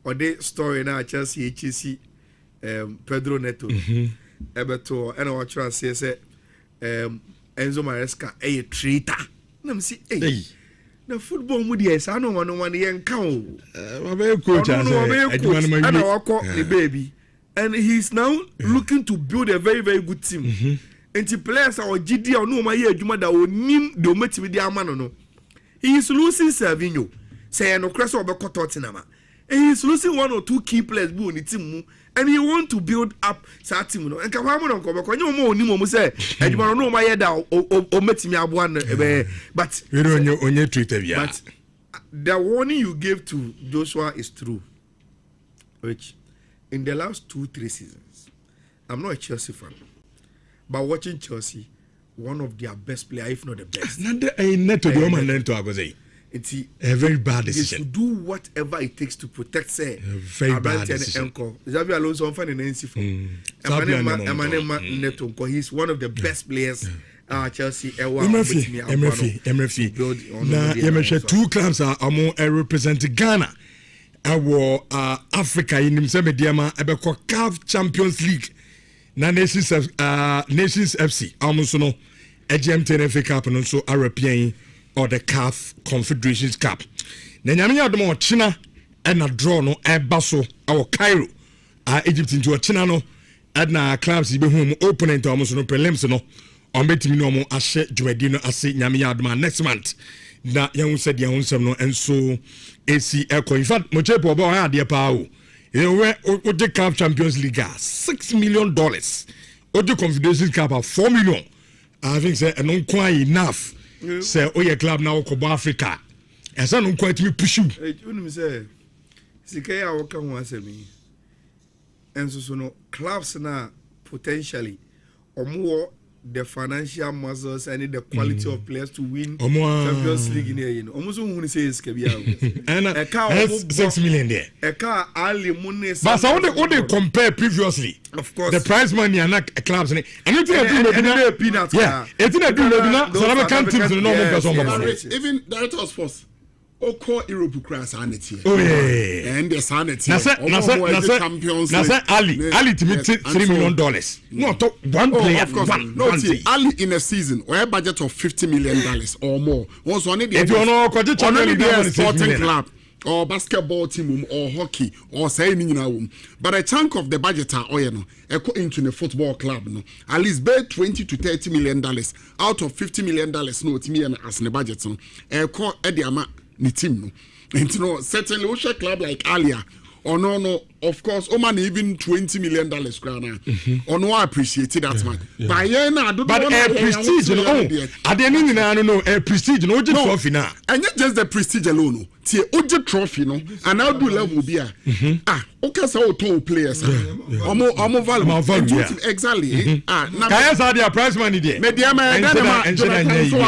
or the story now Chelsea HC Pedro Neto Ebeto and I was trying to say Enzo Maresca a traitor let me see hey the football moody is I don't want no one yen count coach and I walk the baby and he's now looking to build a very very good team and the players are GD or no my year Juma that will name the match with the Amano no he is losing Savinho say no crest over Tottenham and he is losing one or two key players in the team and he want to build up that team no and Kawamo no ko you mo ni mo say Juma no my year that o metimi abuan but we don't only treat but the warning you gave to Joshua is true which in the last 2-3 seasons I'm not a Chelsea fan but watching Chelsea one of their best players if not the best It's a very bad they decision. should do whatever it takes to protect say very bad decision. Xabi Alonso on finding NC for Neto, he's one of the best players Chelsea MFC na yemehwe two clubs are represent Ghana Africa in se mediama ebeko CAF Champions League na Nations FC almost no GMT FA Cup no so European or the CAF Confederations Cup. Na nyame yadom China and a draw no ebaso our Cairo Egypt into China no na clubs be home opponent almost no prelims no on betimi no mo ahye dwumadi no ase nyame yadom next month na yɛn said yɛn nsɛm no enso AC Echo in fact mo chepo ba ha de pa o we o de CAF Champions League $6 million o de Confederations Cup $4 million I think say no quite enough say o ye club na ko Africa esa no quite me push you unim say sikaya wo kan ho asemi enso so no clubs na potentially omo the financial muscles and the quality of players to win Champions League in here, you know. Almost who say is Kabia. And $6 million there. A car Ali Munne. But I want to compare previously. Of course. The prize money and not clubs. And you think I peanuts. Yeah. It's in a do Salama teams in the normal person. Even director of sports. Oko Europe cross sanity. Oh yeah. And the sanity. Nasa Ali to me $3 million. No, to one player. Of course. Ali in a season or a budget of $50 million or more. Was one of the sporting club or basketball team or hockey or saying but a chunk of the budget are into the football club no at least pay $20 to $30 million out of $50 million no to me and as the budget no Ediama ni team no and certainly we share club like Alia or no of course man even $20 million crown or no I appreciate that man but yeah na do but a prestige no at the end no a prestige no just trophy na and not just the prestige alone tie oje trophy no and now do level be okay so to players omo value exactly na kaya sa dia prize money there media man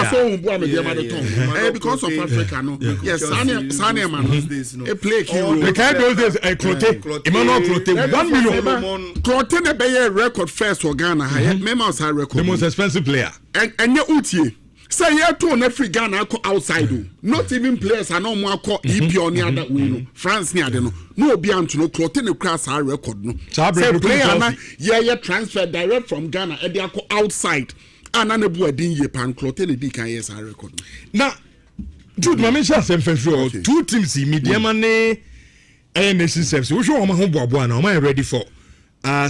so bo media man to because of Africa no yes Sane man a play key role the kind those days a Clote Emmanuel Clote $1 million Clote na be record first for Ghana member was high record the most expensive player and ya utie say here to na free Ghana go outside not even players are no more call EP on the other way France ni ade no obi anto no Clote ne cross our record no say player na yeah transfer direct from Ghana e dey go outside and na bu adin ye pan Clote ne di kan yes our record na Jude mamisha semfefro two teams media money Nations FC we show ho boaboa na o ready for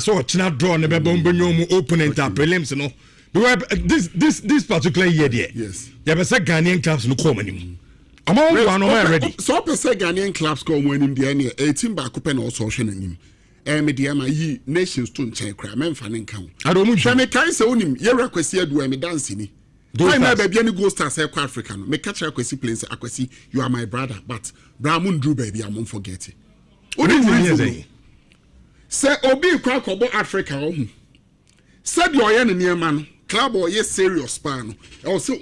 so China draw ne be bombenyo opponent prelims no this particular year there yes there be say Ghanaian clubs no come anim am I ready so per say Ghanaian clubs come anim there na 18 back up na also hwe nanim media ma yi Nations to nchen kra memfa ne nka ho adomu hwe me kan se onim ye request adu me dance ni why na baby any go stars e Africa no me catch request plains akwasi you are my brother but Bramun Drew baby I won't forget it say obi kwa kobo Africa ohu said the oye ne niam no club or yes serious pan or so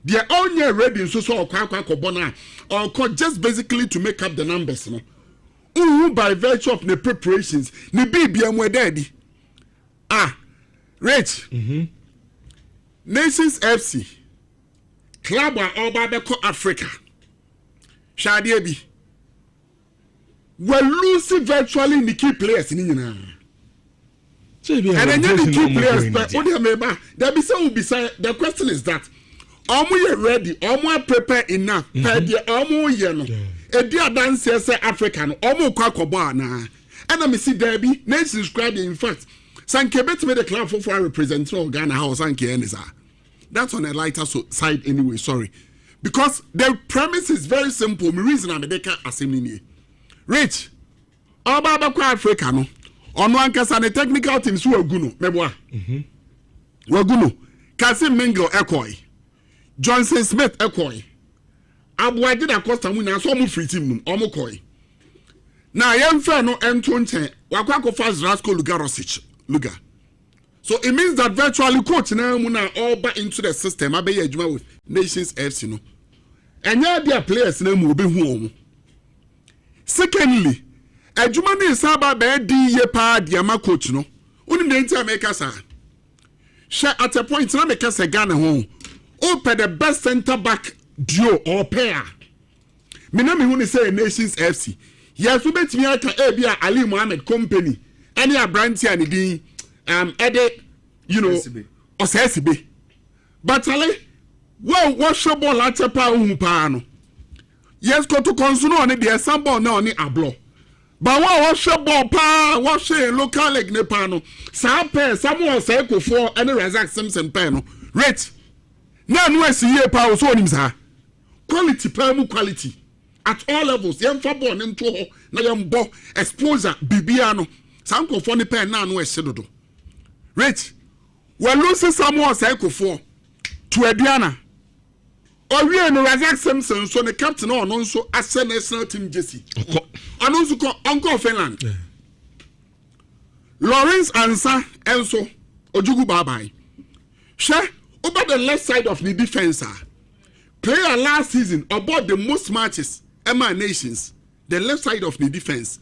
they only ready so kwa kobo na or just basically to make up the numbers no by virtue of the preparations ni bibia mo daddy Rich Nations FC club or Babeko Africa Shadi bi we're losing virtually the key players in Nhyira. And then the key players, but there be some beside the question is that you ready, prepare enough, a dear dance say African, Kwakoba na. And I see there be Nations crowd in fact. Sankebet made a club for representing Ghana House and Kienisa. That's on a lighter side anyway, sorry. Because the premise is very simple. My reason I'm a asemini. Rich, Obaba kwa Africa no. Ono ankasa ne technical teams wo aguno meboa. Waguno. Kasim Mingle ekoi. Johnson Smith ekoi. Abuaje da Costa mu na so mu free team num omo koi. Na yemfa no ento nchen wakwa kofa Zrasko Lugarosic. Luga. So it means that virtually coach na mu na all back into the system abeye adwuma with Nations FC no. enya dia players na mu obehu omo. Secondly, adwuma ne saba ba di ye pa dia ma coach no. Oni na ntia make sa. She at a point na make say Ghana ho. Open the best center back duo or pair. Me na me hu ni say Nations FC. Yes, we betimi aka bia Ali Mohammed company. Any abranti and din ede you know osesibe. But ale what show ball at pa hu pa no. Yes, go to consuno on the sample na oni ablo. But what show ball pa what show local league ne pa no. Sa pair someone say ko for any Razak Simpson pair no. Rate. Na no asiye pa so onim sa. Quality pa mu quality. At all levels, yam fa born into ho na yam bo exposure bibia no sanko for ni pen na no ehyedodo. Rich, we lose someone say kofo to Ediana. Owie no Razak Simpson so the captain on nso ase national team jersey. Anonso ko Uncle Finland. Lawrence Ansa enso ojugu babai. She over the left side of the defense. Player last season about the most matches Emma Nations, the left side of the defense.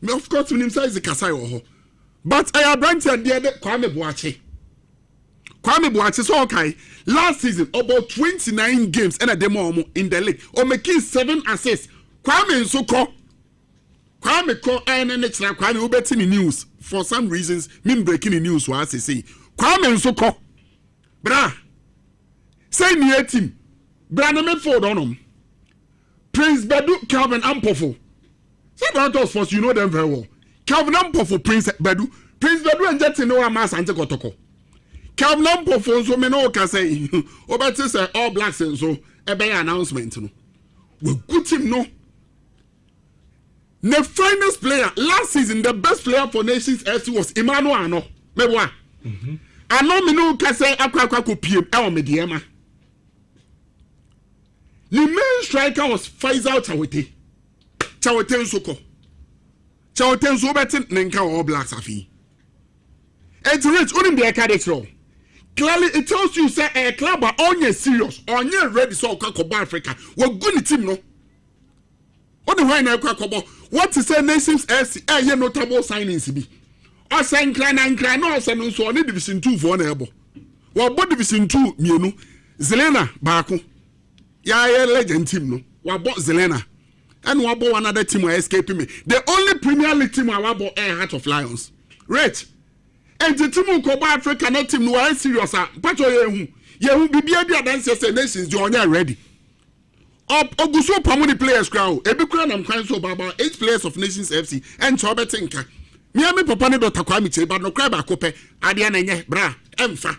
Me of course when him say is the Kasai or but I have granted the other Kwame Boache so okay. Last season about 29 games and a demo in the league or making 7 assists. Kwame Nsoko Kwame ko and next Kwame who bet in the news for some reasons me breaking the news was I say Kwame Nsoko bra say near team Brandon Medford on him. Prince Bedu, Calvin Ampofo. Say that us first, you know them very well. Calvin Ampofo, Prince Bedu and Jetson no Amas and Tekotoko. Calvin Ampofo, so me no can say, Obetis say all blacks and so a big announcement. We good him no. The finest player last season, the best player for Nations FC was Emmanuel Ano. Me wa. Ano me no can say akwa ko PM e me diema. The main striker was Faisal Chawete. Chawete Nsoko. Chawete Nsoko betin nenka all blacks afi. It's rich unim be a cardinal. Clearly it tells you say a club are only serious, only ready so Kobo Africa. We're good team no. What the why na Kobo? What to say Nations FC ye notable signings be. O say nkran no say no so division 2 for na ebo. Wo bo division 2 mienu. Zelena baako. Yeah, legend team no. Wabo Zelena. And wabo another team were escaping me. The only Premier League team wabo Heart of Lions. Right. And the team Kobo Africa no team no are serious. Pacho yehu bibia dia dance say Nations you are ready. Oguso pamuni players crowd. Ebi kura nam kwan so about 8 players of Nations FC and chobetinka. Me papa ne Dr. Kwame Cheba no cry ba kope ade na nye bra emfa.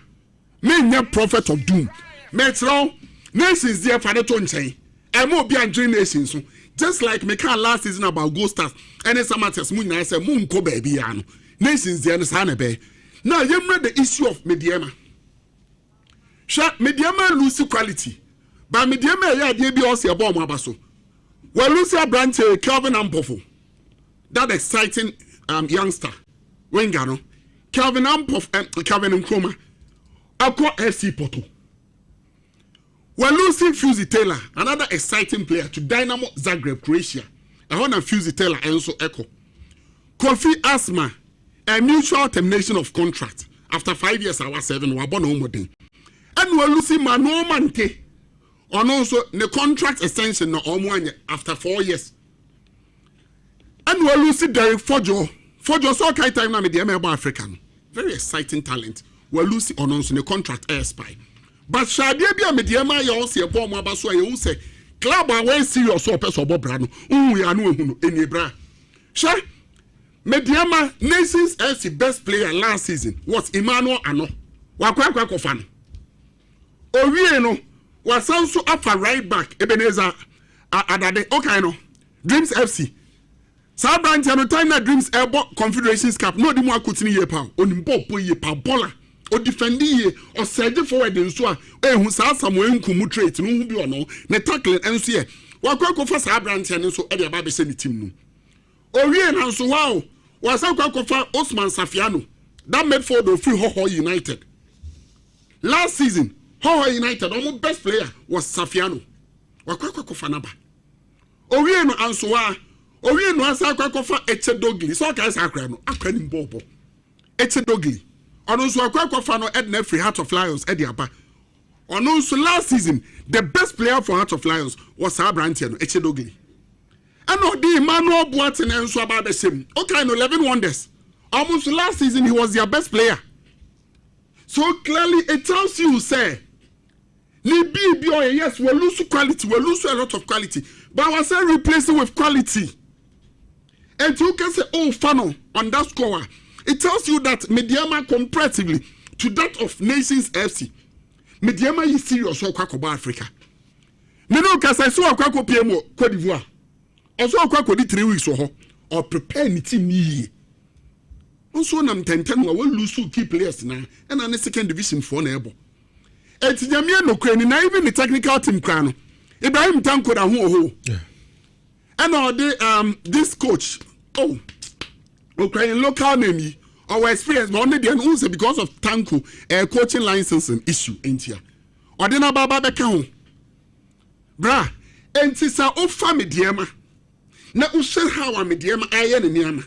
Me nye prophet of doom. Metro Nations there for the tonche. I'm more behind Nations. Just like me can last season about Ghost Stars. And some matters moon I say moon ko baby ano. Nations there na be. Now you remember the issue of Mediama. Mediama lose quality. But Mediama ya dey be also about Mabaso. Well lose branch Calvin Ampofo. That exciting youngster. Wengano. Calvin Ampof Calvin Nkrumah. Akwa FC Porto. We're losing Fusey Taylor, another exciting player to Dynamo Zagreb, Croatia. I want to Fusey Taylor and also Echo. Kofi Asma, a mutual termination of contract. After 5 years, I was 7, we're born home. And we're losing Manu Mante. And also the contract extension after 4 years. And we're losing Derek Fojo. Fojo so kai time na me the about African. Very exciting talent. We're losing on also the contract air spy. But Shadia be a mediama ya ose ebo mo abaso ya say club away serious so person obo bra no we anu ehunu enibra. Sha mediama Nations FC best player last season was Emmanuel Ano. Wakwa kofa no. Owie no wasan so afa right back Ebenezer adade okay no. Dreams FC. Sa branch no time na Dreams ebo Confederations Cup no di mo akotini ye pa onimpo po ye pa bola. O defend ye or surge forward nso a ehun sa Samuel Nkumu trait no hu bi ono ne tackle enso ye wakwa fa sa branch ne nso e de ba be se ni team no owie na nso wow wasa kwa fa Osman Safiano that made for the free Hoho United last season. Hoho United our best player was Safiano wakwa kofa naba owie no ansoa owie no asa akwa Echedogli so ka asa akra no akra ni bobo Echedogli ono so akwa kofa no Edna Free Heart of Lions Ediaba ono so last season the best player for Heart of Lions was Abrantia no Echedogli and the Emmanuel Boateng and so about the same okay no 11 wonders almost last season he was their best player so clearly it tells you say yes, we lose quality, we lose a lot of quality, but I was replacing with quality. And you can say, oh, funnel on that score. It tells you that Mediama comparatively to that of Nations FC, Mediama is serious or Kwakoba Africa. No, because I saw a Kwako PMO, Cote d'Ivoire. I saw a Kwako 3 weeks or prepare any team. Also, I'm 10-10, we will lose 2 key players now, and on the second division for neighbor. It's Jamia no Crane, and even the technical team crown. Ibrahim Donkor and who. And all the this coach, Ukrainian local name, our experience, but only the answer because of Tanko coaching licensing issue in here. Or then about Babacao. Bra, and Tissa of family diema. Now, Usher how I'm a diema, I am a niama.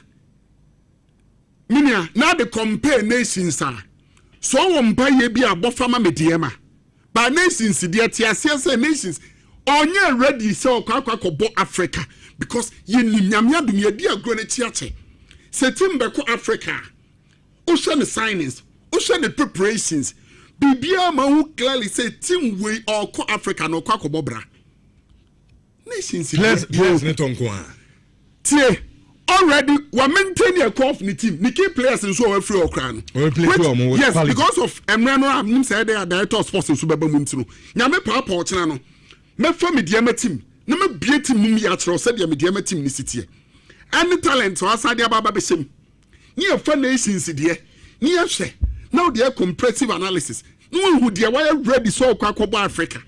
Minia, now the compare nations are. So one buy ye be a bofama mediema. By nations, dear Tiasiasa nations, onye ready so Kwako Africa because ye nyamya do ye dear grone chiache. Setimberko Africa. Ocean the signings, ocean the preparations. Bibia ma clearly say team way or co Africa no Kwako Bobra. Nations Let's not on Tie already we maintain a core of the team. The key players in so free or crown. Yes, quality. Because of Emrano, I'm saying they are director of sports in Subaba Muntino. Now, me papa or channel. Me from the DMA team. No me beauty mummy at or said the DMA team in the city. And the talent to us, I Baba Beshim. Near fun nations, dear. Near she. Now, they are comprehensive analysis. No one who dear why ready so Kwakobo Africa.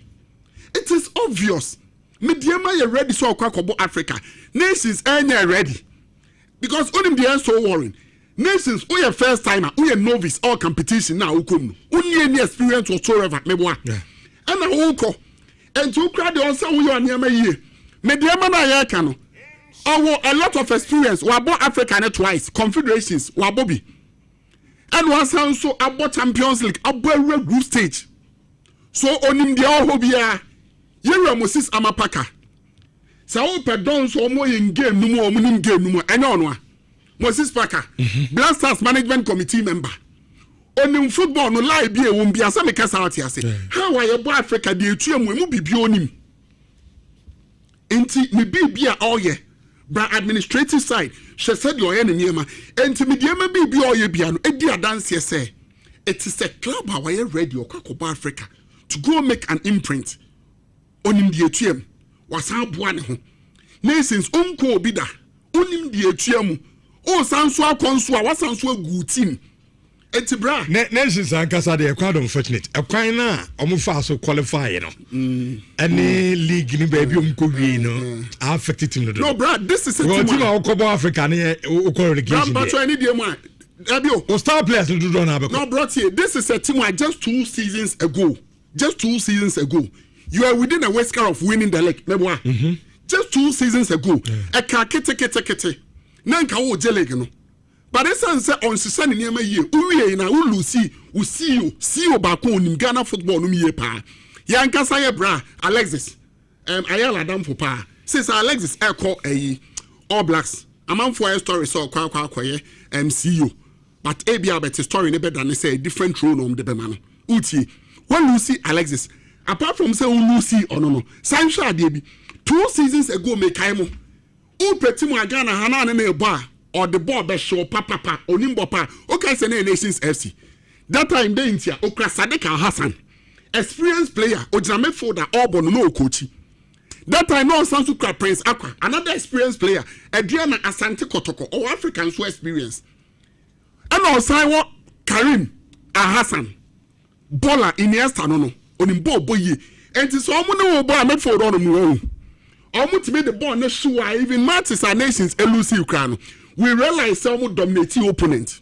It is obvious. Mediama ready so Kwakobo Africa. Nations ain't ready. Because only the so worrying. Nations, we are first timer, we are novice, all competition now, only any experience whatsoever, meboa. And I will call. And to cry the answer we are near my year. Mediama na yakano. A lot of experience, we bought Africa twice, confederations, we Bobby. And once also about Champions League, about group stage. So on the all hobia, Yera Moses Amapaka. So pardon so more in game no more game no more and Moses Parker Blasters management committee member on football no lie be a won't be as a cast out here say how are you Africa the atrium we be bionim enti me be all ye bra administrative side she said your enemy ma enti me dey be all ye bia no e dia dance here say it is a club how are ready or Kwakoba Africa to go make an imprint on him the atrium was how boane ho nations unko obi da onim die atuamu o sanso akonso a wasanso agu team etibra nations ankasa de quite unfortunate ekwan na omofa so qualify no any league ni ba bi omko wi no affected team no bro this is a team Kwakobo Africa na o relegation but any dey man abio o star players do na abeko no bro this is a team just 2 seasons ago you are within a whisker of winning the league. Just 2 seasons ago, a car kete. Nanka wo jeleg no. But this answer on Susan near my year. We na we see you back on in Ghana football no me pa. Yanka say bra Alexis. Ayala dam for pa. Since Alexis call All Blacks. A man for a story so kwa CEO. But ABA bet story ne better than say different role on the man. Uti. When you see Alexis apart from say Lucy or no Sansha Debi 2 seasons ago me kaimo u petimu agana hana na ebo or the ball be show papa onimbo pa okay say Nations FC that time dey intia okra Sadiq Hassan experienced player ojame folder Auburn no coach that time no Sansu Kra Prince Aqua another experienced player Adriana Asante Kotoko or African so experience and also Karim Hassan Bola Iniesta no onimbo boye enti so omo no bo amefo do no mu omo timi the ball na sure even matches our nations elusive crown we realize some dominate opponent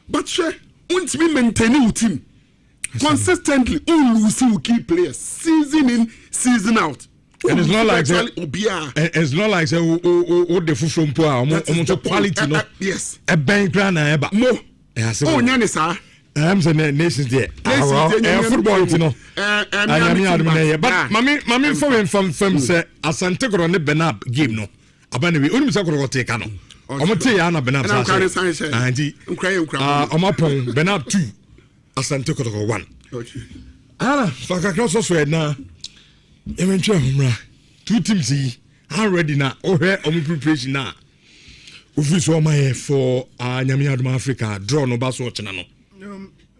but sure untimi maintain your team consistently lose key players season in season out And it's not like that. It's not like say the food from poor. Quality no. Yes. A bank plan na eba. Mo. Oh nyane sa. I'm saying nations there. Football you know. But mami from say Asante Koro ne Benab game no. Abane we only say Koro take no. Omo te ya na Benab say. Anti. Omo pon Benab 2. Asante Koro 1. Okay. Faka cross so na. Eventually humra. Two teams are ready now. Omo preparation now. Ufi so my for Nyame Adom Africa draw no ba so ochena no.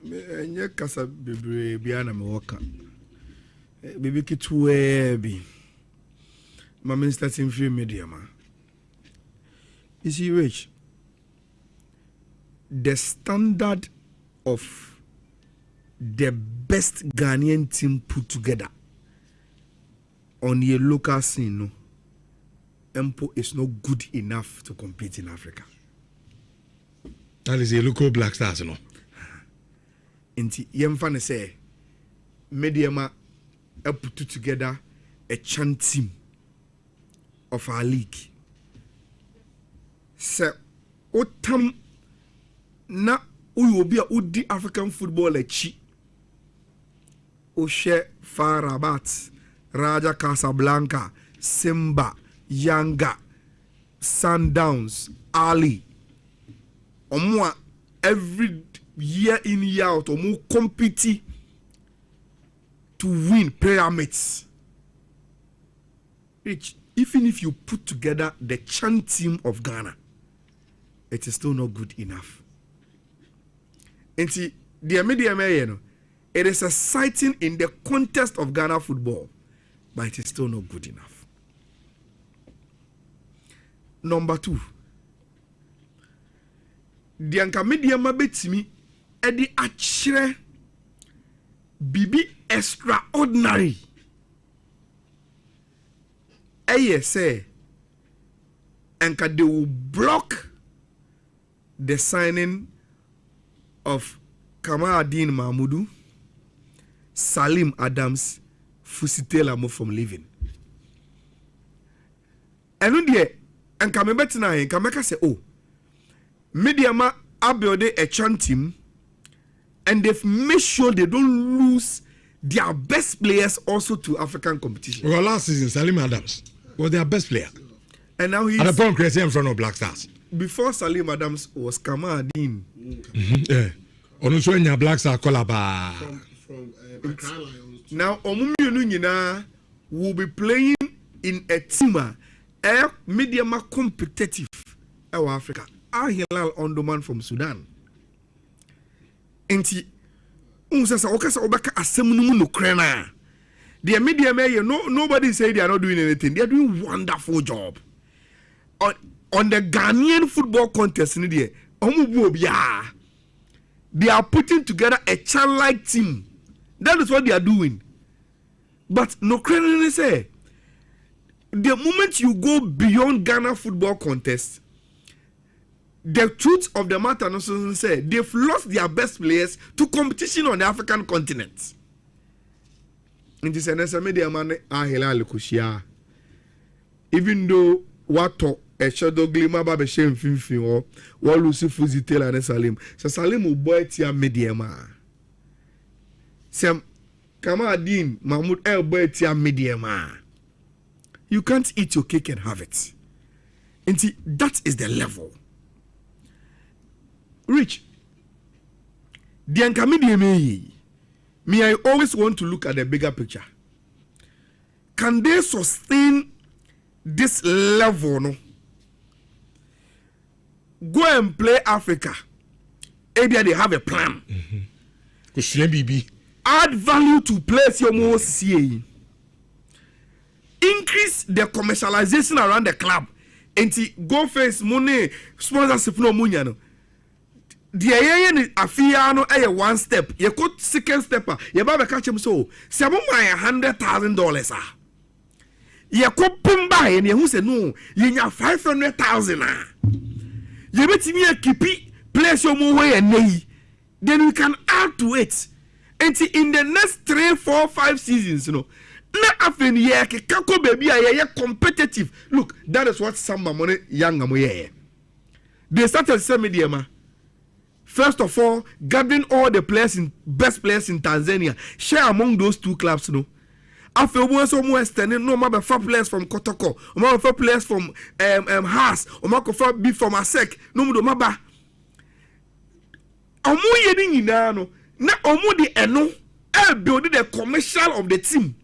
Enye kasa bebre bia na me woka. Bibi kitwe bi. My minister in free media man. Is he rich? The standard of the best Ghanaian team put together on a local scene, no, Empo is not good enough to compete in Africa. That is a local Black Stars, no. Inti yemfa say Mediama put together a chant team of our league. Se otam na uyobi a udi African football echi. Oshe Far Rabat, Raja Casablanca, Simba, Yanga, Sundowns, Ali. Omwa every year in year out omo compete to win pyramids. Rich, even if you put together the Chan team of Ghana, it is still not good enough. And see, the media no, it is exciting in the context of Ghana football, but it is still not good enough. Number 2, the anka media mabetimi edi achire bibi extraordinary. Say, anka they will block the signing of Kamaladin Mahmoudou, Salim Adams, Fusitela Mo from leaving. And on the and Kamebetina and Kameka say, oh, Mediama abuild a chant team, and they've made sure they don't lose their best players also to African competition. Well, last season, Salim Adams was their best player. And now he's at the point creating in front of Black Stars. Before Salim Adams was Kamaladin. Yeah. Also in your Black Star Kolaba. Now Omumiyonu will be playing in a team medium competitive our Africa. Al Hilal Ondoman from Sudan. Enti unsasa okasa obaka asemunu no krena. The media nobody say they are not doing anything. They are doing wonderful job. On the Ghanaian football contest in the they are putting together a child-like team. That is what they are doing. But no credit say the moment you go beyond Ghana football contest, the truth of the matter no say they've lost their best players to competition on the African continent. In this media man even though what a shadow glimmer by shame finfin or what Lucy Fuzitela and Salim. So Salim will boy tia media ma. Sam Kamaladin Mahmoud El boy tia media ma. You can't eat your cake and have it. And see, that is the level. Rich. Me, I always want to look at the bigger picture. Can they sustain this level? No? Go and play Africa. Maybe they have a plan. Add value to place your most CA. Increase the commercialization around the club. And go face money sponsorship no money. The ayen afiano a one step. You could second stepper. You baba catch him so. $100,000. You could pumba and you say no. You have 500,000. You bet me a keep place your more way and nay. Then we can add to it. And in the next 3, 4, 5 seasons, na afen ye kako baby are competitive. Look, that is what some money young amoye. They started send media. First of all, gathering all the players in best players in Tanzania, share among those two clubs, no. After we so more extending, no matter 4 players from Kotoko, or more 4 players from Haas, or more 4 be from Asek, no more maba. Omo yedin inano, na omo di eno, building the commercial of the team.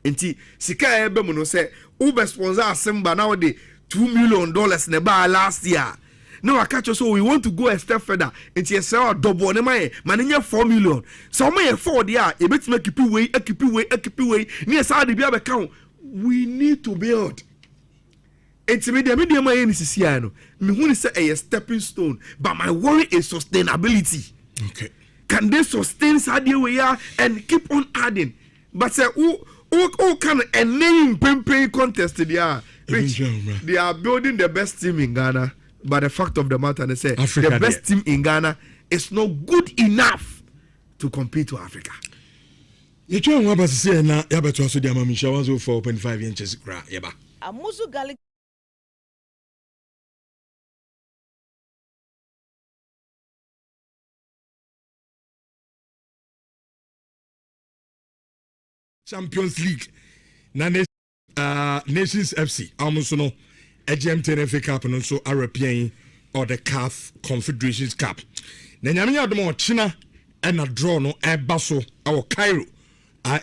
Enti sika ebe mo no say, Uber sponsor Asemba now the $2 million ne ba last year. No, I catch you. So we want to go a step further. And you say, double, man, 4 million. So, my 4 there, a bit make keep away. Near side the account. We need to build. It's media my NCCano. Me who say a stepping stone, but my worry is sustainability. Okay. Can they sustain Sadia we are and keep on adding? But say, who can a name pay contest there? They are building the best team in Ghana. But the fact of the matter, they say Africa, the best team in Ghana is not good enough to compete to Africa. You try one but say na ya beto aso di amamisha 104.5 inches gra yeba. Amuzu Gali Champions League na Nations FC almost no GMT FA Cup and also European or the CAF Confederations Cup. Na nyame adom o China and a draw no Baso or Cairo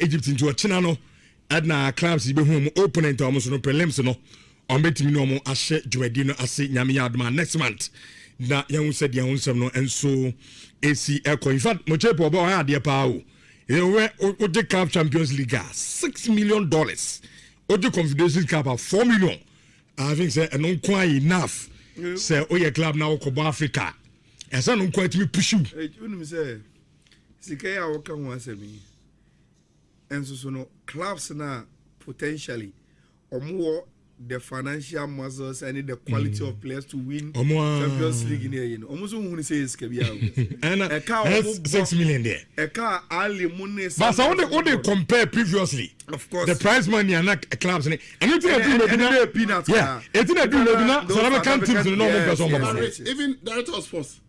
Egypt into a China no na clubs be home opponent almost no prelims no on betimi no mo ahye dwadi no ase nyame adom next month. Na yan said yan nsem no enso AC Echo. In fact mo chepo obo ha de pa o. O the CAF Champions League $6 million. O the Confederations Cup $4 million. I think say no quite enough. Say oh your club now ko Africa. And say no quite me push you. You say sikaya wo kan wa semi. Enso so no clubs na potentially omo the financial muscles and the quality of players to win Champions League in here, you know. Almost who say is Kabia. And $6 million there. A car Ali Mune. But I want to compare previously. Of course. The prize money and clubs and it's peanuts. Yeah. It's in a do so can't teams no more person. Even director of sports.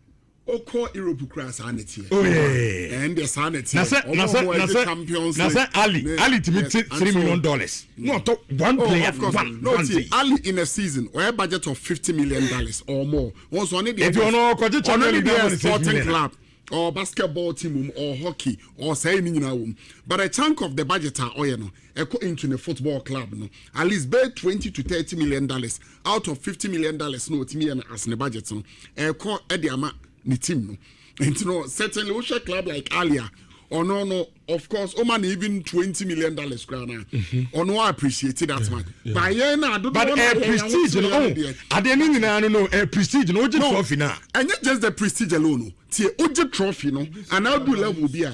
Oko Europe cross sanity. Oh yeah. And the sanity. Nasa champions. Nasa Ali to me $3 million. No, one player. Of course. No, Ali in a season where budget of $50 million or more. Also only the sporting club or basketball team or hockey or saying but a chunk of the budget are echo into the football club no at least pay $20 to $30 million out of $50 million no to me and as the budget no echo ediama ni team no and you know certainly we share club like Alia or no of course man even $20 million crown or no I appreciate that man but yeah na do but prestige no at the end no prestige no just trophy na and not just the prestige alone tie oje trophy no and how do level be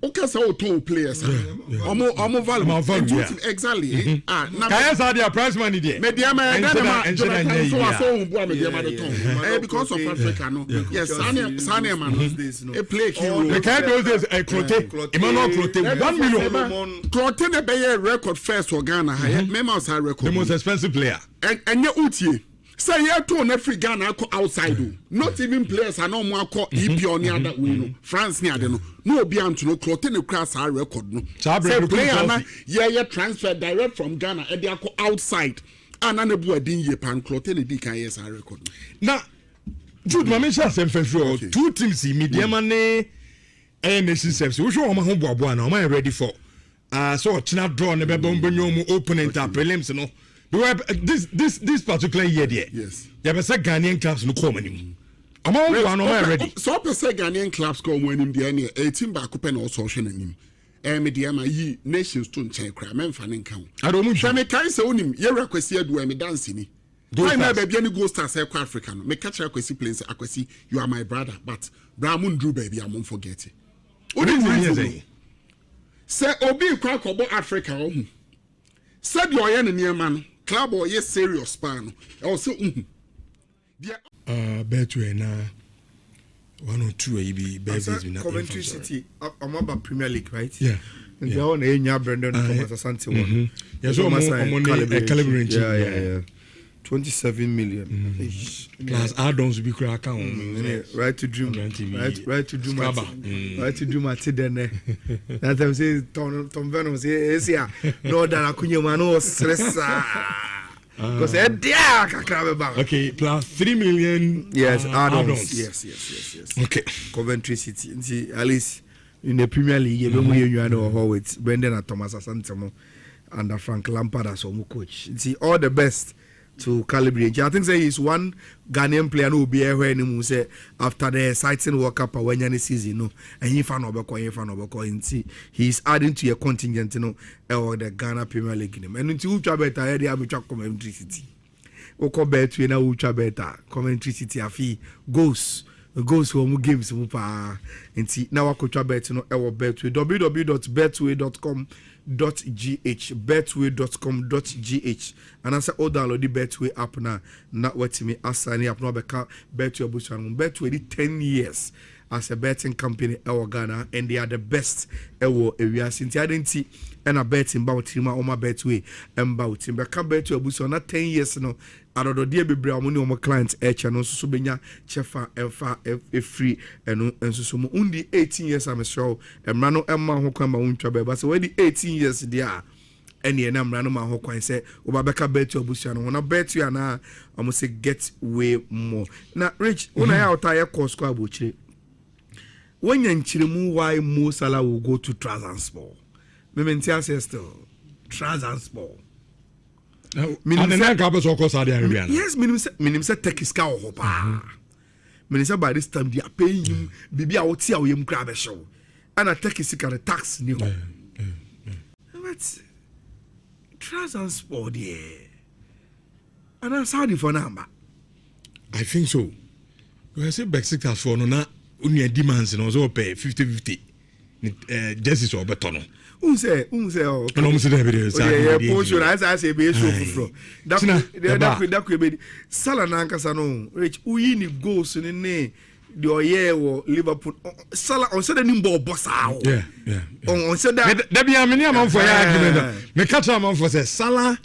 okay so two players omo value exactly na guys are their prize money there media man because of Africa no yes Sane man a play hero the kind those days Clote Emmanuel Clote $1 million Clote na be record first for Ghana memals high record the most expensive player and utie say you to na free Ghana outside not even players are no more call EPO ni other way no France ni ade no obi anto no Clote no class high record no say player na yeah transfer direct from Ghana e dey outside and na bu adin ye pan Clote na di kan yes high record na Jude Mamisha sem fefro two teams mediama ne Nations FC we show o ma ho boabo na o ma ready for so China draw ne be bonyo opponent prelims no this particular year there yes there be say Ghanaian clubs no come anim am ready so per say Ghanaian clubs come anim there na 18 back up na also hwe nanim media ma yi Nations to nchen kra memfa ne nka I don't so me kai say onim ye request adu me dance ni I na baby any go stars say Africa no me catch request place akwasi you are my brother but Bramun Drew baby am forget it onim say obi kwa kobo Africa o said you are ne man club or yes serious pan also betu na 1 or 2 be babies in Coventry City I'm about Premier League right yeah And they own a Brendan Thomas Asante one. Yeah, so calibrate. Yeah. 27 million. Plus add-ons be crack account. Right to dream. Right to do my then. That time say Tom Venom say yeah. No that I couldn't man stress. Because okay, plus 3 million. Yes, add-ons. Yes. Okay. Coventry City. See, at least in the Premier League, you know with Brendan and Thomas Asante under Frank Lampard as our coach. See, all the best to calibrate. I think say he's one Ghanaian player who will be here anymore. Say after the exciting World Cup when any season, and he found and see he's adding to your contingent, or the Ghana Premier League. And until ultra better, I have Coventry City. Oko bet we na ultra better. Coventry City afi goes home games mupa. And see now ultra bet our betway betway.com.gh and answer all download the Betway app now. Not what me assign up no beka Betway busan Betway the 10 years as a betting company our Ghana and they are the best ewo area since identity and a betting bout him on my Betway and bout him beka Betway busan na 10 years no adodo die bebre amoni omo clients no so benya chefa emfa e free eno enso so mo undi 18 years am sure emra no emma ho kwa ma untwa be but when the 18 years there any na emra no ma ho kwan say obabeka Betway busia no na Betway na omo say get way more na rich una ya otaya course kwa bochire when yanchiremu why Mo Salah will go to Transport mementi ancestor Transport. Yes, minimum say take his car or Minister by this time they are paying him bibi a woti a yem grab a show and I take his car tax new. But Transport yeah. And I'm sorry for number. I think so. You say back 6 for no na only demands and also pay 50-50. Justice or beton. Unse no unse there be yeah portion as I say be so for that could be Salah nankasa no rich uyi ni goals ni the oye wo Liverpool Salah on said any ball boss out yeah on said that be a many amount for argument me catch am for say Salah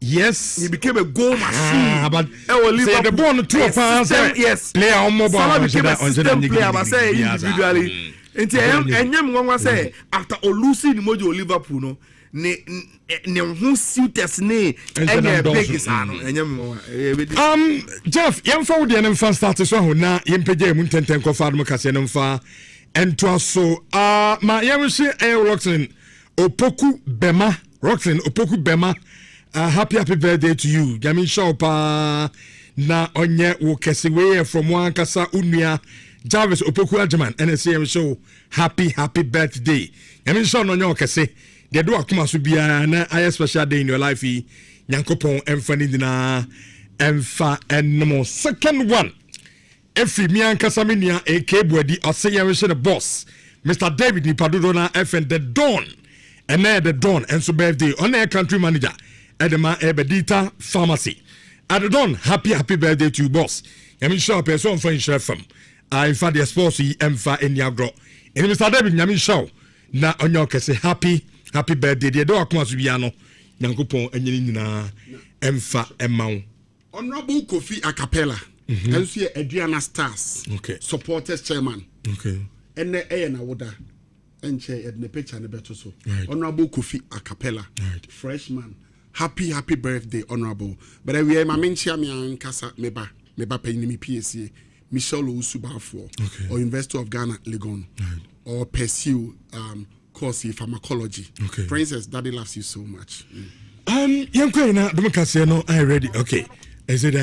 yes he became a goal machine but Liverpool the ball two fans yes player on mobile Salah became a system player but say individually Enti enyem nwanwa say after Olusi ni mojo Liverpool no ne hu suitors ne enye big sa no enyem Jeff yemfa wo de ne mfa start so ho na yempeje mu ntenten ko fa no kase ne mfa ento so ma yemhye Roxlin Opoku Bema happy birthday to you Gamin Shaupa na onye wo kese we from one kasa unua Jarvis Opoku Ajaman NSCM show happy birthday. I mean so no nyoka say they do akuma so bia na a special day in your life Nyankopon emfa ni na emfa enmo second one efi mi ankasa menia ekebuadi oseyem the boss Mr. David Nipadodo na FN the Dawn and the Dawn and so birthday on air country manager Edema Ebedita Pharmacy at the Dawn happy birthday to you boss. I mean sure person for share from I fa the sports emfa eniagro and Mr. David Nyami show na onyoke say happy birthday de do akoma so bia no Nyankopon anyini nyina emfa emaw Honorable Kofi Acapella enso ye Adriana Stars supporters chairman ene na woda enche edne picture ne beto so Honorable Kofi Acapella freshman happy birthday honorable but we ma menchia me ankasa meba paying me PSA Michelle Usubafo or University of Ghana Legon or pursue course in pharmacology. Princess, Daddy loves you so much. Young Queen, I ready. Okay. Is it